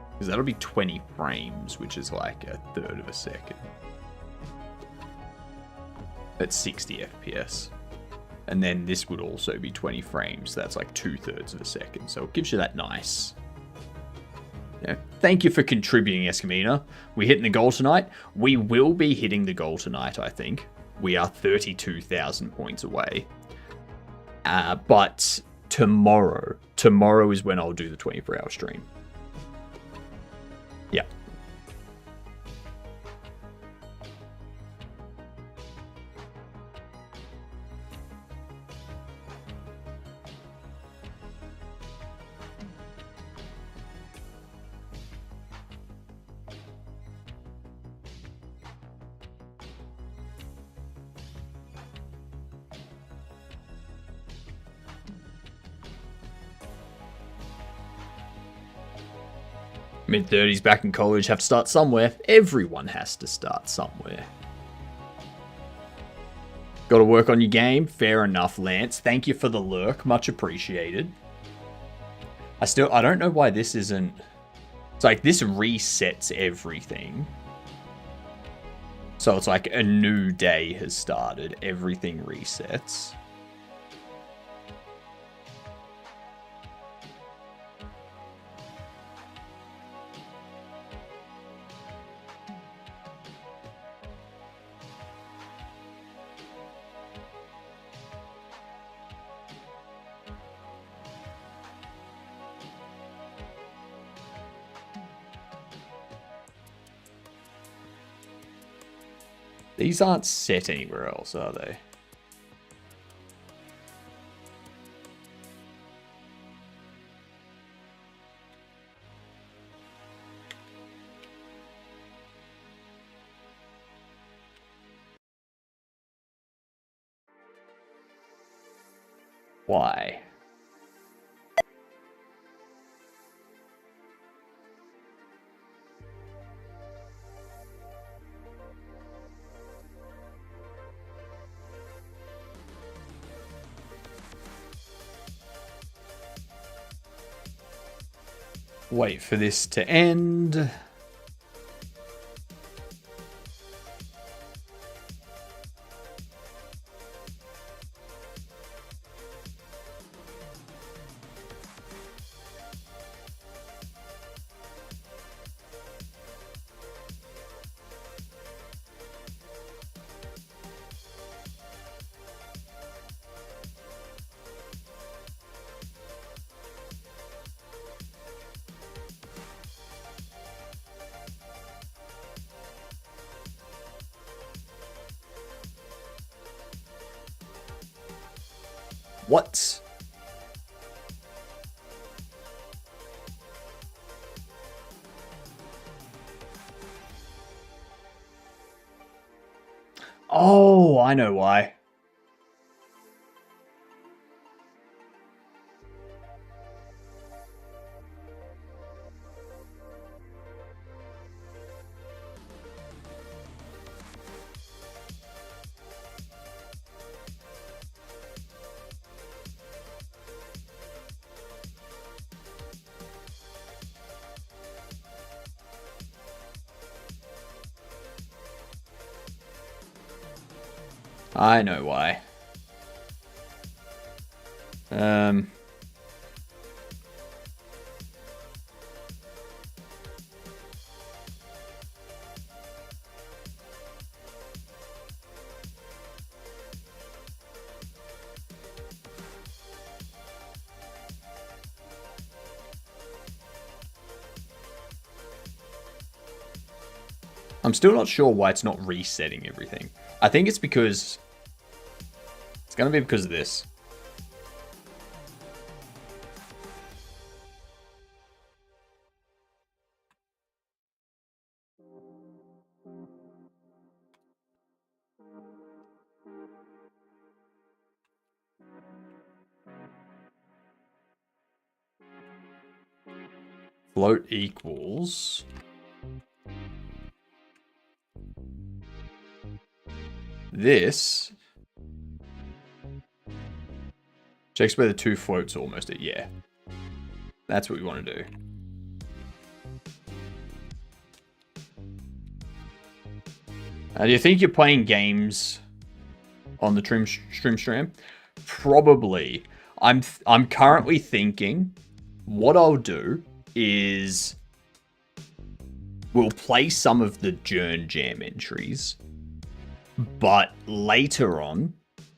Because that'll be 20 frames, which is like a third of a second. At 60 FPS. And then this would also be 20 frames. So that's like 2/3 of a second. So it gives you that nice. Yeah. Thank you for contributing, Escamina. We hitting the goal tonight? We will be hitting the goal tonight, I think. We are 32,000 points away. But tomorrow is when I'll do the 24-hour stream. Yeah. Mid-30s back in college, have to start somewhere. Everyone has to start somewhere. Got to work on your game? Fair enough, Lance. Thank you for the lurk. Much appreciated. I don't know why this isn't... It's like this resets everything. So it's like a new day has started. Everything resets. These aren't set anywhere else, are they? Why? Wait for this to end. What? Oh, I know why. I know why. I'm still not sure why it's not resetting everything. I think it's because... It's going to be because of this. Float equals... This... Checks where the two floats are almost at. Yeah. That's what we want to do. Do you think you're playing games on the stream? Probably. I'm currently thinking what I'll do is we'll play some of the JernJam entries, but later on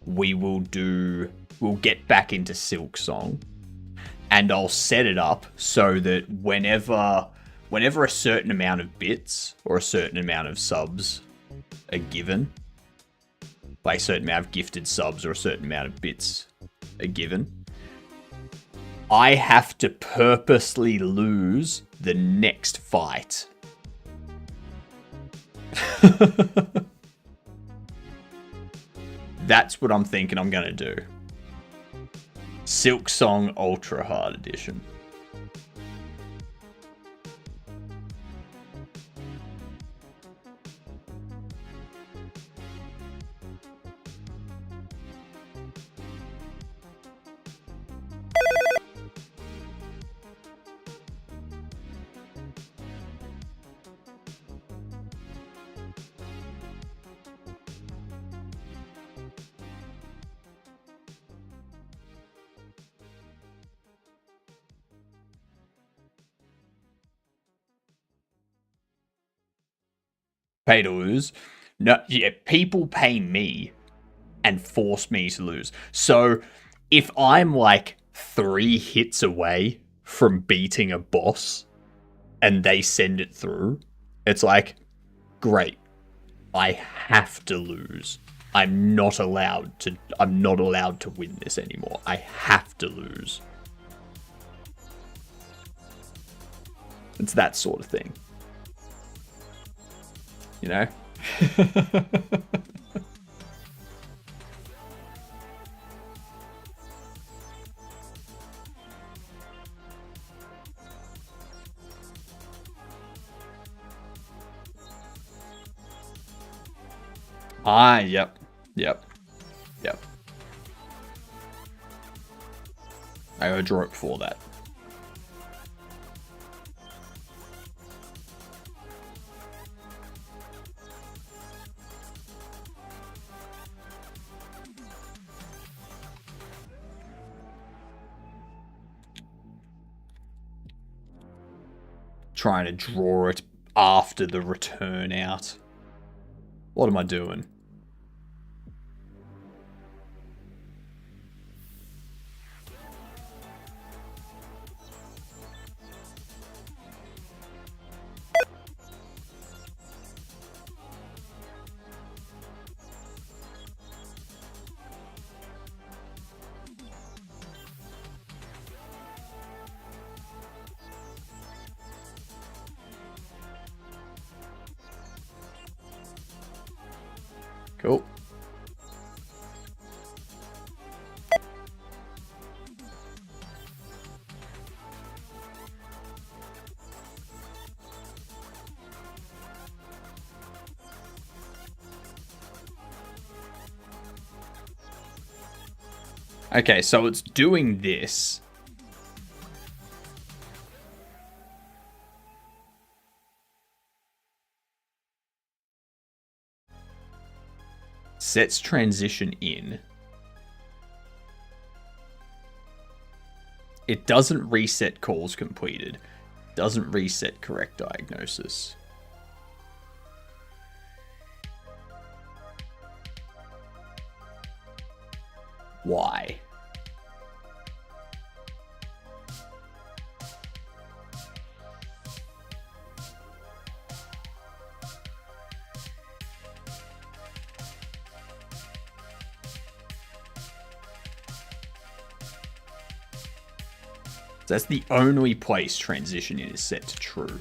we'll get back into Silksong, and I'll set it up so that whenever a certain amount of bits or a certain amount of subs are given, like a certain amount of gifted subs or a certain amount of bits are given, I have to purposely lose the next fight. That's what I'm thinking I'm going to do. Silksong Ultra Hard Edition. Pay to lose. No, yeah, people pay me and force me to lose. So if I'm like 3 hits away from beating a boss and they send it through, it's like, great. I have to lose. I'm not allowed to win this anymore. I have to lose. It's that sort of thing. You know? Yep. I gotta draw it before that. Trying to draw it after the return out. What am I doing? Cool. Okay, so it's doing this. Sets transition in. It doesn't reset calls completed. Doesn't reset correct diagnosis. Why? That's the only place transition is set to true.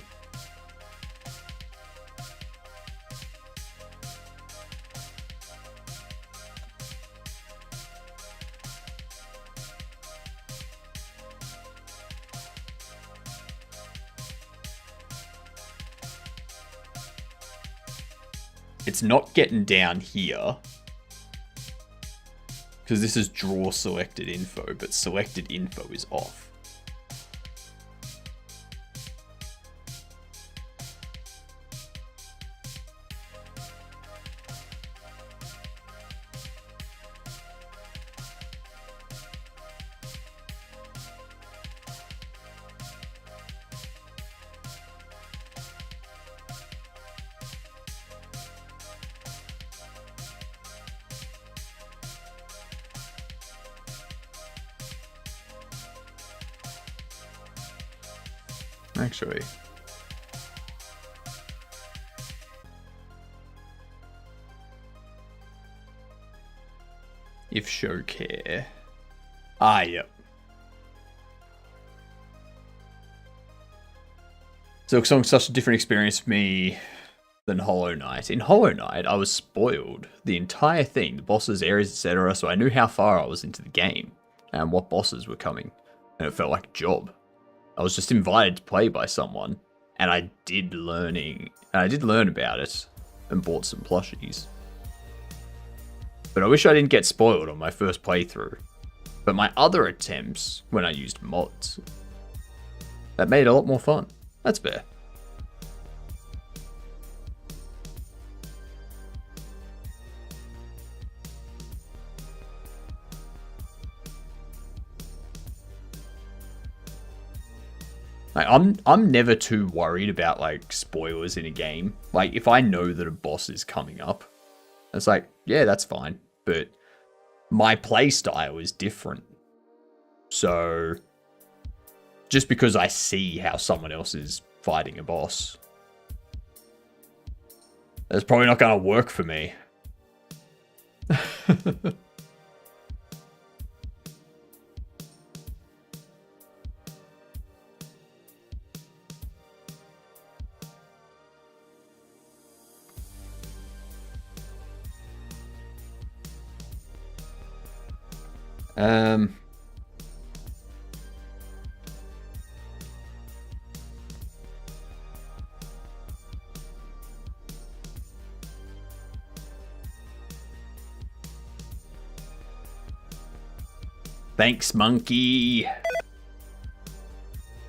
It's not getting down here, because this is draw selected info, but selected info is off. Actually, if show care. Yep. So it's such a different experience for me than Hollow Knight. In Hollow Knight, I was spoiled the entire thing, the bosses, areas, etc. So I knew how far I was into the game and what bosses were coming, and it felt like a job. I was just invited to play by someone, and I did learn about it and bought some plushies. But I wish I didn't get spoiled on my first playthrough. But my other attempts, when I used mods, that made it a lot more fun. That's fair. Like, I'm never too worried about like spoilers in a game. Like, if I know that a boss is coming up, it's like, yeah, that's fine. But my play style is different. So just because I see how someone else is fighting a boss That's probably not going to work for me. Thanks, monkey.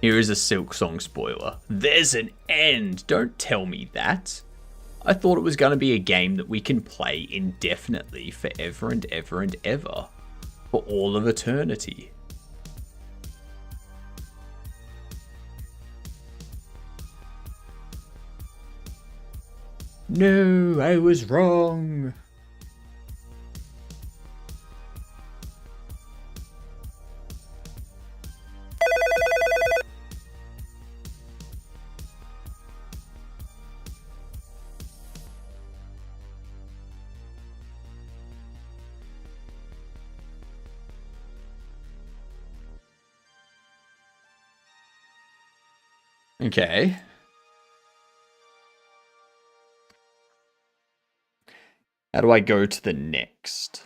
Here is a Silk Song spoiler. There's an end. Don't tell me that. I thought it was going to be a game that we can play indefinitely forever and ever and ever. For all of eternity. No, I was wrong. Okay. How do I go to the next?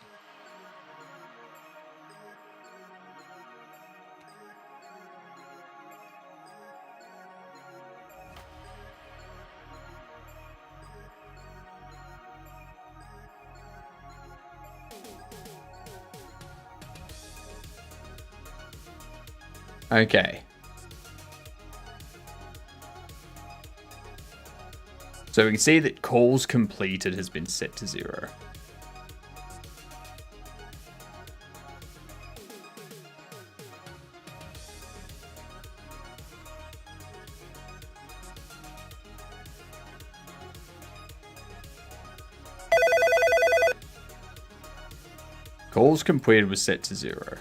Okay. So we can see that calls completed has been set to 0. Calls completed was set to 0.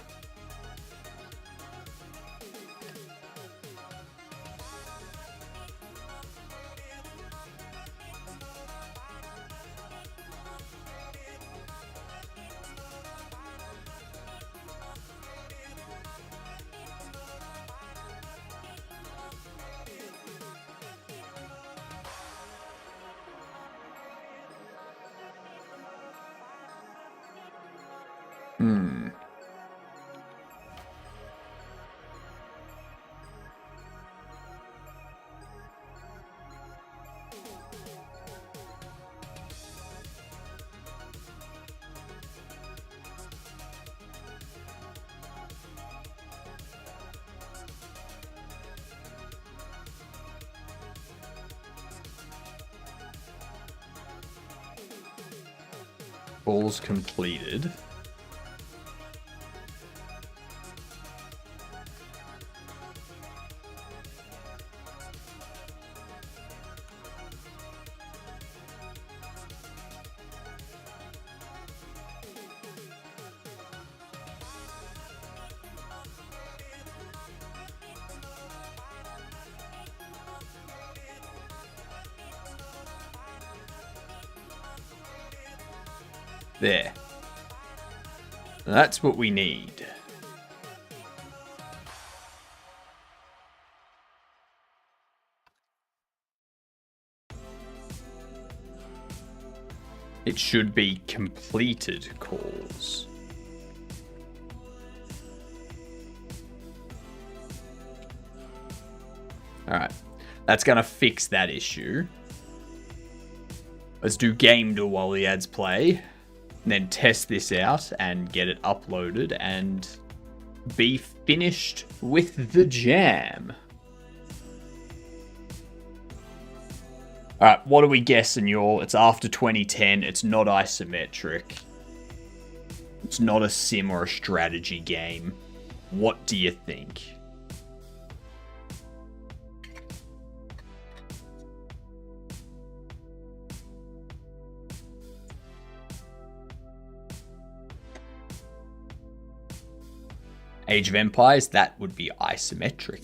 Calls completed. There. That's what we need. It should be completed calls. Alright. That's going to fix that issue. Let's do game do while the ads play. And then test this out and get it uploaded and be finished with the jam. Alright, what are we guessing, y'all? It's after 2010. It's not isometric. It's not a sim or a strategy game. What do you think? Age of Empires, that would be isometric.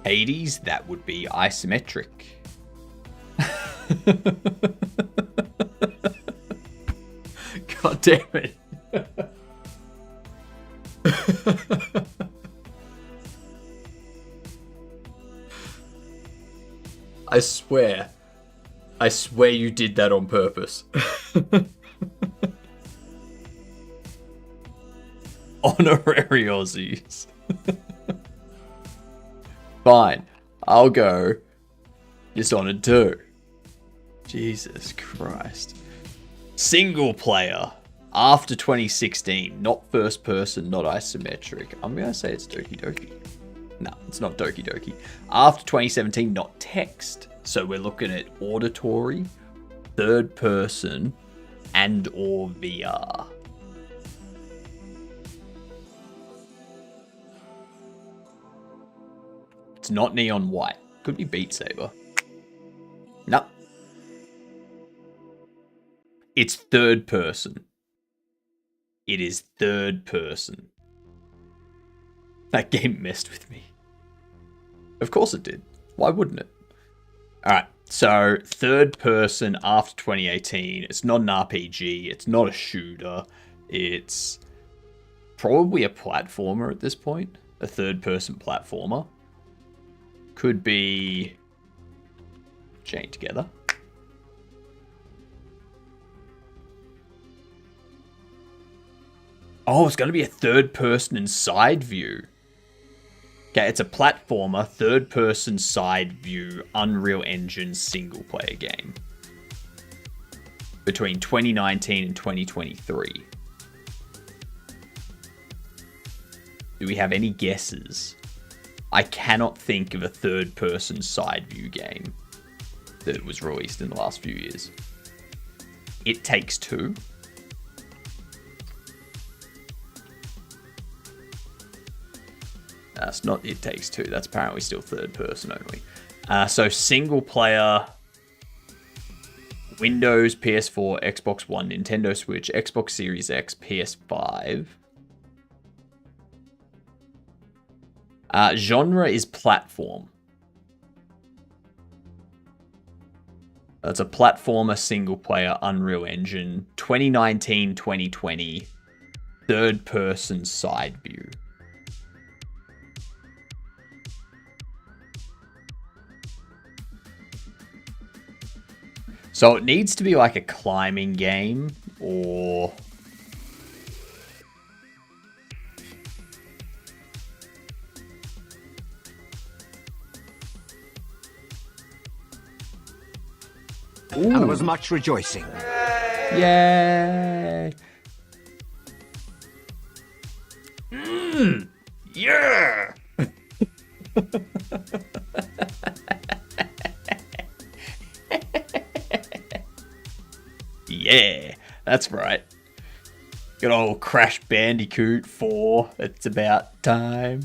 Hades, that would be isometric. God damn it. I swear you did that on purpose. Honorary Aussies. Fine, I'll go Dishonored 2. Jesus Christ. Single player. After 2016. Not first person, not isometric. I'm going to say it's Doki Doki. No, it's not Doki Doki. After 2017, not text. So we're looking at auditory, third person, and or VR. It's not Neon White. Could be Beat Saber. No. It's third person. It is third person. That game messed with me. Of course it did. Why wouldn't it? Alright, so third person after 2018. It's not an RPG. It's not a shooter. It's probably a platformer at this point. A third person platformer. Could be chained together. Oh, it's going to be a third person and side view. Okay, it's a platformer, third person side view, Unreal Engine single player game. Between 2019 and 2023. Do we have any guesses? I cannot think of a third person side view game that was released in the last few years. It Takes Two. That's not It Takes Two. That's apparently still third person only. So single player, Windows, PS4, Xbox One, Nintendo Switch, Xbox Series X, PS5. Genre is platform. That's a platformer, single player, Unreal Engine, 2019-2020, third person side view. So it needs to be like a climbing game or... Ooh. And there was much rejoicing. Yay! Yeah! Yeah, that's right. Good old Crash Bandicoot 4. It's about time.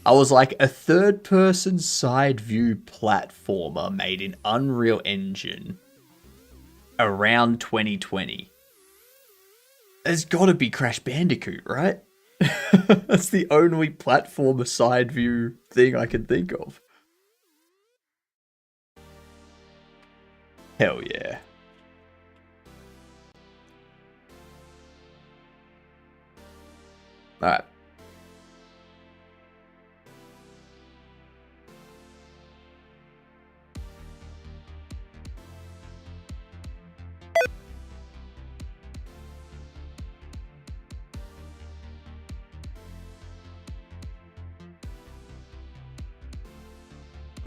I was like, a third-person side-view platformer made in Unreal Engine around 2020. There's gotta be Crash Bandicoot, right? That's the only platformer side-view thing I can think of. Hell yeah. Alright.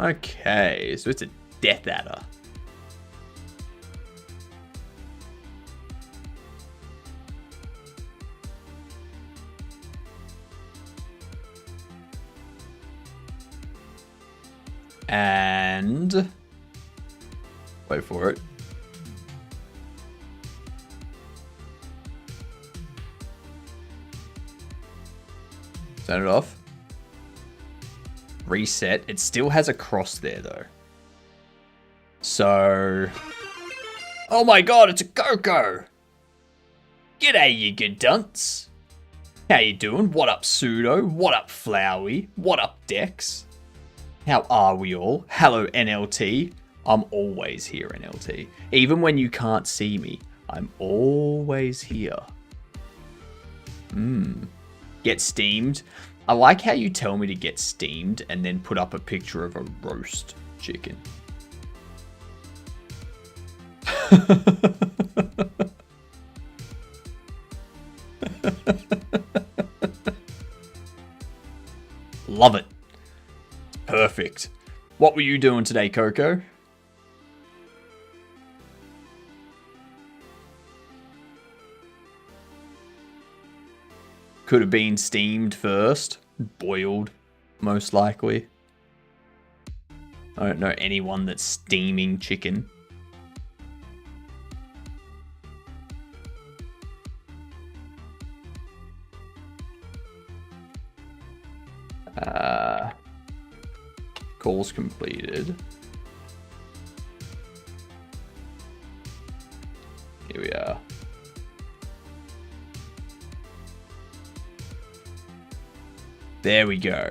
Okay, so it's a Death Adder. And wait for it. Turn it off. Reset. It still has a cross there though. So, oh my god, it's a Coco. G'day, you good dunce. How you doing? What up, Pseudo? What up, Flowey? What up, Dex? How are we all? Hello, NLT. I'm always here, NLT. Even when you can't see me, I'm always here. Get steamed. I like how you tell me to get steamed and then put up a picture of a roast chicken. Love it. Perfect. What were you doing today, Coco? Could have been steamed first. Boiled, most likely. I don't know anyone that's steaming chicken. Calls completed. Here we are. There we go.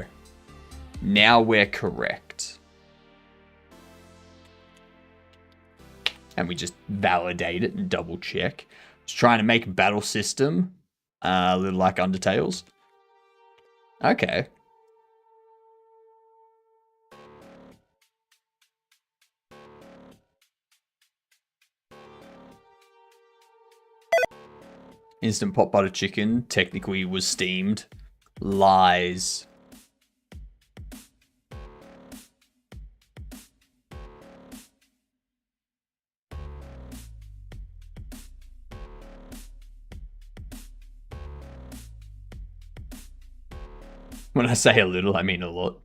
Now we're correct. And we just validate it and double check. Just trying to make a battle system a little like Undertale's. Okay. Instant pot butter chicken technically was steamed. Lies. When I say a little, I mean a lot.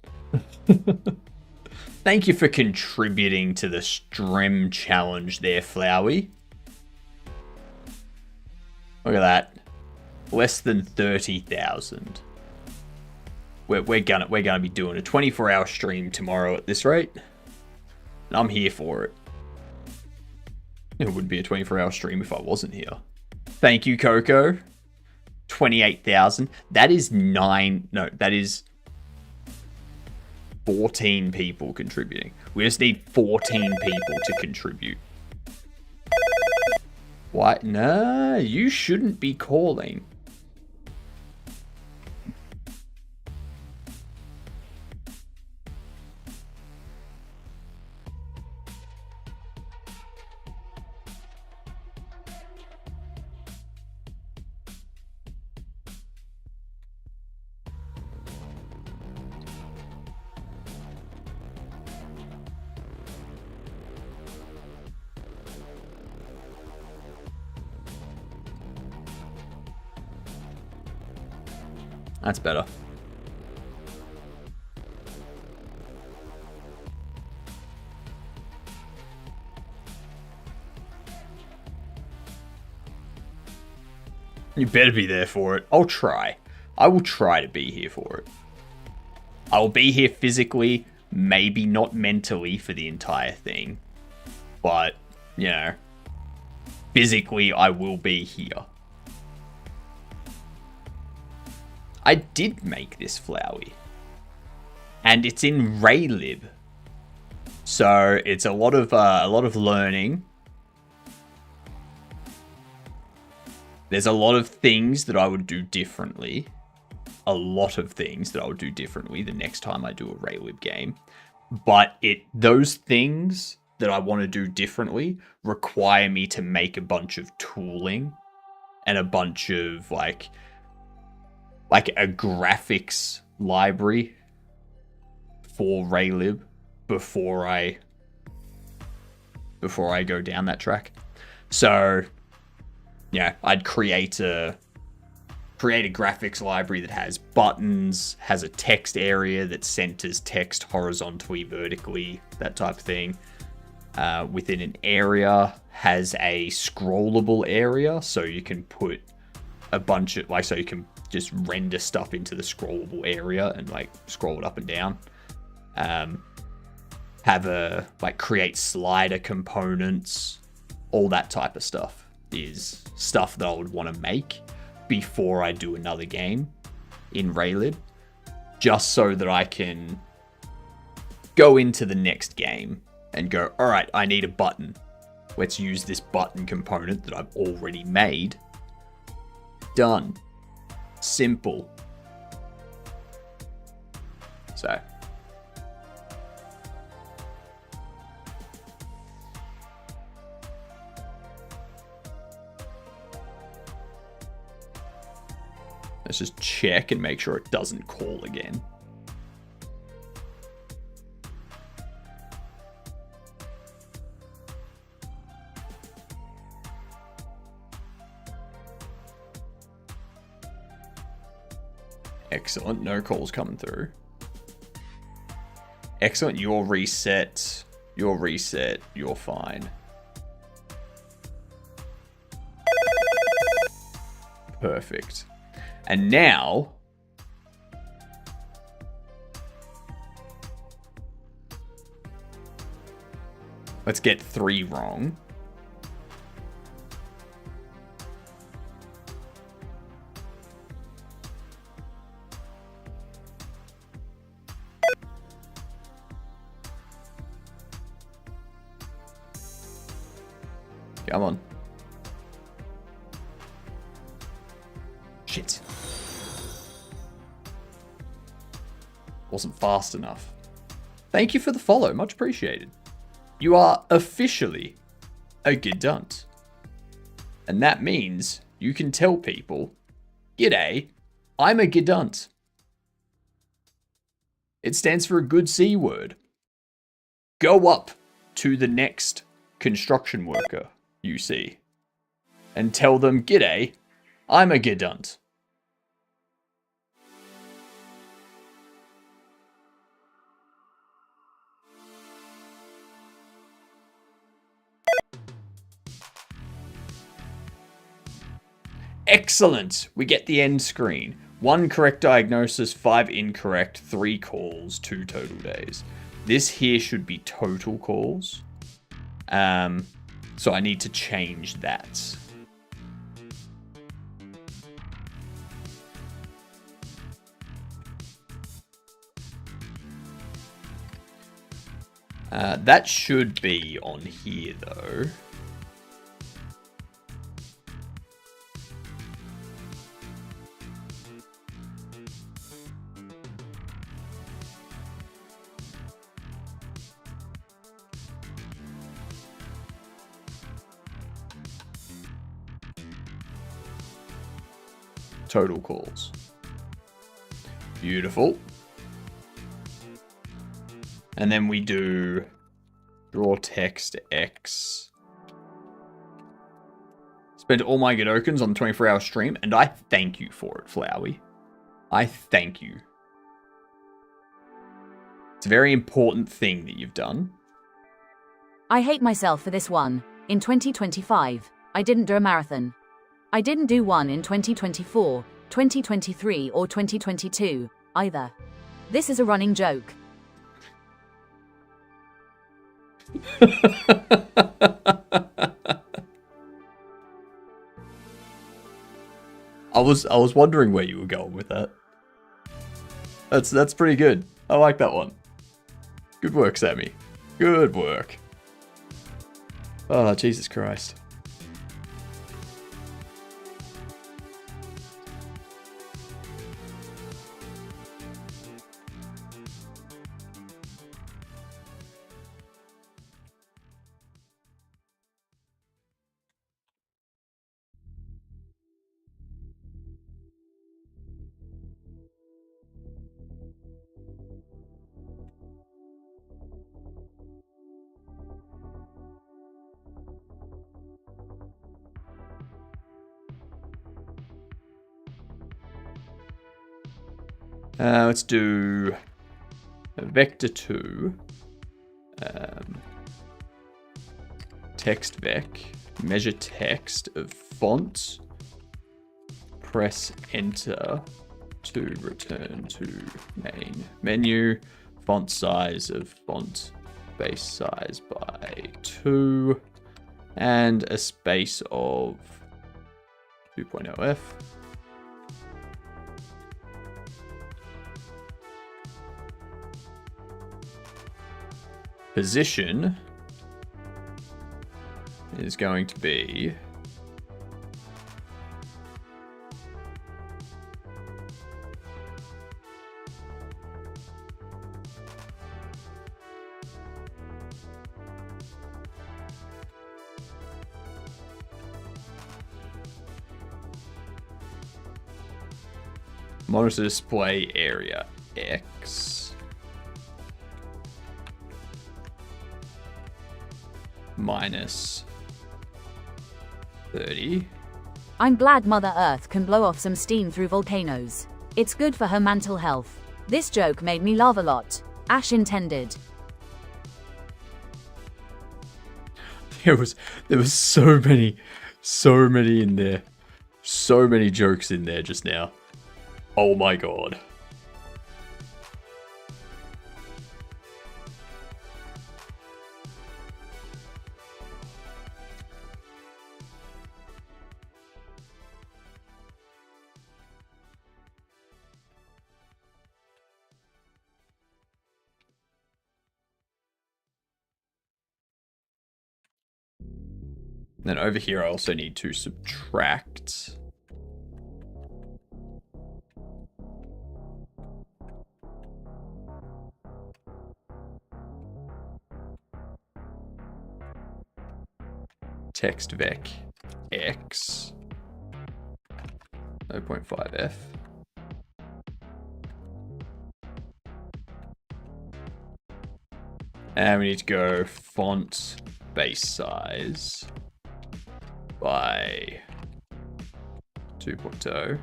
Thank you for contributing to the stream challenge there, Flowey. Look at that. Less than 30,000. We're gonna be doing a 24-hour stream tomorrow at this rate. And I'm here for it. It wouldn't be a 24-hour stream if I wasn't here. Thank you, Coco. 28,000. That is that is 14 people contributing. We just need 14 people to contribute. Why? No, you shouldn't be calling. That's better. You better be there for it. I'll try. I will try to be here for it. I will be here physically, maybe not mentally for the entire thing. But, you know, physically I will be here. I did make this Flowey. And it's in Raylib. So it's a lot of learning. There's a lot of things that I would do differently. A lot of things that I would do differently the next time I do a Raylib game. But those things that I want to do differently require me to make a bunch of tooling and a bunch of like a graphics library for Raylib before I go down that track. So yeah, I'd create a graphics library that has buttons, has a text area that centers text horizontally, vertically, that type of thing. Within an area has a scrollable area, so you can put a bunch of so you can just render stuff into the scrollable area and scroll it up and down. Have a create slider components, all that type of stuff is stuff that I would want to make before I do another game in Raylib, just so that I can go into the next game and go, all right, I need a button. Let's use this button component that I've already made. Done. Simple. So. Let's just check and make sure it doesn't call again. Excellent. No calls coming through. Excellent. You're reset. You're reset. You're fine. Perfect. And now, let's get 3 wrong. Come on. Shit. Wasn't fast enough. Thank you for the follow. Much appreciated. You are officially a Gedunt. And that means you can tell people, G'day, I'm a Gedunt. It stands for a good C word. Go up to the next construction worker you see and tell them, G'day, I'm a Gedunt. Excellent. We get the end screen. 1 correct diagnosis, 5 incorrect, 3 calls, 2 total days. This here should be total calls. So I need to change that. That should be on here though. Total calls. Beautiful. And then we do draw text X. Spent all my Godokins on the 24-hour stream, and I thank you for it, Flowey. I thank you. It's a very important thing that you've done. I hate myself for this one. In 2025, I didn't do a marathon. I didn't do one in 2024, 2023, or 2022, either. This is a running joke. I was wondering where you were going with that. That's pretty good. I like that one. Good work, Sammy. Good work. Oh, Jesus Christ. Let's do vector 2, text vec, measure text of font, press enter to return to main menu, font size of font base size by 2, and a space of 2.0f. position is going to be monitor display area X minus 30. I'm glad Mother Earth can blow off some steam through volcanoes. It's good for her mental health. This joke made me laugh a lot. Ash intended. There was so many in there. So many jokes in there just now. Oh my god. Then over here, I also need to subtract text vec x 0.5f and we need to go font base size by 2.0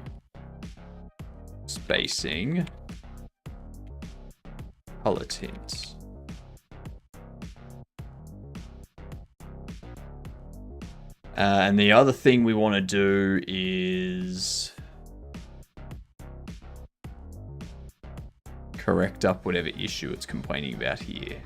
spacing color tint. And the other thing we want to do is correct up whatever issue it's complaining about here.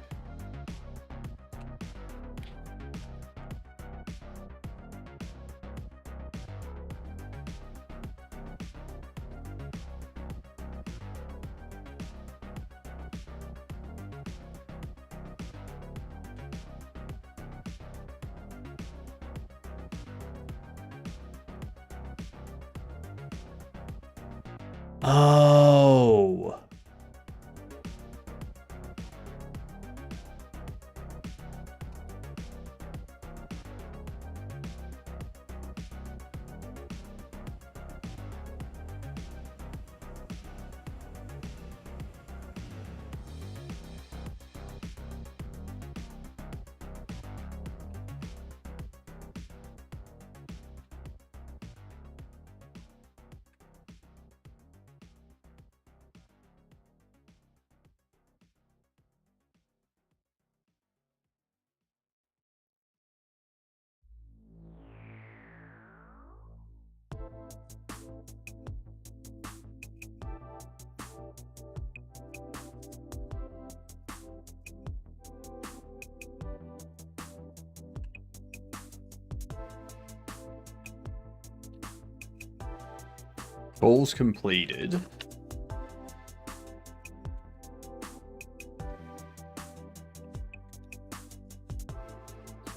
Oh. Goals completed.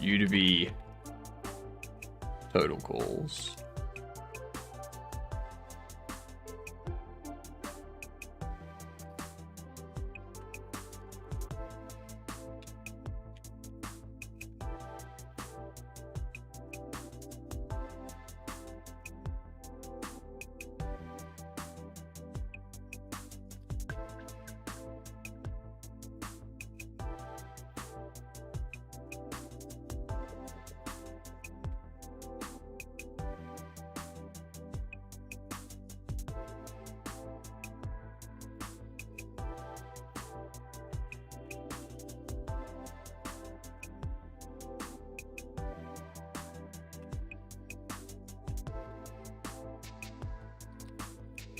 You to be total goals.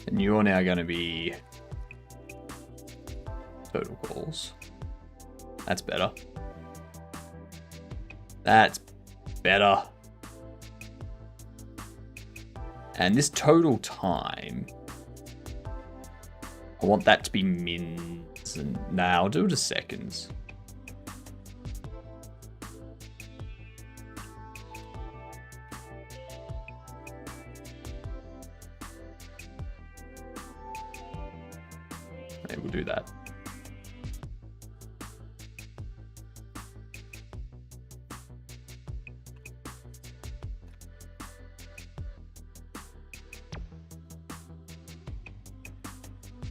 And you're now going to be total goals. That's better. That's better. And this total time, I want that to be mins. And nah, I'll do it as seconds. Maybe we'll do that.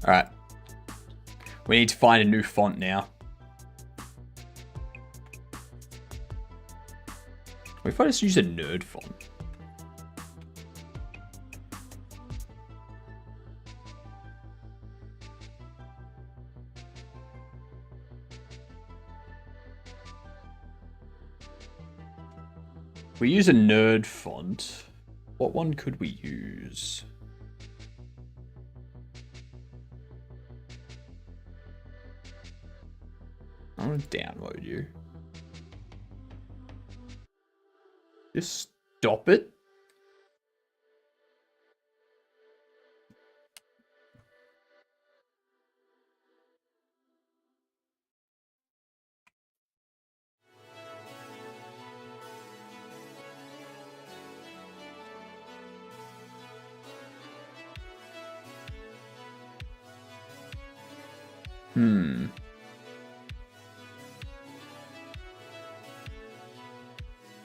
All right. We need to find a new font now. What if I just use a nerd font? We use a nerd font. What one could we use? I'm gonna download you. Just stop it.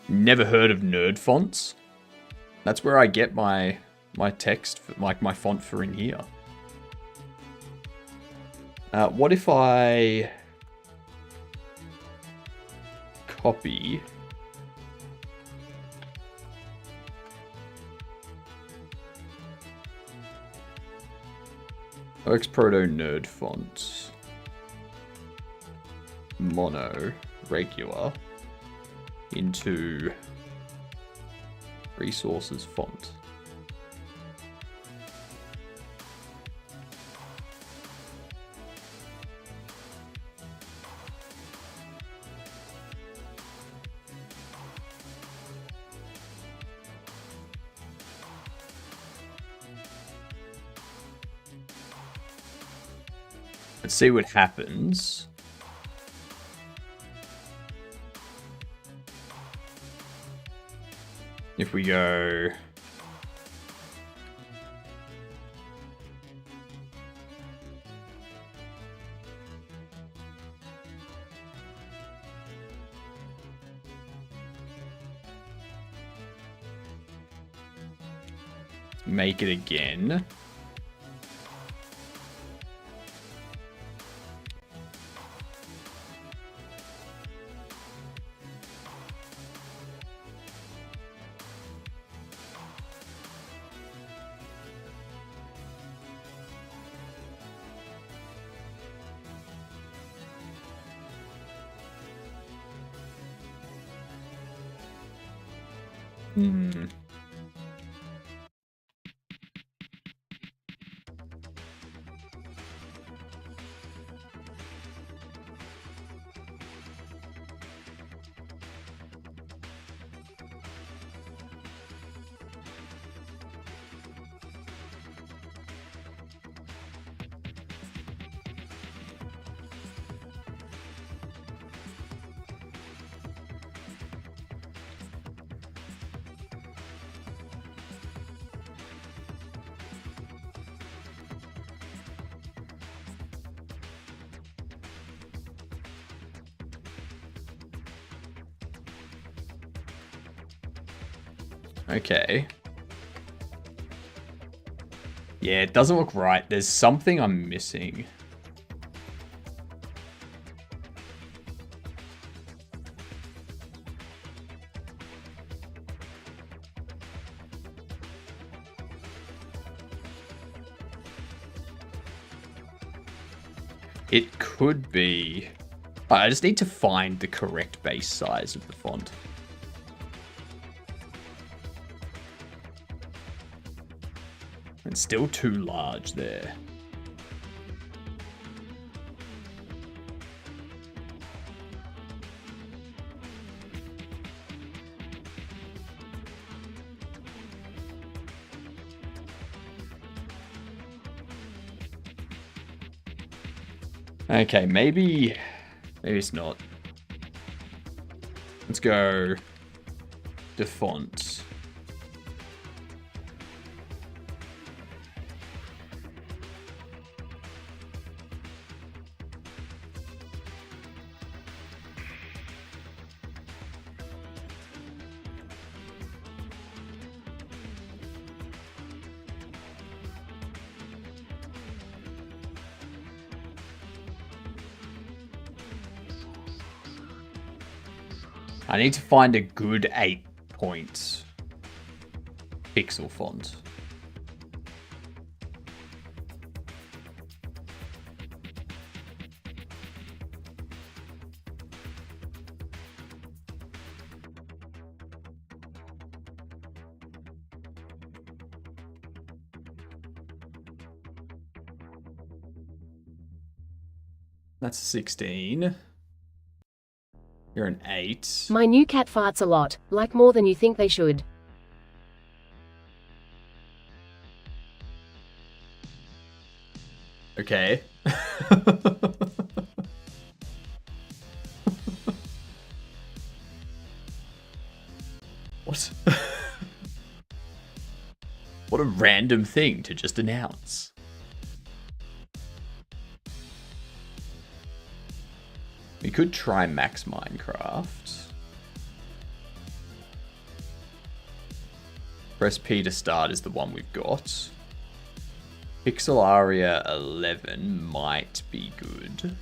Never heard of nerd fonts. That's where I get my text, my font for in here. What if I copy OX Proto nerd font mono regular into resources font. Let's see what happens. If we go make it again. Okay. Yeah, it doesn't look right. There's something I'm missing. It could be... I just need to find the correct base size of the font. It's still too large there. Okay, maybe it's not. Let's go to font. I need to find a good 8-point pixel font. That's a 16. You're an 8. My new cat farts a lot, like more than you think they should. Okay. What? What a random thing to just announce. We could try Max Minecraft. Press P to start is the one we've got. Pixel Aria 11 might be good.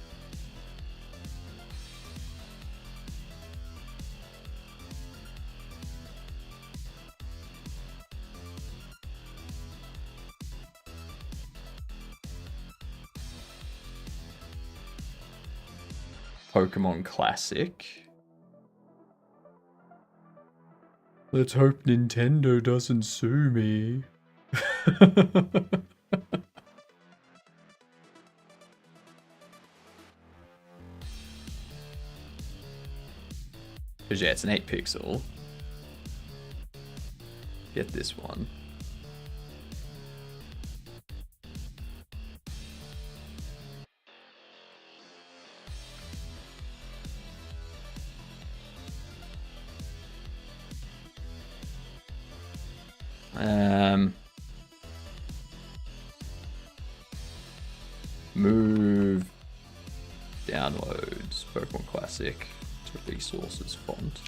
Pokemon Classic. Let's hope Nintendo doesn't sue me. Because yeah, it's an 8 pixel. Get this one. Move downloads Pokemon Classic to resources font.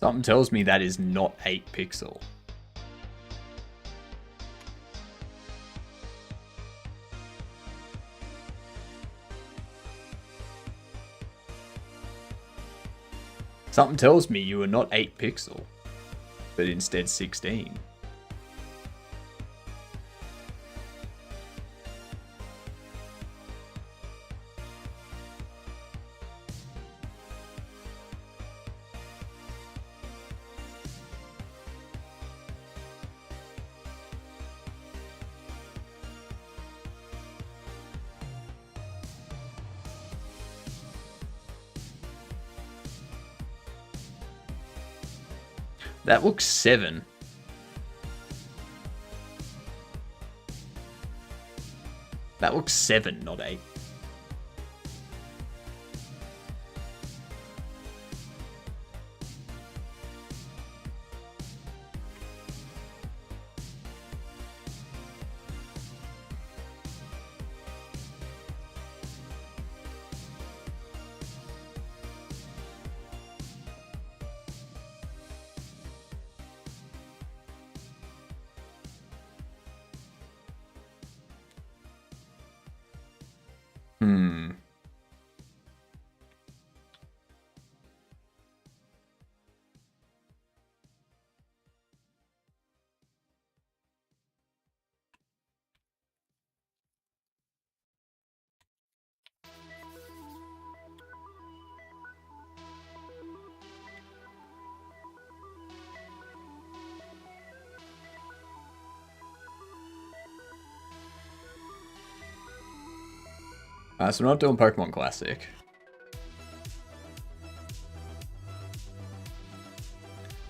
Something tells me that is not 8 pixel. Something tells me you are not 8 pixel, but instead 16. That looks 7. That looks 7, not 8. So we're not doing Pokemon Classic.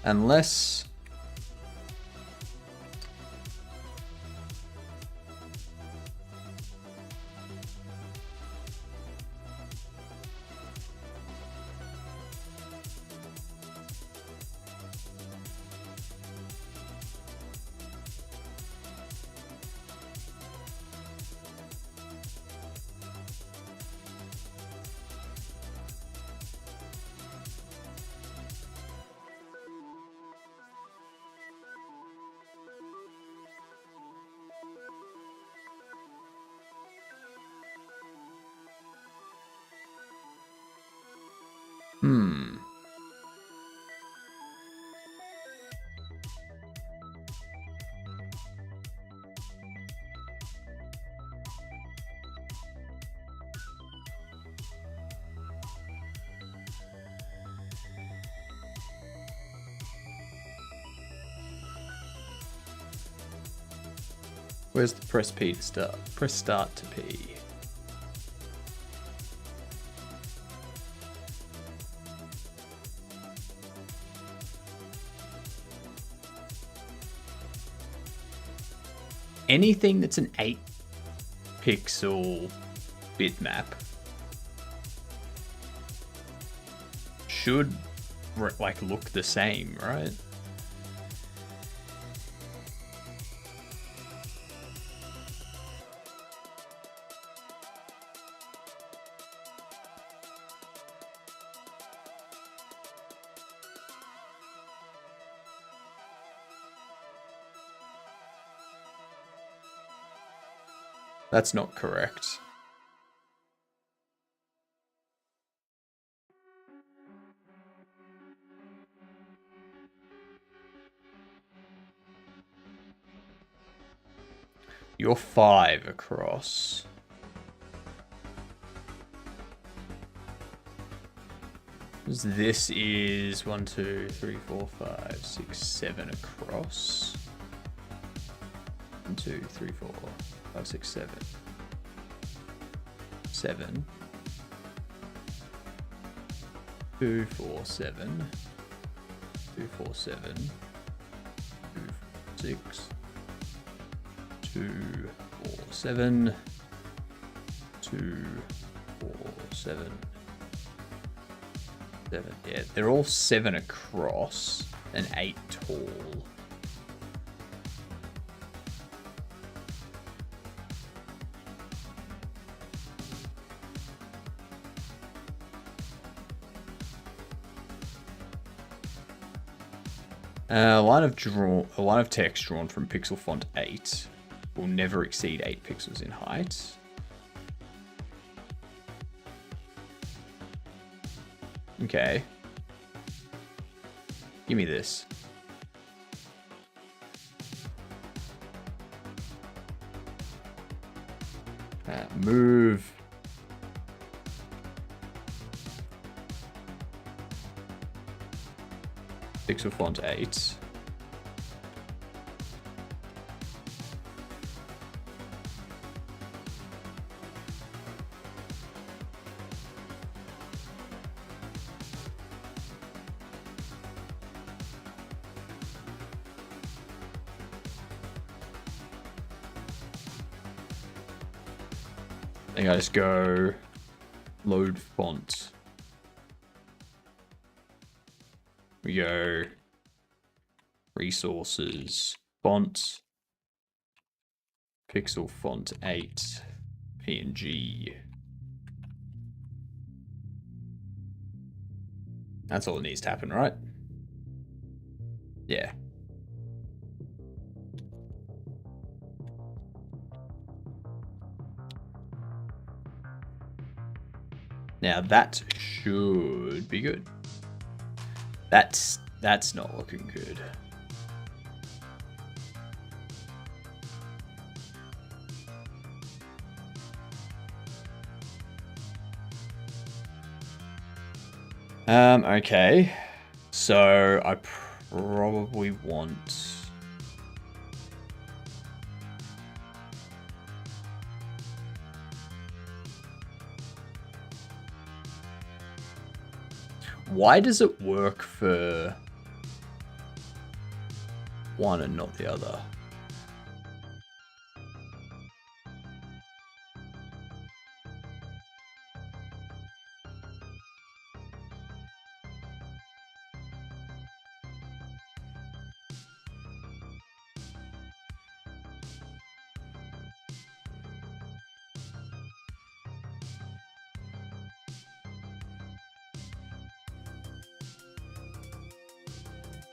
Unless... Where's the press P to start? Press start to P. Anything that's an 8 pixel bitmap should like look the same, right? That's not correct. You're 5 across. This is 1, 2, 3, 4, 5, 6, 7 across. 1, 2, 3, 4, 5, 6, 7. 7. 2, 4, 7. 2, 4, 7. 2, 6. 2, 4, 7. 2, 4, 7. 7. Yeah, they're all 7 across and 8 tall. A line of text drawn from pixel font 8 will never exceed 8 pixels in height. Okay. Give me this. Move. Pixel font 8. I think I just go load font. We go resources, font, pixel font 8, PNG. That's all that needs to happen, right? Yeah. Now that should be good. That's not looking good. Okay. So I probably want why does it work for one and not the other?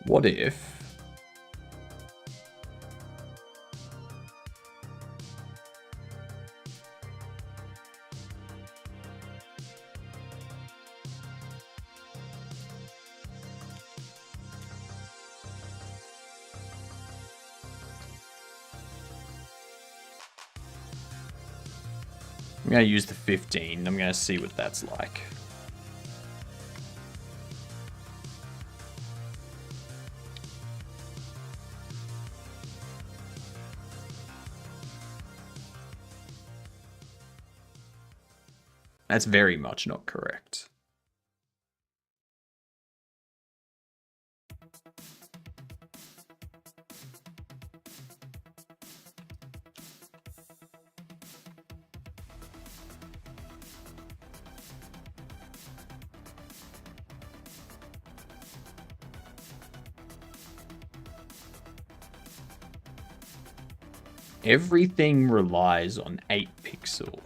What if I'm going to use the 15. I'm going to see what that's like. That's very much not correct. Everything relies on 8 pixel.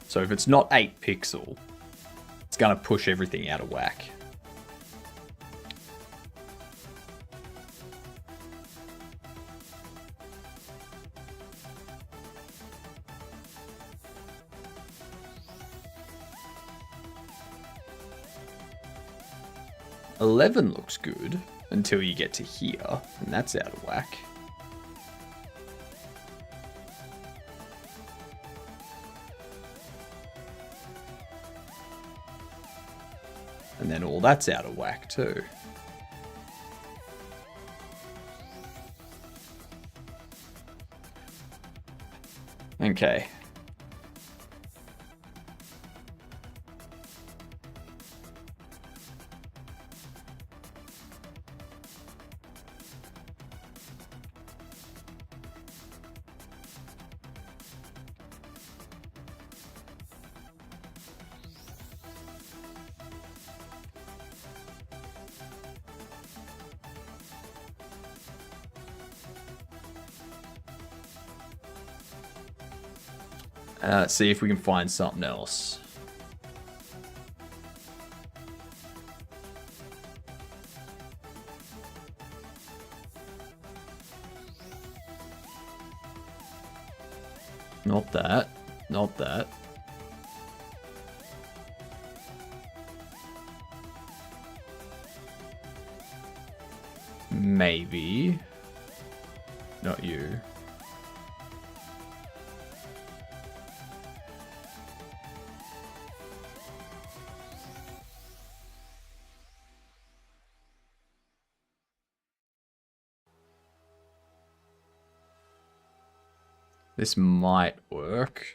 So if it's not 8 pixel, it's gonna push everything out of whack. "11 looks good until you get to here, and that's out of whack. And then all that's out of whack too. Okay. See if we can find something else. Not that. Not that. Maybe. Not you. This might work.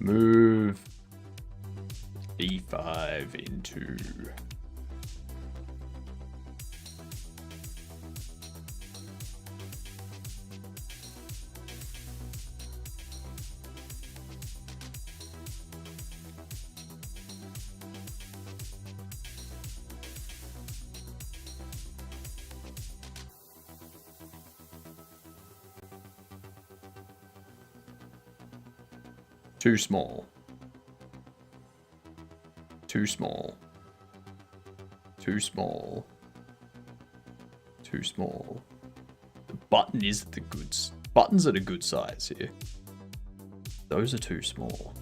Move E5 into... Too small. Too small. Too small. Too small. The button is the goods. Buttons are the good size here. Those are too small.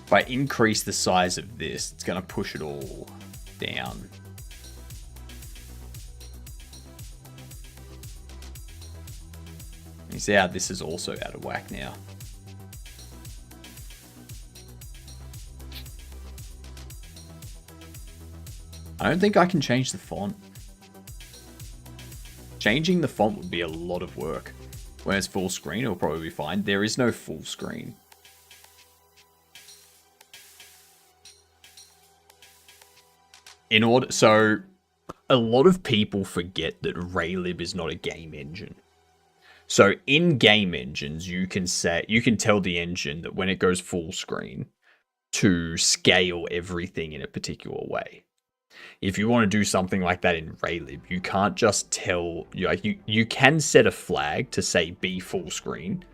If I increase the size of this, it's going to push it all down. You see how this is also out of whack now. I don't think I can change the font. Changing the font would be a lot of work. When it's full screen, it'll probably be fine. There is no full screen. So a lot of people forget that Raylib is not a game engine. So in game engines, you can tell the engine that when it goes full screen to scale everything in a particular way. If you want to do something like that in Raylib, you can't just tell, you can set a flag to say be full screen,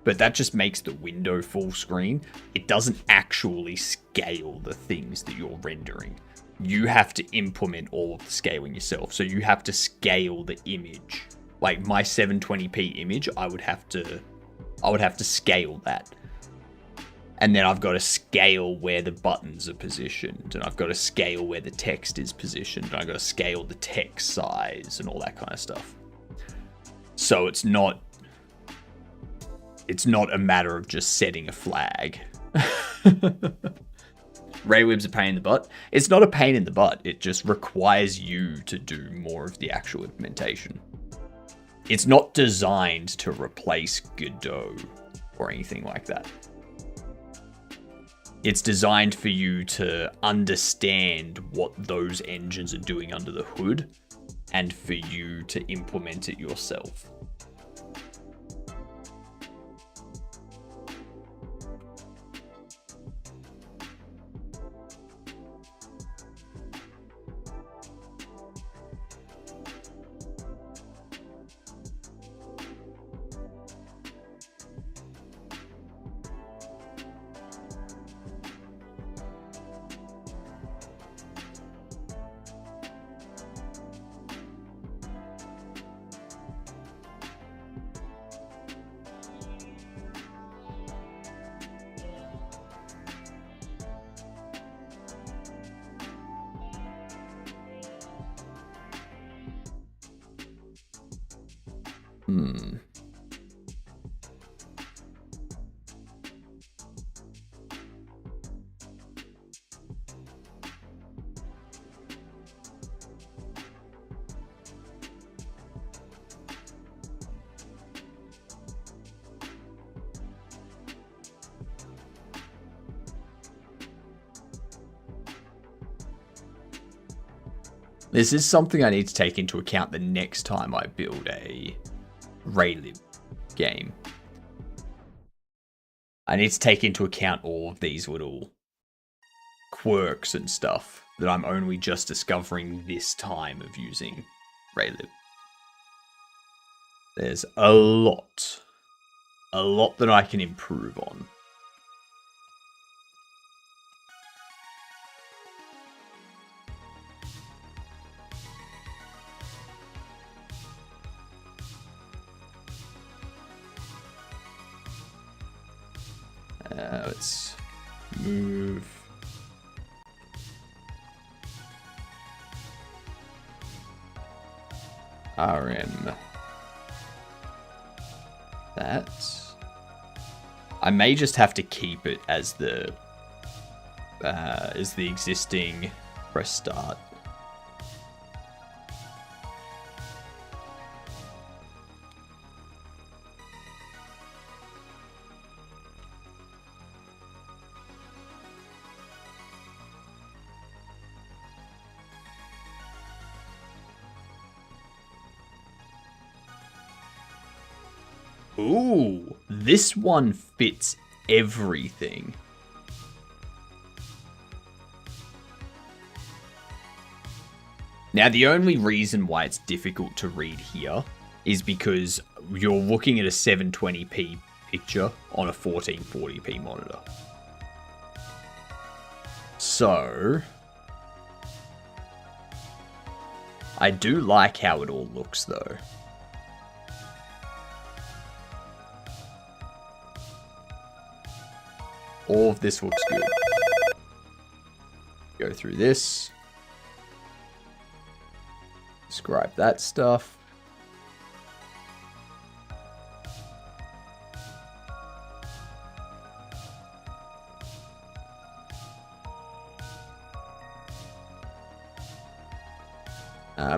but that just makes the window full screen. It doesn't actually scale the things that you're rendering. You have to implement all of the scaling yourself. So you have to scale the image. Like my 720p image, I would have to scale that. And then I've got to scale where the buttons are positioned, and I've got to scale where the text is positioned, and I've got to scale the text size and all that kind of stuff. So it's not a matter of just setting a flag. Raywib's a pain in the butt. It's not a pain in the butt. It just requires you to do more of the actual implementation. It's not designed to replace Godot or anything like that. It's designed for you to understand what those engines are doing under the hood and for you to implement it yourself. This is something I need to take into account the next time I build a Raylib game. I need to take into account all of these little quirks and stuff that I'm only just discovering this time of using Raylib. There's a lot that I can improve on. Let's move. RM. That. I may just have to keep it as the existing press start. Ooh, this one fits everything. Now, the only reason why it's difficult to read here is because you're looking at a 720p picture on a 1440p monitor. So, I do like how it all looks, though. All of this looks good. Go through this. Describe that stuff.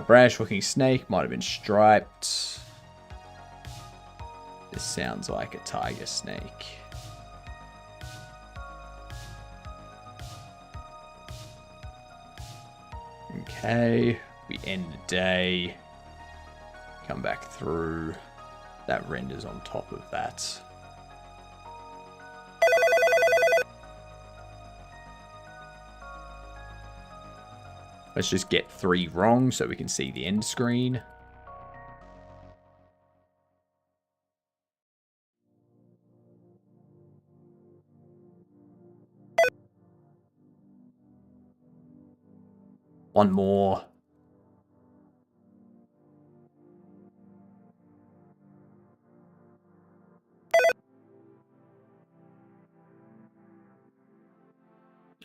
Brownish looking snake, might have been striped. This sounds like a tiger snake. Okay, we end the day, come back through, that renders on top of that. Let's just get 3 wrong so we can see the end screen. One more.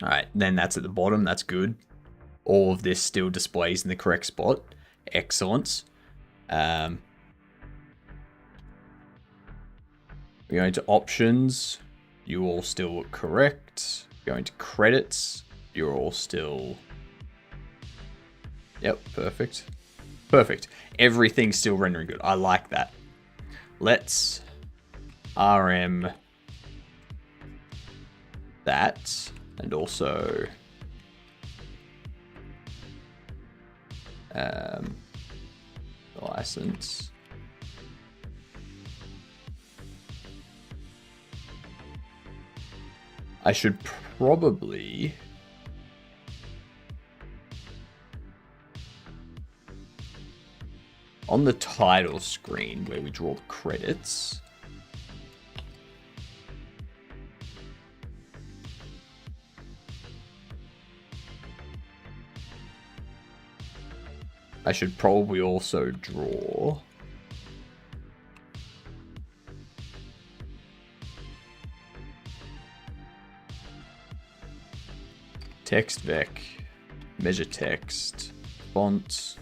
All right, then that's at the bottom. That's good. All of this still displays in the correct spot. Excellent. We're going to options. You all still look correct. Going to credits. You're all still... Yep, perfect. Perfect. Everything's still rendering good. I like that. Let's RM that. And also... the license. I should probably... on the title screen where we draw the credits... I should probably also draw... text vec, measure text, font,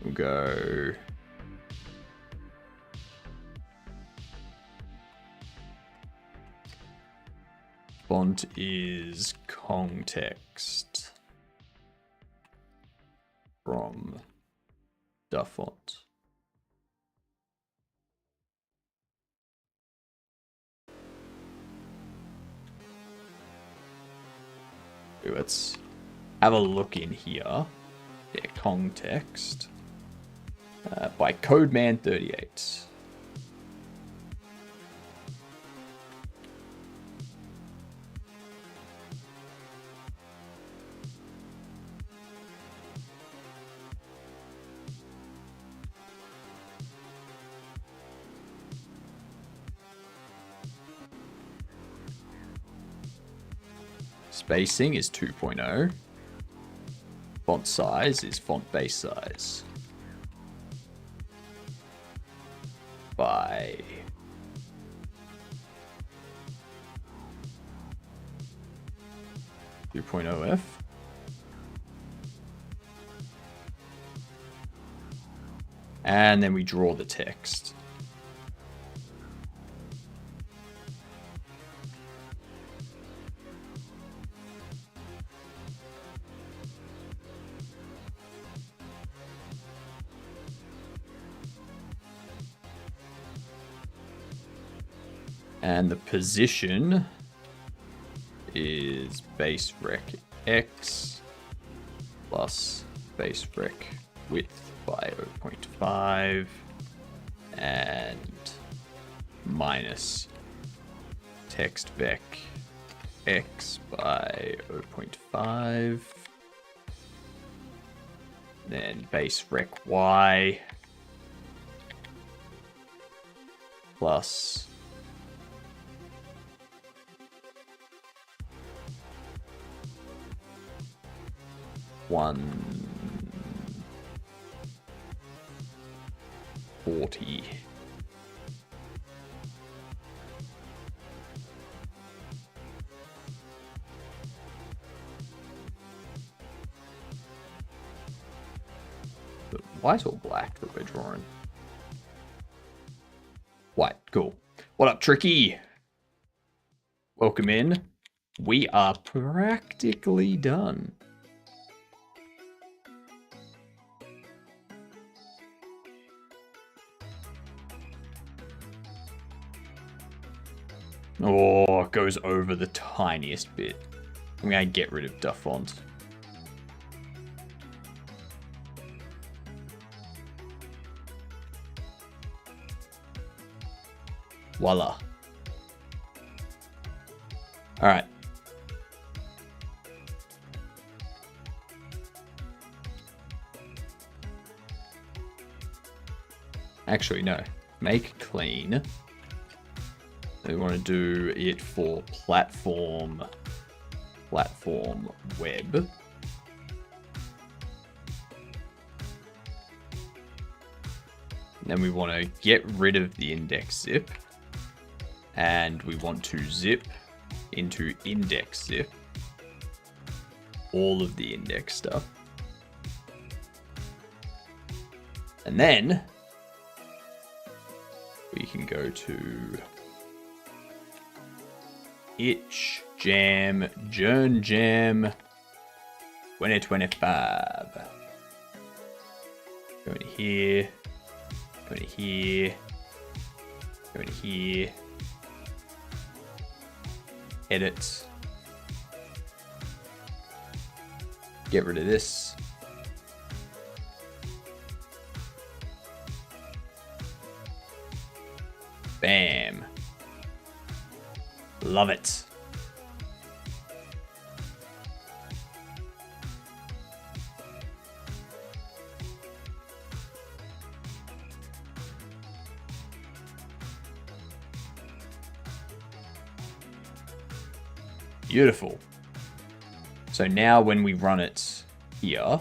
we'll go font is context from the font. Let's have a look in here. Yeah, context by Codeman38. Spacing is 2.0. Font size is font base size. By .2.0F. And then we draw the text. And the position is base rec x plus base rec width by 0.5 and minus text vec x by 0.5. Then base rec y plus $140. The white or black that we're drawing? White, cool. What up, Tricky? Welcome in. We are practically done. Oh, it goes over the tiniest bit. I'm gonna get rid of the font. Voila. Alright. Actually, no. Make clean. We want to do it for platform web. Then we want to get rid of the index zip. And we want to zip into index zip all of the index stuff. And then we can go to JernJam 2025. Go into here, go into here, go into here, edit, get rid of this. Bam. Love it. Beautiful. So now when we run it here,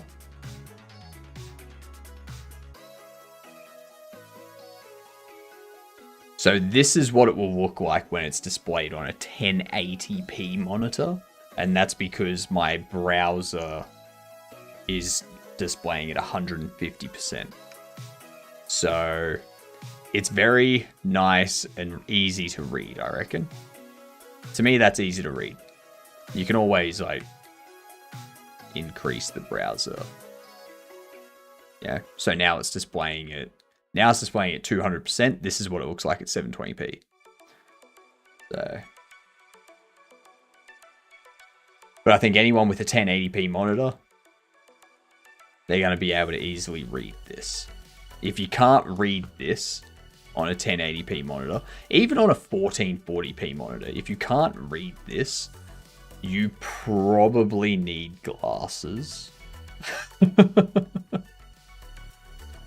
so this is what it will look like when it's displayed on a 1080p monitor. And that's because my browser is displaying at 150%. So it's very nice and easy to read, I reckon. To me, that's easy to read. You can always like increase the browser. Yeah. So now it's displaying it. Now it's displaying at 200%. This is what it looks like at 720p. So, but I think anyone with a 1080p monitor, they're going to be able to easily read this. If you can't read this on a 1080p monitor, even on a 1440p monitor, if you can't read this, you probably need glasses.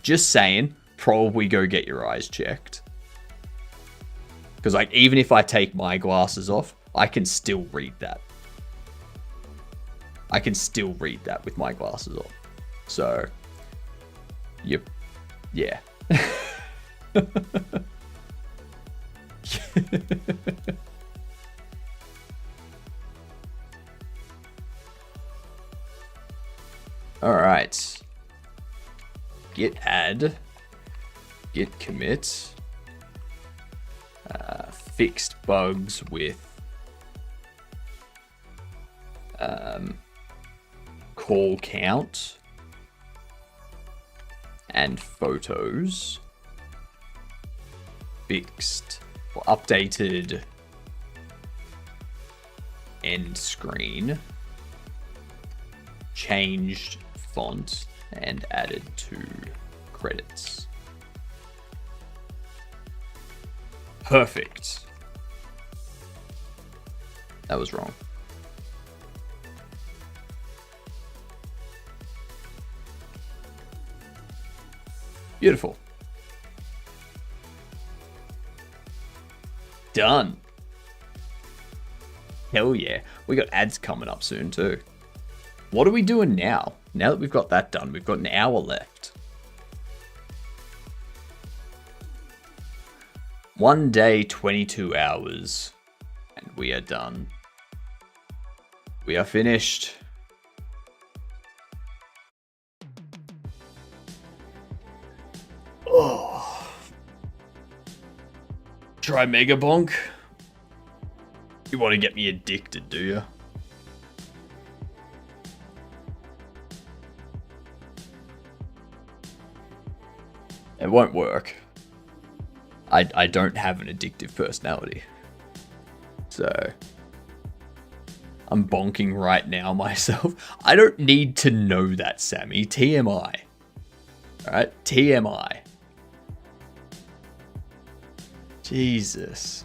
Just saying. Probably go get your eyes checked. Because like even if I take my glasses off, I can still read that. I can still read that with my glasses off. So, yep, yeah. All right. Git add. Git commit, fixed bugs with call count and photos, fixed or updated end screen, changed font and added to credits. Perfect. That was wrong. Beautiful. Done. Hell yeah. We got ads coming up soon too. What are we doing now? Now that we've got that done, we've got an hour left. 1 day, 22 hours, and we are done. We are finished. Oh. Try Mega Bonk. You want to get me addicted, do you? It won't work. I don't have an addictive personality. So, I'm bonking right now myself. I don't need to know that, Sammy. TMI. Alright? TMI. Jesus.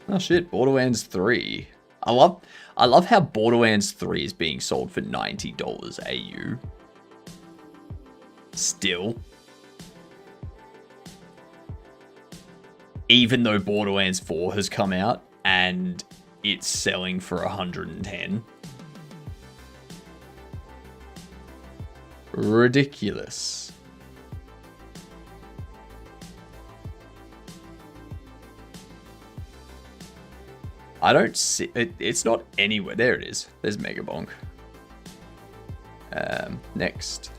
Oh shit, Borderlands 3. I love how Borderlands 3 is being sold for $90 AU. Still. even though Borderlands 4 has come out and it's selling for 110. Ridiculous. I don't see it. It's not anywhere. There it is. There's Mega Bonk. Next.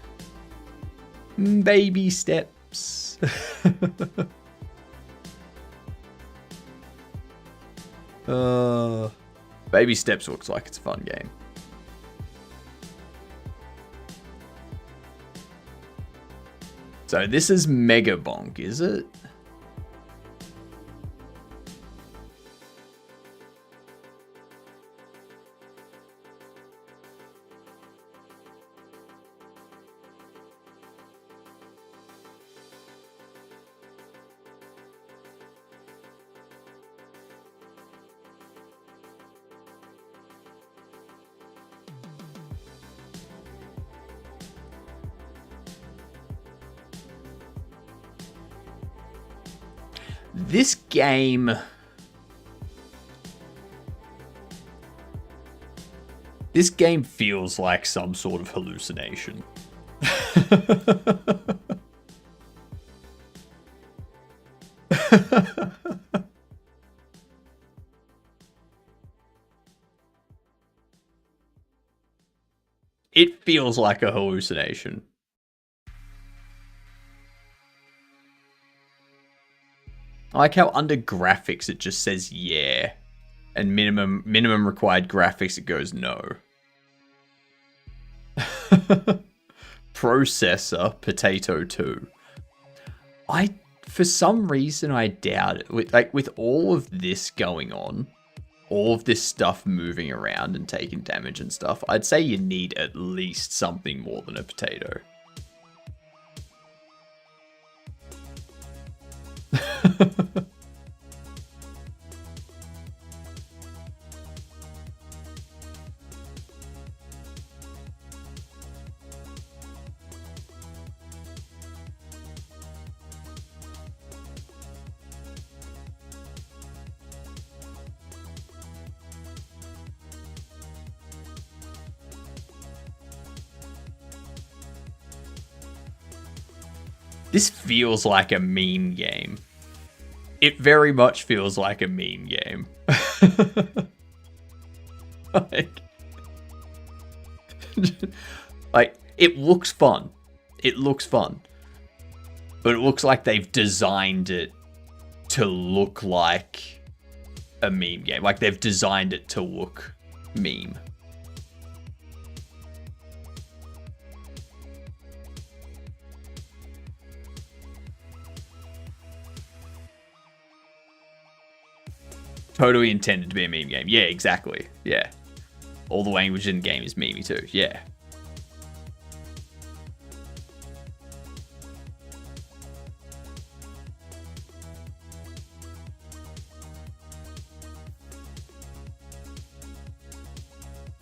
Baby steps. Baby steps looks like it's a fun game. So this is Mega Bonk, is it? This game... This game feels like some sort of hallucination. It feels like a hallucination. I like how under graphics it just says yeah, and minimum required graphics it goes no. Processor potato 2. For some reason I doubt it. With all of this going on, all of this stuff moving around and taking damage and stuff, I'd say you need at least something more than a potato. This feels like a meme game. It very much feels like a meme game. like, it looks fun. It looks fun. But it looks like they've designed it to look like a meme game. Like, they've designed it to look meme. Totally intended to be a meme game. Yeah, exactly. Yeah. All the language in the game is memey too. Yeah.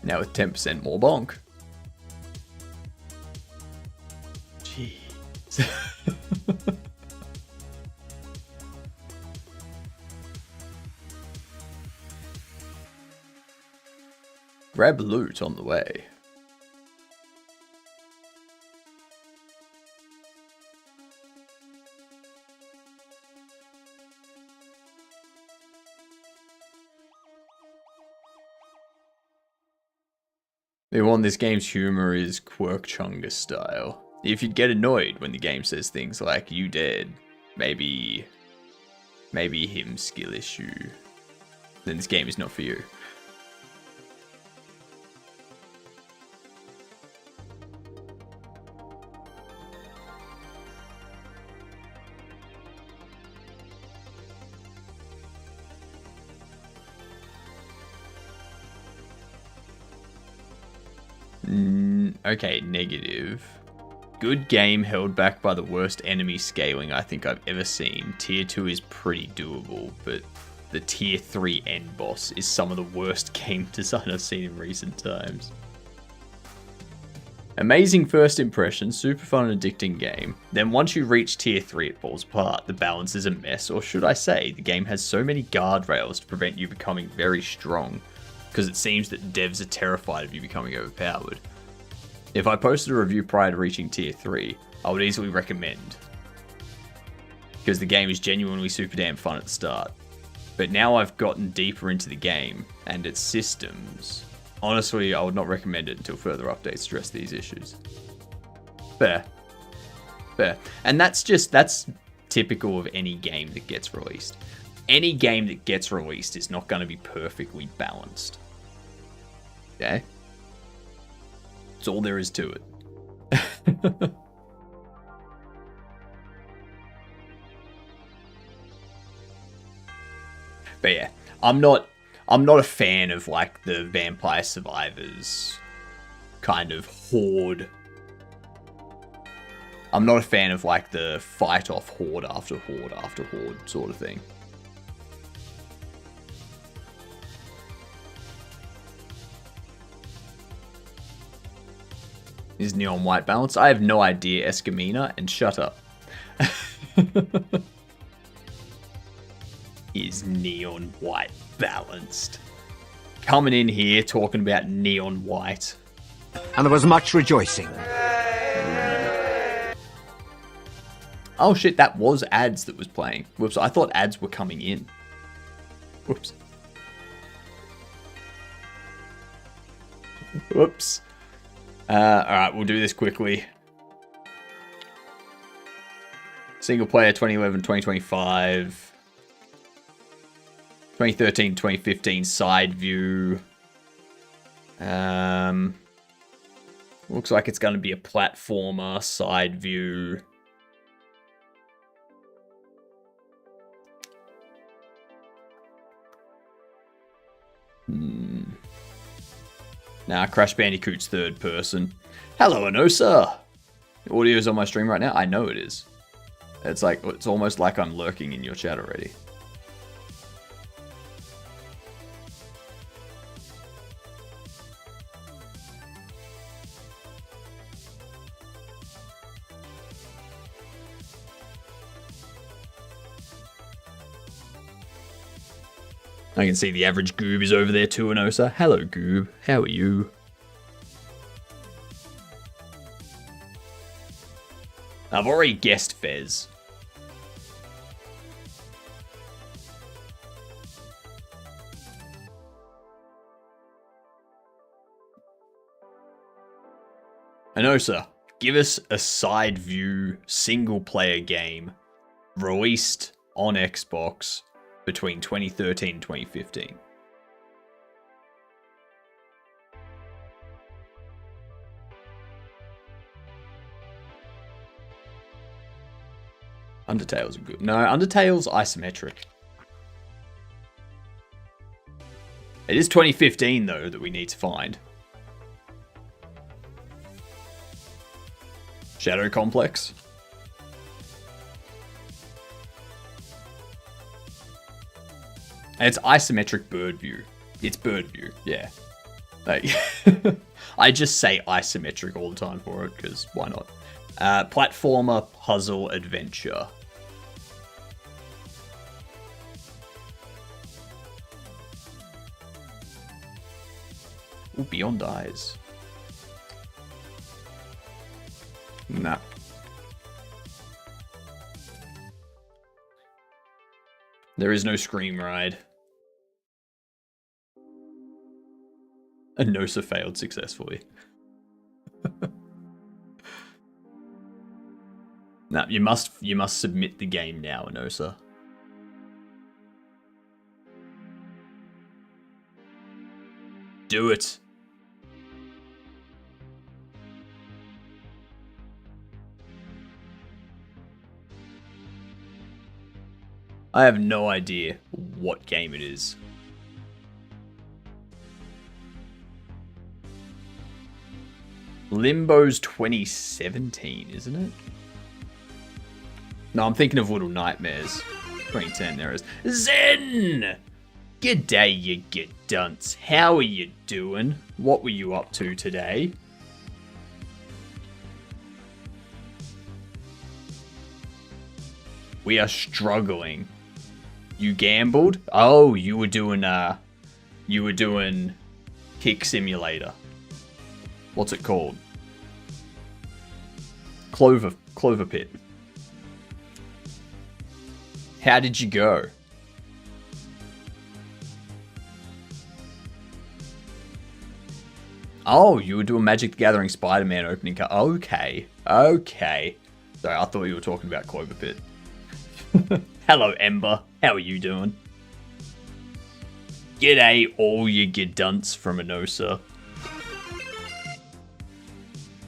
Now with 10% more bonk. Jeez. Grab loot on the way. The one this game's humor is Quirkchunga style. If you'd get annoyed when the game says things like "you dead," maybe him skill issue, then this game is not for you. Okay, negative. Good game held back by the worst enemy scaling I think I've ever seen. Tier 2 is pretty doable, but the Tier 3 end boss is some of the worst game design I've seen in recent times. Amazing first impression, super fun and addicting game. Then once you reach tier 3 it falls apart, the balance is a mess, or should I say, the game has so many guardrails to prevent you becoming very strong, because it seems that devs are terrified of you becoming overpowered. If I posted a review prior to reaching tier 3, I would easily recommend, because the game is genuinely super damn fun at the start. But now I've gotten deeper into the game and its systems, honestly, I would not recommend it until further updates address these issues. Fair. Fair. And that's typical of any game that gets released. Any game that gets released is not going to be perfectly balanced. Okay? That's all there is to it. But yeah, I'm not a fan of like the Vampire Survivors kind of horde. I'm not a fan of like the fight off horde after horde after horde sort of thing. Is neon white balanced? I have no idea, Escamina, and shut up. Is neon white balanced? Coming in here talking about neon white. And there was much rejoicing. Oh shit, that was ads that was playing. Whoops, I thought ads were coming in. Whoops. Whoops. Alright, we'll do this quickly. Single player 2011-2025. 2013-2015 side view. Looks like it's going to be a platformer side view. Nah, Crash Bandicoot's third person. Hello, Anosa! The audio is on my stream right now? I know it is. It's almost like I'm lurking in your chat already. I can see the average Goob is over there too, Anosa. Hello, Goob. How are you? I've already guessed Fez. Anosa, give us a side view single player game released on Xbox between 2013 and 2015. Undertale's good. No, Undertale's isometric. It is 2015 though that we need to find. Shadow Complex. And it's isometric bird view. It's bird view, yeah. Like, I just say isometric all the time for it, because why not? Platformer, puzzle, adventure. Ooh, Beyond Eyes. Nah. There is no Scream Ride. Anosa failed successfully. Nah, you must submit the game now, Anosa. Do it. I have no idea what game it is. Limbo's 2017, isn't it? No, I'm thinking of Little Nightmares. 2010, there is. Zen! G'day, you get dunce. How are you doing? What were you up to today? We are struggling. You gambled? Oh, you were doing Kick Simulator. What's it called? Clover Pit. How did you go? Oh, you were doing Magic the Gathering Spider-Man opening card. Okay. Okay. Sorry, I thought you were talking about Clover Pit. Hello, Ember. How are you doing? G'day, all you gedunts from Enosa.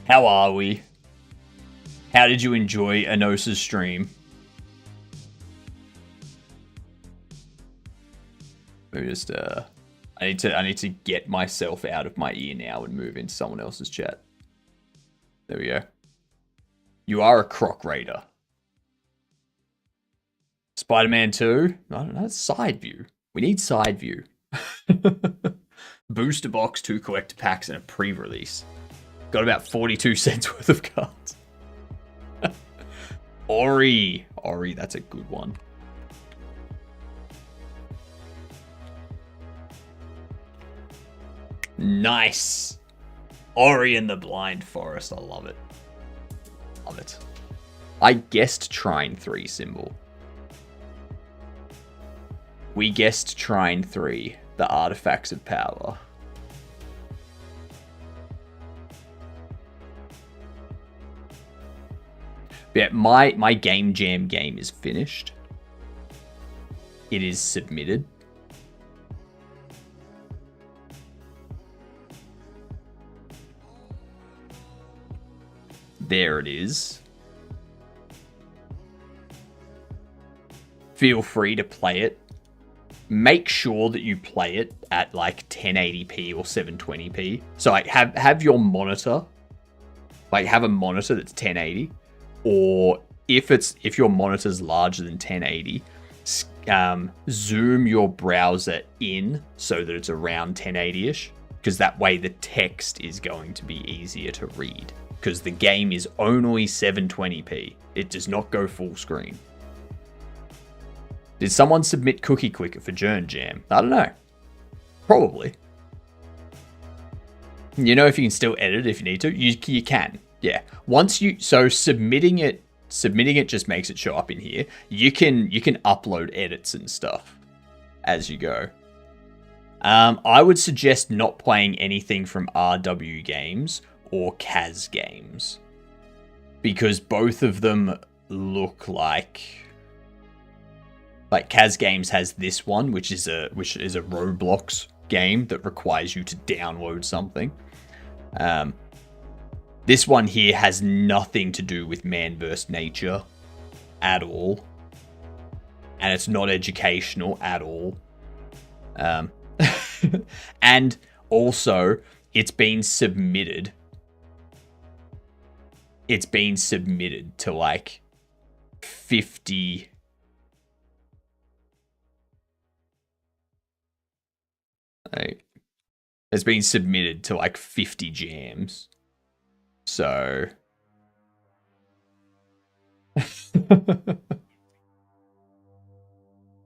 How are we? How did you enjoy Enosa's stream? Maybe just I need to get myself out of my ear now and move into someone else's chat. There we go. You are a croc raider. Spider-Man 2? I don't know, side view. We need side view. Booster box, 2 collector packs, and a pre-release. Got about 42 cents worth of cards. Ori, that's a good one. Nice. Ori and the Blind Forest. I love it. Love it. I guessed Trine 3 symbol. We guessed Trine 3, the artifacts of power. Yeah, my Game Jam game is finished. It is submitted. There it is. Feel free to play it. Make sure that you play it at like 1080p or 720p. So like have your monitor, like have a monitor that's 1080, or if your monitor's larger than 1080, zoom your browser in so that it's around 1080ish, because that way the text is going to be easier to read. Because the game is only 720p. It does not go full screen. Did someone submit Cookie Clicker for JernJam? I don't know. Probably. You know if you can still edit if you need to? You can. Yeah. Once you... So submitting it just makes it show up in here. You can upload edits and stuff as you go. I would suggest not playing anything from RW Games or Kaz Games, because both of them look like Kaz Games has this one, which is a Roblox game that requires you to download something. This one here has nothing to do with Man vs. Nature at all, and it's not educational at all. And also, it's been submitted to like 50. It's been submitted to like 50 jams. So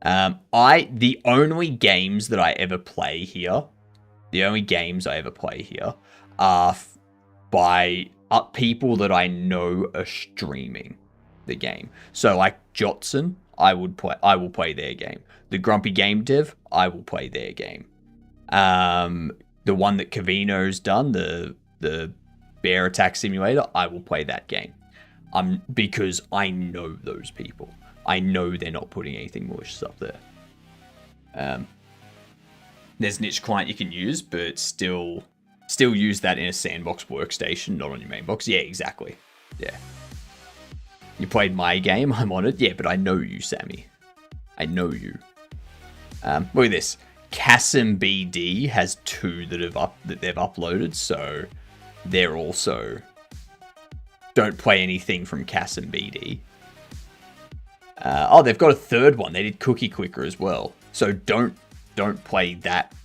the only games that I ever play here, are by people that I know are streaming the game. So like Jotson, I will play their game. The Grumpy Game Dev, I will play their game. The one that Cavino's done, the Bear Attack Simulator, I will play that game. Because I know those people. I know they're not putting anything malicious up there. There's niche client you can use, but still use that in a sandbox workstation, not on your main box. Yeah, exactly. Yeah. You played my game, I'm on it. Yeah, but I know you, Sammy. I know you. Look at this. Kasim BD has 2 that they've uploaded, so they're also... Don't play anything from Kasim BD. Oh, they've got a 3rd one. They did Cookie Clicker as well. So don't play that,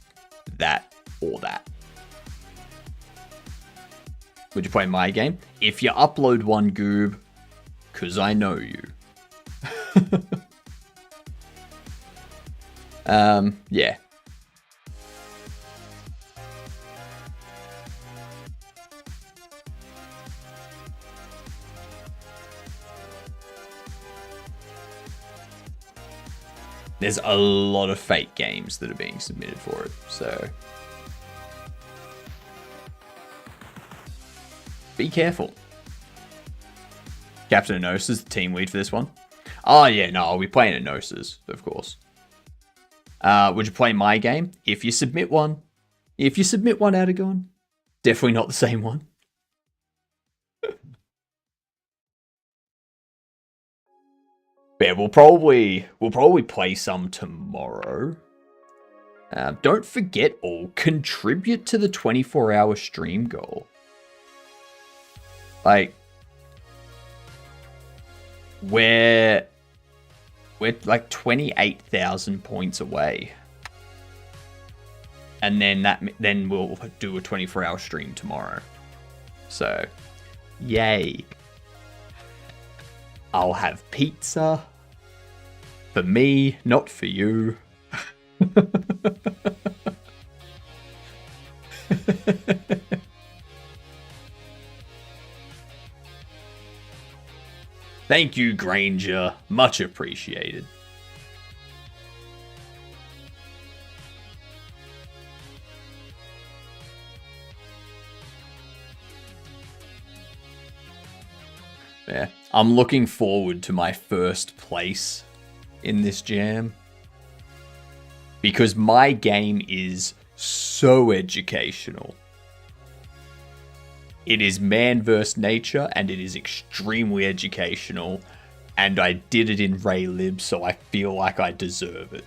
or that. Would you play my game? If you upload one, Goob, because I know you. Yeah. There's a lot of fake games that are being submitted for it, so be careful. Captain Enosis is the team lead for this one. Oh yeah, no, I'll be playing Enosis, of course. Would you play my game? If you submit one, Adagon. Definitely not the same one. Yeah, we'll probably play some tomorrow. Don't forget all, contribute to the 24-hour stream goal. Like, we're like 28,000 points away. And then we'll do a 24-hour stream tomorrow. So, yay. I'll have pizza. For me, not for you. Thank you, Granger. Much appreciated. Yeah, I'm looking forward to my first place in this jam. Because my game is so educational. It is man vs. nature, and it is extremely educational. And I did it in Ray Lib, so I feel like I deserve it.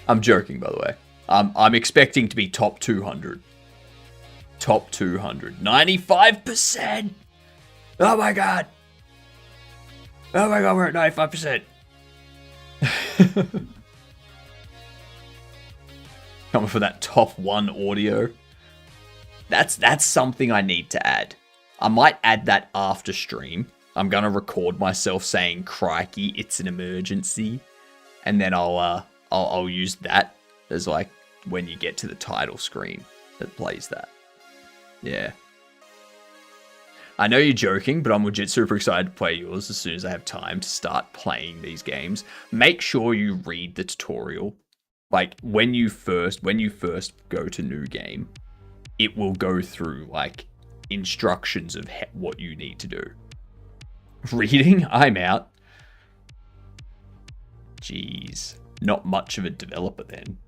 I'm joking, by the way. I'm expecting to be top 200. Top 200. 95%! Oh my god! Oh my god, we're at 95%. Coming for that top 1 audio. That's something I need to add. I might add that after stream. I'm gonna record myself saying, "Crikey, it's an emergency," and then I'll use that as like when you get to the title screen that plays that. Yeah. I know you're joking, but I'm legit super excited to play yours as soon as I have time to start playing these games. Make sure you read the tutorial. Like, when you first go to new game, it will go through, like, instructions of what you need to do. Reading? I'm out. Jeez. Not much of a developer then.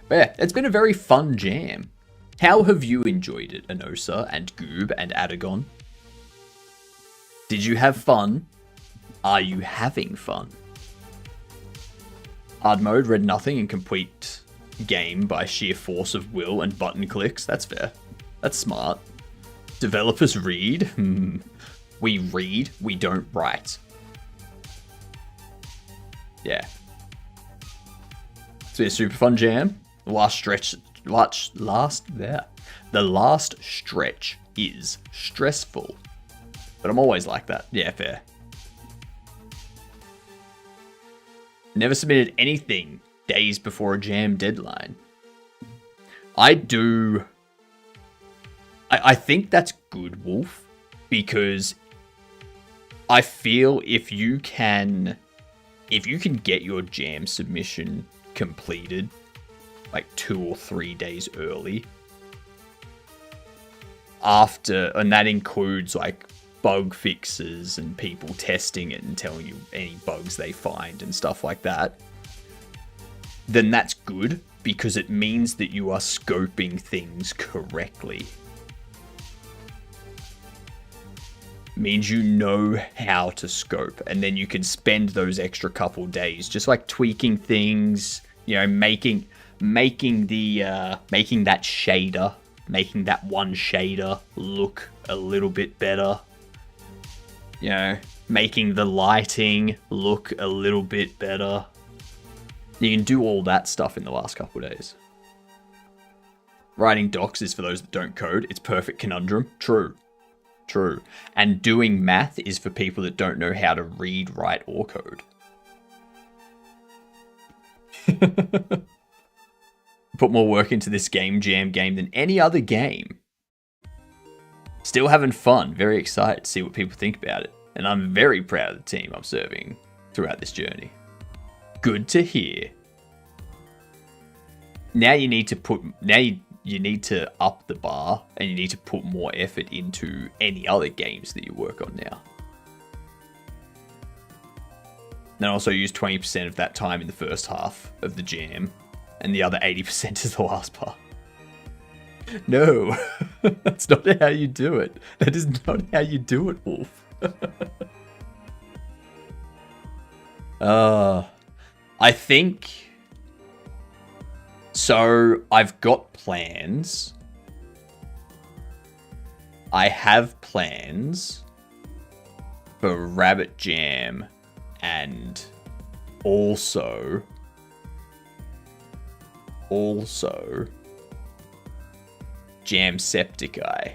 But yeah, it's been a very fun jam. How have you enjoyed it, Anosa and Goob and Adagon? Did you have fun? Are you having fun? Hard mode, read nothing and complete game by sheer force of will and button clicks. That's fair. That's smart. Developers read? We read, we don't write. Yeah. It's been a super fun jam. The last stretch is stressful. But I'm always like that. Yeah, fair. Never submitted anything days before a jam deadline. I think that's good, Wolf, because I feel if you can get your jam submission completed like 2 or 3 days early and that includes like bug fixes and people testing it and telling you any bugs they find and stuff like that, then that's good because it means that you are scoping things correctly. Means you know how to scope, and then you can spend those extra couple days just like tweaking things, you know, making that one shader look a little bit better. You know, making the lighting look a little bit better. You can do all that stuff in the last couple of days. Writing docs is for those that don't code. It's perfect conundrum. True. True. And doing math is for people that don't know how to read, write, or code. Put more work into this JernJam game than any other game. Still having fun. Very excited to see what people think about it. And I'm very proud of the team I'm serving throughout this journey. Good to hear. Now you need to put... Now you need to up the bar and you need to put more effort into any other games that you work on now. Then also use 20% of that time in the first half of the jam and the other 80% is the last part. No, that's not how you do it. That is not how you do it, Wolf. I think... So, I've got plans. I have plans for Rabbit Jam and also JamSepticeye.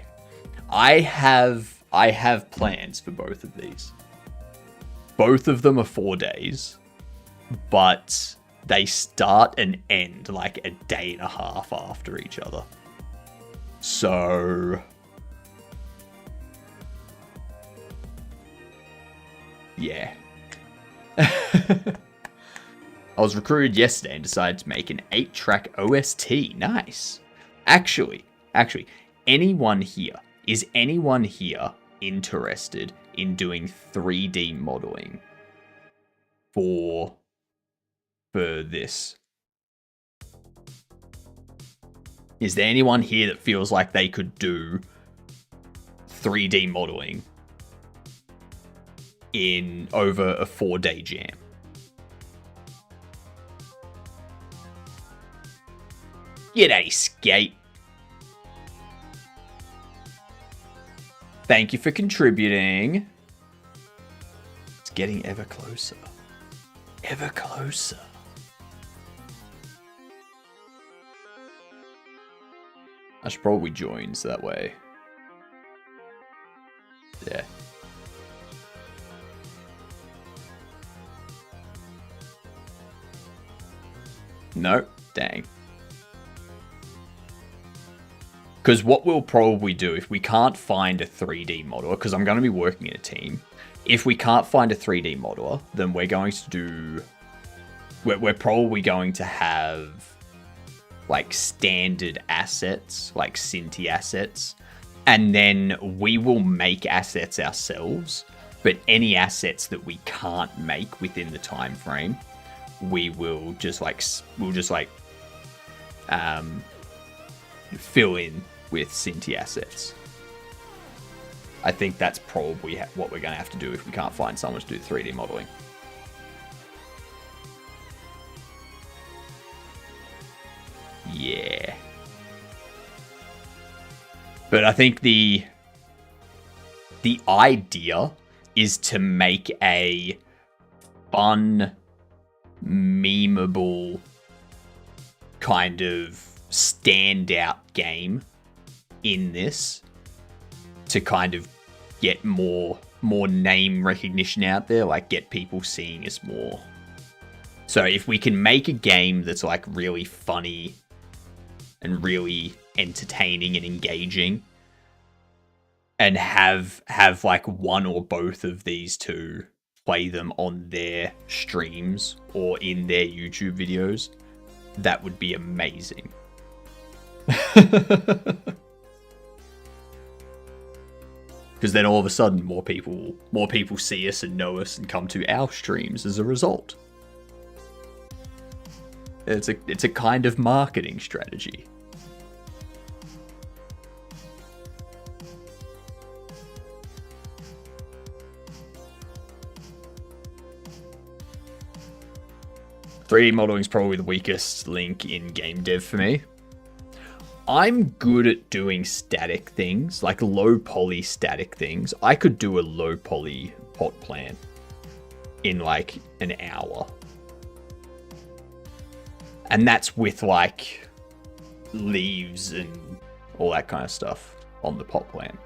I have plans for both of these. Both of them are 4 days, but they start and end like a day and a half after each other. So... yeah. I was recruited yesterday and decided to make an 8-track OST. Nice. Actually, is anyone here interested in doing 3D modeling for this? Is there anyone here that feels like they could do 3D modeling in over a 4-day jam? G'day, Skate. Thank you for contributing. It's getting ever closer. Ever closer. I should probably join so that way. Yeah. No, dang. Because what we'll probably do if we can't find a 3D modeler, because I'm going to be working in a team. If we can't find a 3D modeler, then we're going to do... We're probably going to have like standard assets, like Cinti assets. And then we will make assets ourselves. But any assets that we can't make within the time frame, we will just like... fill in with Cinti assets. I think that's probably what we're going to have to do if we can't find someone to do 3D modeling. Yeah. But I think the idea is to make a fun, memeable kind of standout game in this to kind of get more name recognition out there, like get people seeing us more. So if we can make a game that's like really funny and really entertaining and engaging and have like one or both of these two play them on their streams or in their YouTube videos, that would be amazing. Because then all of a sudden more people see us and know us and come to our streams as a result. It's a kind of marketing strategy. .3D modeling is probably the weakest link in game dev for me. I'm good at doing static things, like low poly static things. I could do a low poly pot plant in like an hour. And that's with like leaves and all that kind of stuff on the pot plant.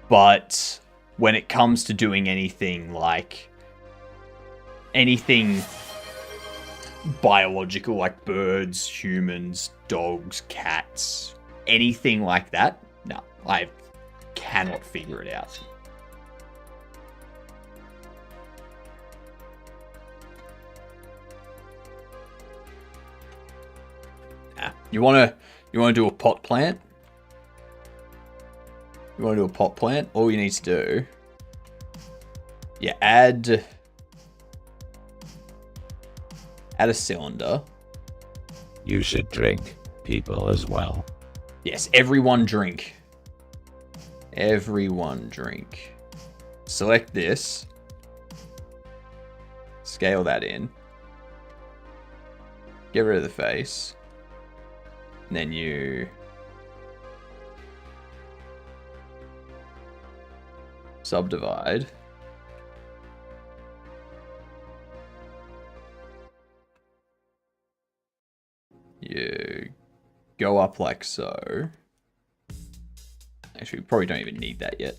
But when it comes to doing anything like anything biological, like birds, humans, dogs, cats, anything like that, no, I cannot figure it out. Nah. You wanna do a pot plant? You wanna do a pot plant? All you need to do, you add a cylinder. You should drink, people, as well. Yes, everyone drink. Everyone drink. Select this. Scale that in. Get rid of the face. And then you subdivide. You go up like so. Actually, we probably don't even need that yet.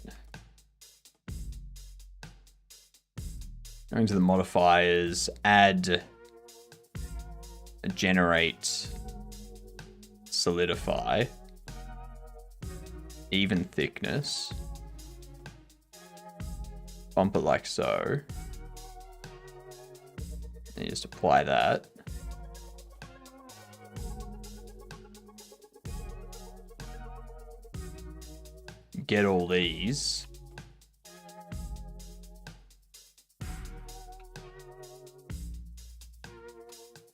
Going to the modifiers, add a generate, solidify, even thickness. Bump it like so. And you just apply that. Get all these.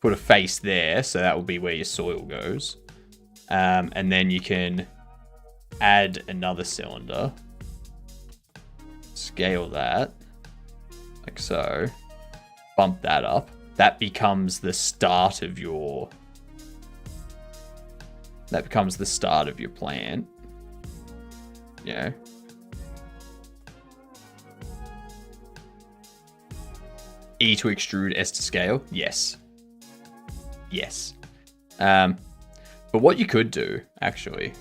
Put a face there, so that will be where your soil goes. And then you can add another cylinder. Scale that, like so. Bump that up. That becomes the start of your... That becomes the start of your plant. Yeah. E to extrude, S to scale. Yes. Yes. But what you could do, actually,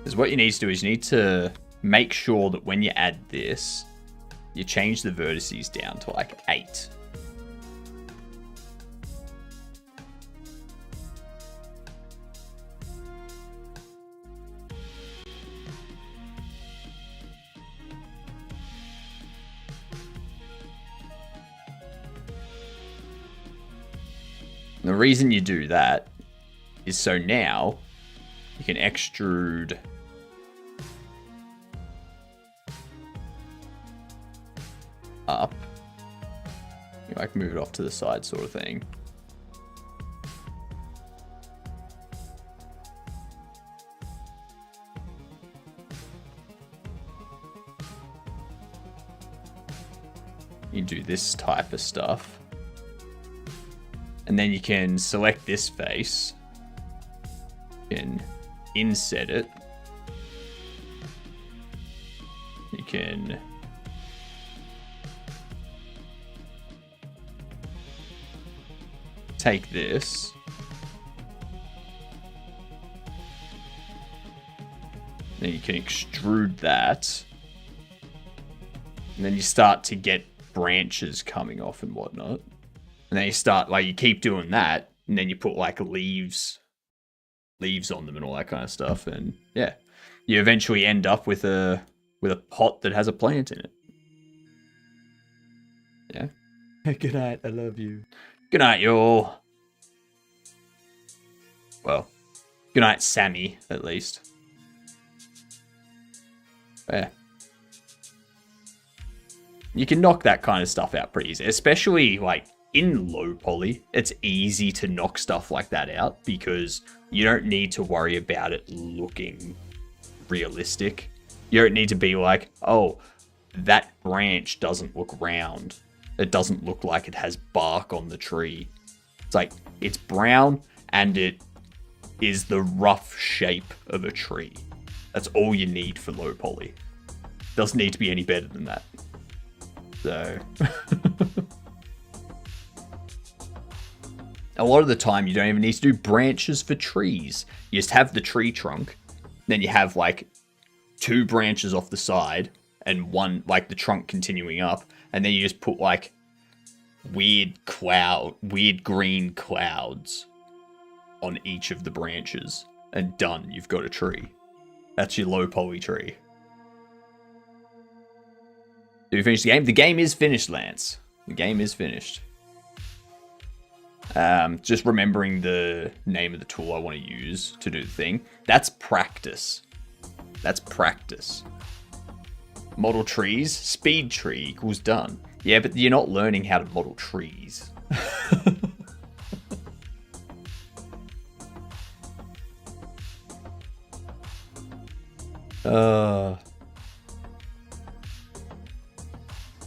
is what you need to do is you need to make sure that when you add this, you change the vertices down to like 8. The reason you do that is so now you can extrude up. You like move it off to the side sort of thing. You do this type of stuff. And then you can select this face. You can inset it. You can take this. Then you can extrude that. And then you start to get branches coming off and whatnot. And then you start, like, you keep doing that, and then you put, like, leaves on them and all that kind of stuff, and, yeah. You eventually end up with a pot that has a plant in it. Yeah. Good night, I love you. Good night, y'all. Well, good night, Sammy, at least. Yeah. You can knock that kind of stuff out pretty easy, especially, like, in low poly. It's easy to knock stuff like that out because you don't need to worry about it looking realistic. You don't need to be like, oh, that branch doesn't look round. It doesn't look like it has bark on the tree. It's like, it's brown and it is the rough shape of a tree. That's all you need for low poly. Doesn't need to be any better than that. So... A lot of the time, you don't even need to do branches for trees. You just have the tree trunk. Then you have, like, 2 branches off the side. And one, like, the trunk continuing up. And then you just put, like, weird green clouds on each of the branches. And done. You've got a tree. That's your low poly tree. Did we finish the game? The game is finished, Lance. The game is finished. Just remembering the name of the tool I want to use to do the thing. That's practice. That's practice. Model trees. Speed tree equals done. Yeah, but you're not learning how to model trees.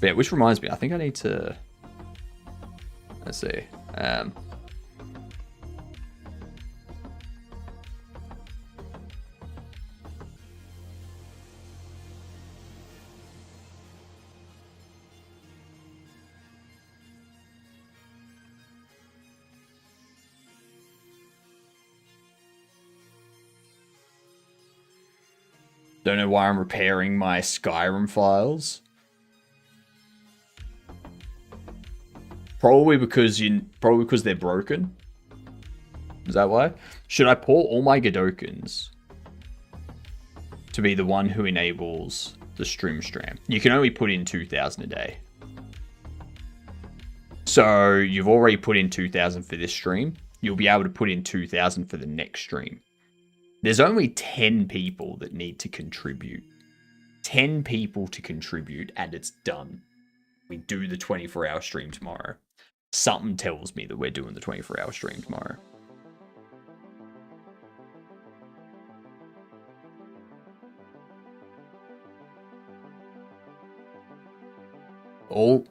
Yeah, which reminds me, I think I need to... Let's see. Don't know why I'm repairing my Skyrim files. Probably because they're broken. Is that why? Should I pour all my Godokins to be the one who enables the Strim Stram? You can only put in 2,000 a day. So you've already put in 2,000 for this stream. You'll be able to put in 2,000 for the next stream. There's only 10 people that need to contribute. 10 people to contribute and it's done. We do the 24-hour stream tomorrow. Something tells me that we're doing the 24-hour stream tomorrow.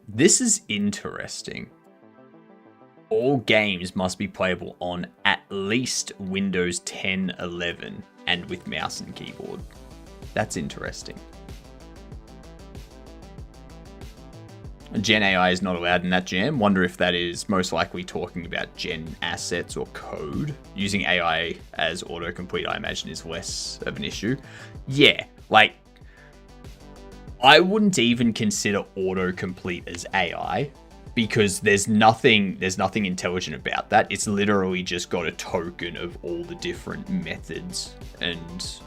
This is interesting. All games must be playable on at least Windows 10, 11, and with mouse and keyboard. That's interesting. Gen AI is not allowed in that jam. Wonder if that is most likely talking about gen assets or code. Using AI as autocomplete, I imagine, is less of an issue. Yeah, like, I wouldn't even consider autocomplete as AI because there's nothing intelligent about that. It's literally just got a token of all the different methods and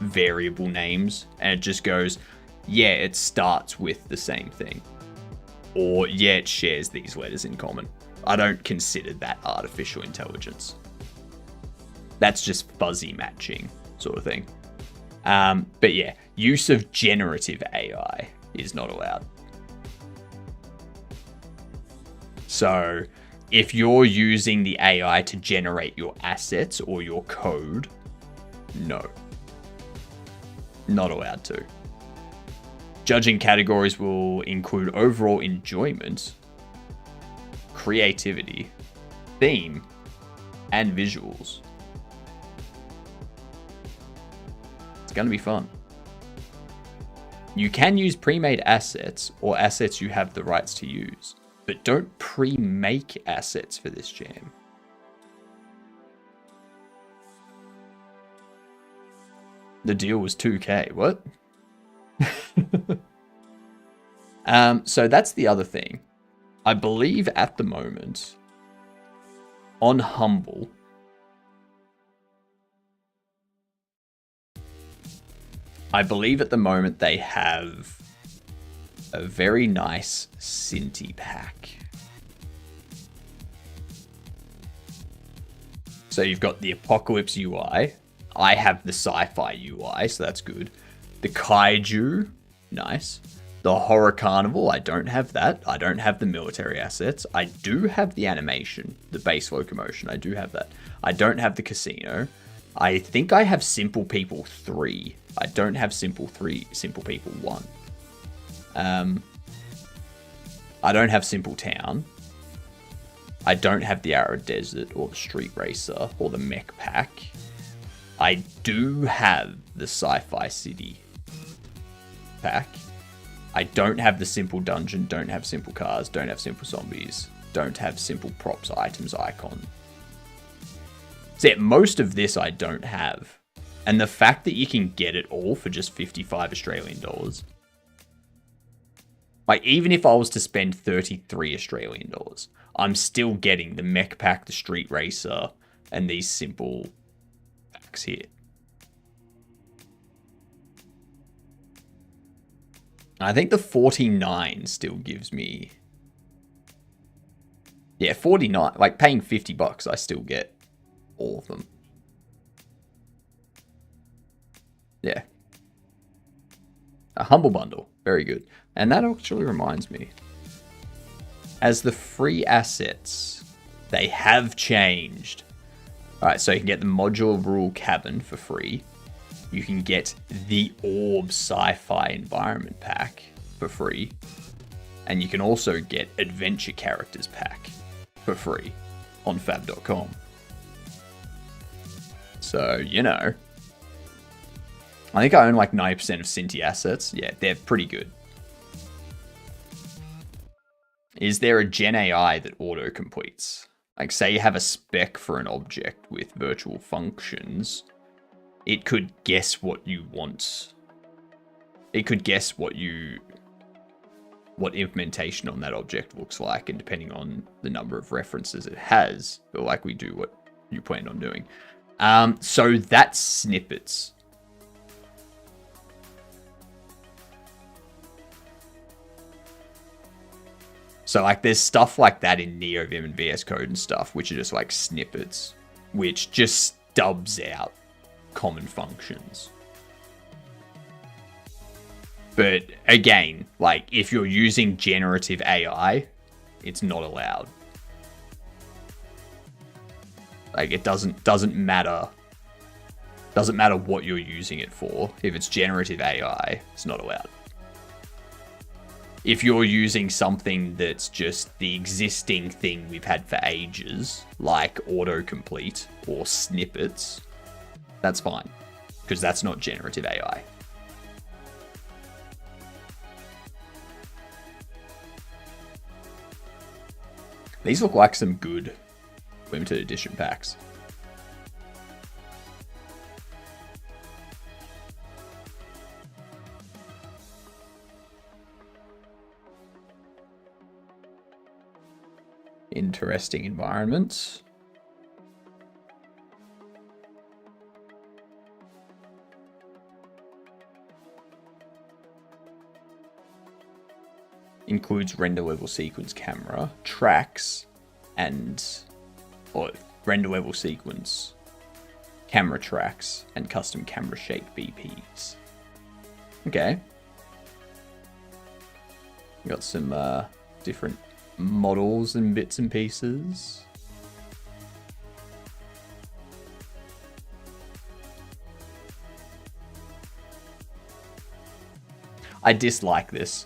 variable names, and it just goes, yeah, it starts with the same thing. Or, yeah, it shares these letters in common. I don't consider that artificial intelligence. That's just fuzzy matching sort of thing. But yeah, use of generative AI is not allowed. So, if you're using the AI to generate your assets or your code, no. Not allowed to. Judging categories will include overall enjoyment, creativity, theme, and visuals. It's going to be fun. You can use pre-made assets or assets you have the rights to use, but don't pre-make assets for this jam. The deal was 2K. What? So that's the other thing. I believe at the moment on Humble, they have a very nice Cinti pack. So you've got the Apocalypse UI. I have the Sci-Fi UI, so that's good. The Kaiju, nice. The Horror Carnival, I don't have that. I don't have the military assets. I do have the animation, the base locomotion. I do have that. I don't have the casino. I think I have Simple People 3. I don't have Simple People 1. I don't have Simple Town. I don't have the Arid Desert or the Street Racer or the Mech Pack. I do have the Sci-Fi City pack. I don't have the Simple Dungeon, don't have Simple Cars, don't have Simple Zombies, don't have Simple Props, Items, Icon. See, most of this I don't have. And the fact that you can get it all for just 55 Australian dollars. Like, even if I was to spend 33 Australian dollars, I'm still getting the Mech Pack, the Street Racer, and these simple packs here. I think the 49 still gives me... Yeah, 49. Like, paying 50 bucks, I still get all of them. Yeah. A Humble Bundle. Very good. And that actually reminds me. As the free assets, they have changed. Alright, so you can get the Modular Rule Cabin for free. You can get the Orb Sci-Fi Environment Pack for free. And you can also get Adventure Characters Pack for free on fab.com. So, you know. I think I own like 90% of Cinti assets. Yeah, they're pretty good. Is there a Gen AI that auto-completes? Like, say you have a spec for an object with virtual functions, it could guess what you want. It could guess what implementation on that object looks like, and depending on the number of references it has, it'll likely do what you planned on doing. So that's snippets. So, like, there's stuff like that in NeoVim and VS Code and stuff, which are just, like, snippets, which just stubs out common functions. But, again, like, if you're using generative AI, it's not allowed. Like, it doesn't matter. Doesn't matter what you're using it for. If it's generative AI, it's not allowed. If you're using something that's just the existing thing we've had for ages, like autocomplete or snippets, that's fine, because that's not generative AI. These look like some good limited edition packs. Interesting environments. Includes render level sequence camera, tracks, or render level sequence, camera tracks, and custom camera shape BPs. Okay. We got some different models and bits and pieces. I dislike this.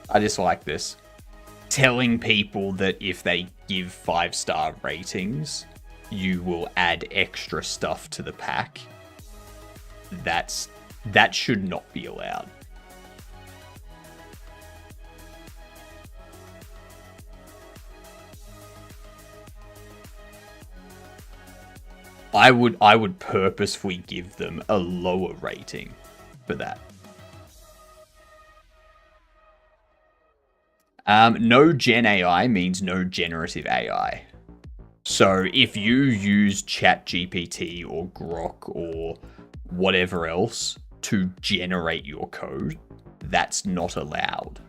I dislike this. Telling people that if they give 5-star ratings, you will add extra stuff to the pack. That should not be allowed. I would purposefully give them a lower rating for that. No Gen AI means no generative AI. So if you use ChatGPT or Grok or whatever else to generate your code, that's not allowed.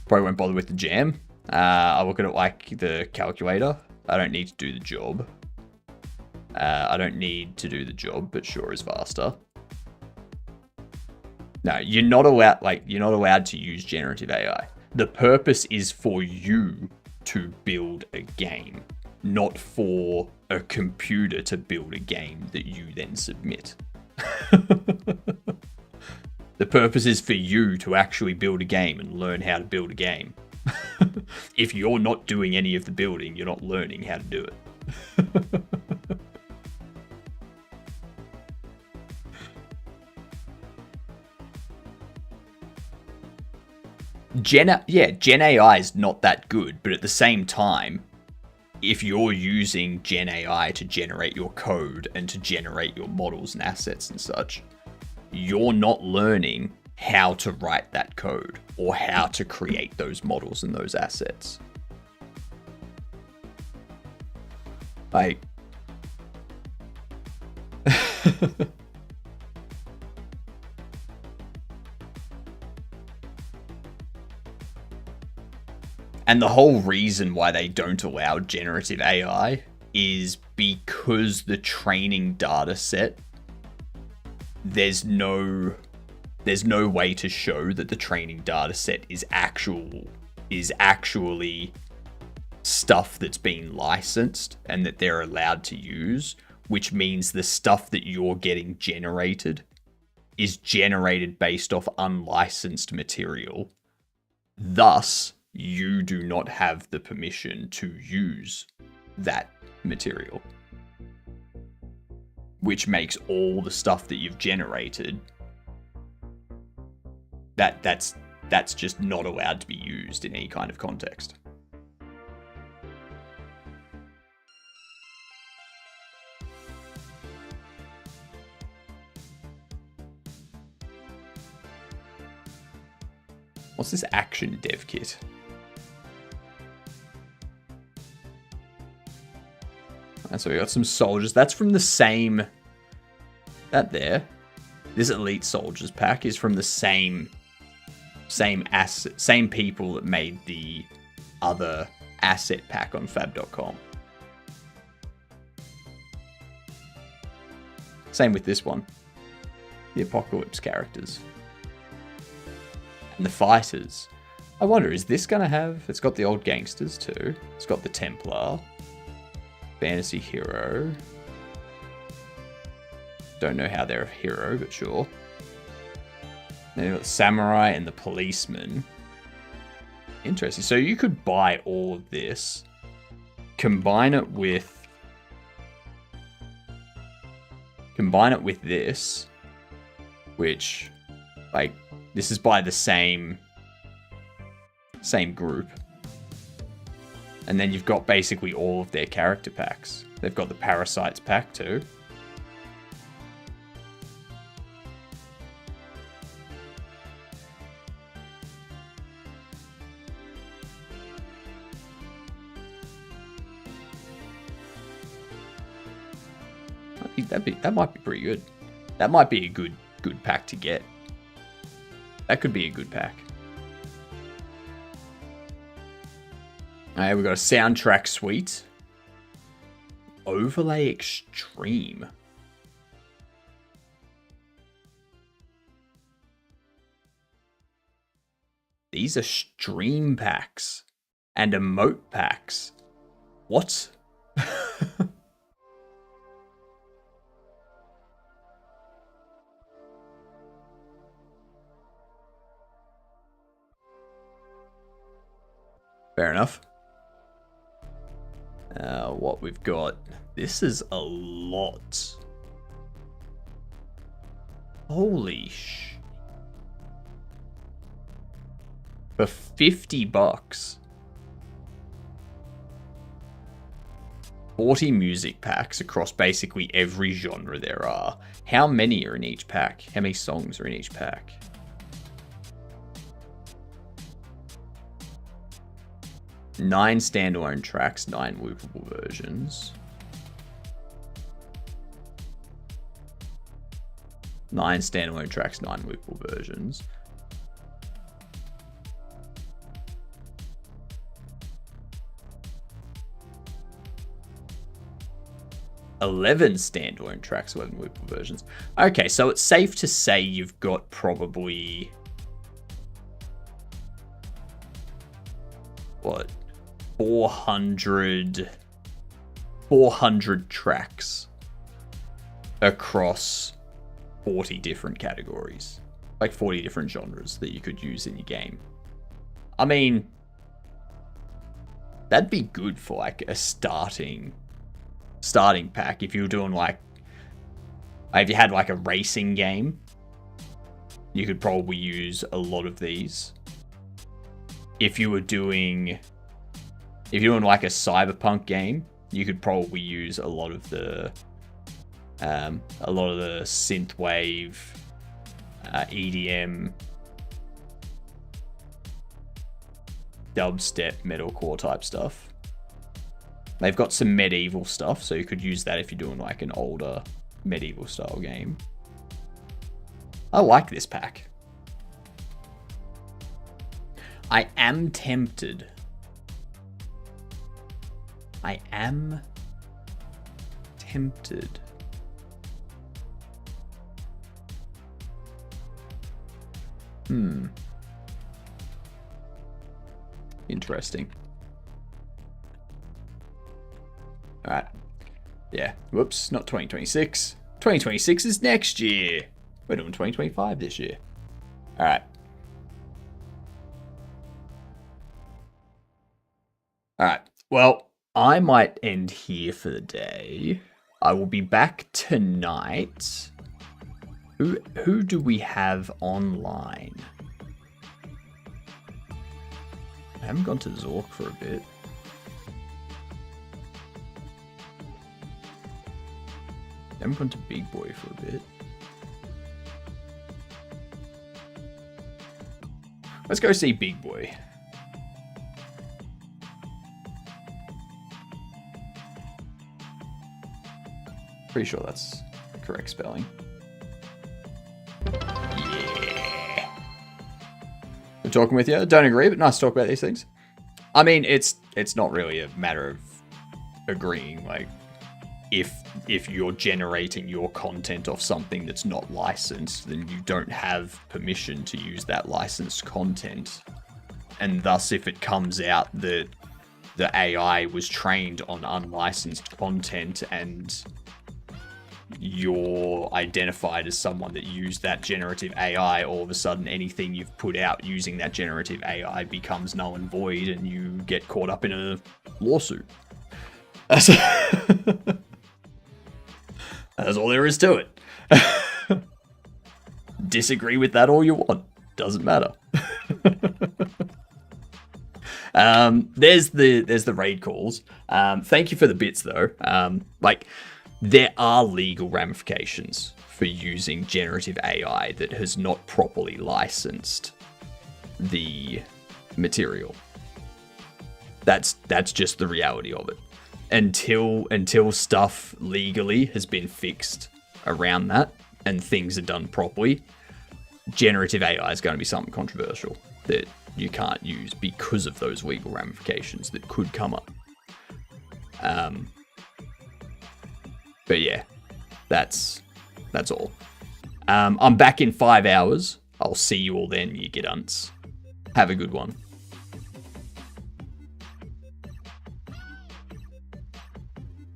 Probably won't bother with the jam. I look at it like the calculator. I don't need to do the job. I don't need to do the job, but sure is faster. No, you're not allowed to use generative AI. The purpose is for you to build a game, not for a computer to build a game that you then submit. The purpose is for you to actually build a game and learn how to build a game. If you're not doing any of the building, you're not learning how to do it. Gen AI is not that good, but at the same time, if you're using Gen AI to generate your code and to generate your models and assets and such, you're not learning how to write that code or how to create those models and those assets. Like, and the whole reason why they don't allow generative AI is because the training data set, there's no way to show that the training data set is actually stuff that's been licensed and that they're allowed to use, which means the stuff that you're getting generated is generated based off unlicensed material. Thus, you do not have the permission to use that material, which makes all the stuff that you've generated that's just not allowed to be used in any kind of context. What's this action dev kit? And so we got some soldiers. That's from the same... That there. This Elite Soldiers pack is from the same people that made the other asset pack on fab.com. Same with this one. The Apocalypse characters. And the fighters. I wonder, is this going to have... It's got the old gangsters too. It's got the Templar. Fantasy hero. Don't know how they're a hero, but sure. Then you've got the samurai and the policeman. Interesting. So you could buy all of this, combine it with this, which, like, this is by the same group. And then you've got basically all of their character packs. They've got the Parasites pack too. That might be pretty good. That might be a good pack to get. That could be a good pack. Alright, we've got a soundtrack suite. Overlay Extreme. These are stream packs and emote packs. What? Fair enough. What we've got. This is a lot. Holy sh... For $50. 40 music packs across basically every genre there are. How many are in each pack? How many songs are in each pack? Nine standalone tracks, 9 loopable versions. 9 standalone tracks, 9 loopable versions. $11 standalone tracks, 11 loopable versions. Okay, so it's safe to say you've got probably... What? 400 400 tracks across 40 different categories. Like 40 different genres that you could use in your game. I mean, that'd be good for like a starting pack. If you were doing like, if you had like a racing game, you could probably use a lot of these. If you were doing like a cyberpunk game, you could probably use a lot of the synthwave, EDM, dubstep, metalcore type stuff. They've got some medieval stuff, so you could use that if you're doing like an older medieval style game. I like this pack. I am tempted. Interesting. Alright. Yeah. Whoops. Not 2026. 2026 is next year. We're doing 2025 this year. Alright. Alright. Well, I might end here for the day. I will be back tonight. Who do we have online? I haven't gone to Zork for a bit. I haven't gone to Big Boy for a bit. Let's go see Big Boy. Pretty sure that's the correct spelling. Yeah. We're talking with you. Don't agree, but nice to talk about these things. I mean, it's not really a matter of agreeing. Like, if you're generating your content off something that's not licensed, then you don't have permission to use that licensed content. And thus, if it comes out that the AI was trained on unlicensed content and you're identified as someone that used that generative AI, all of a sudden anything you've put out using that generative AI becomes null and void and you get caught up in a lawsuit. That's all there is to it. Disagree with that all you want. Doesn't matter. There's the raid calls. Thank you for the bits though. There are legal ramifications for using generative AI that has not properly licensed the material. That's just the reality of it. Until stuff legally has been fixed around that and things are done properly, generative AI is going to be something controversial that you can't use because of those legal ramifications that could come up. But yeah, that's all. I'm back in 5 hours. I'll see you all then, you gidunts. Have a good one.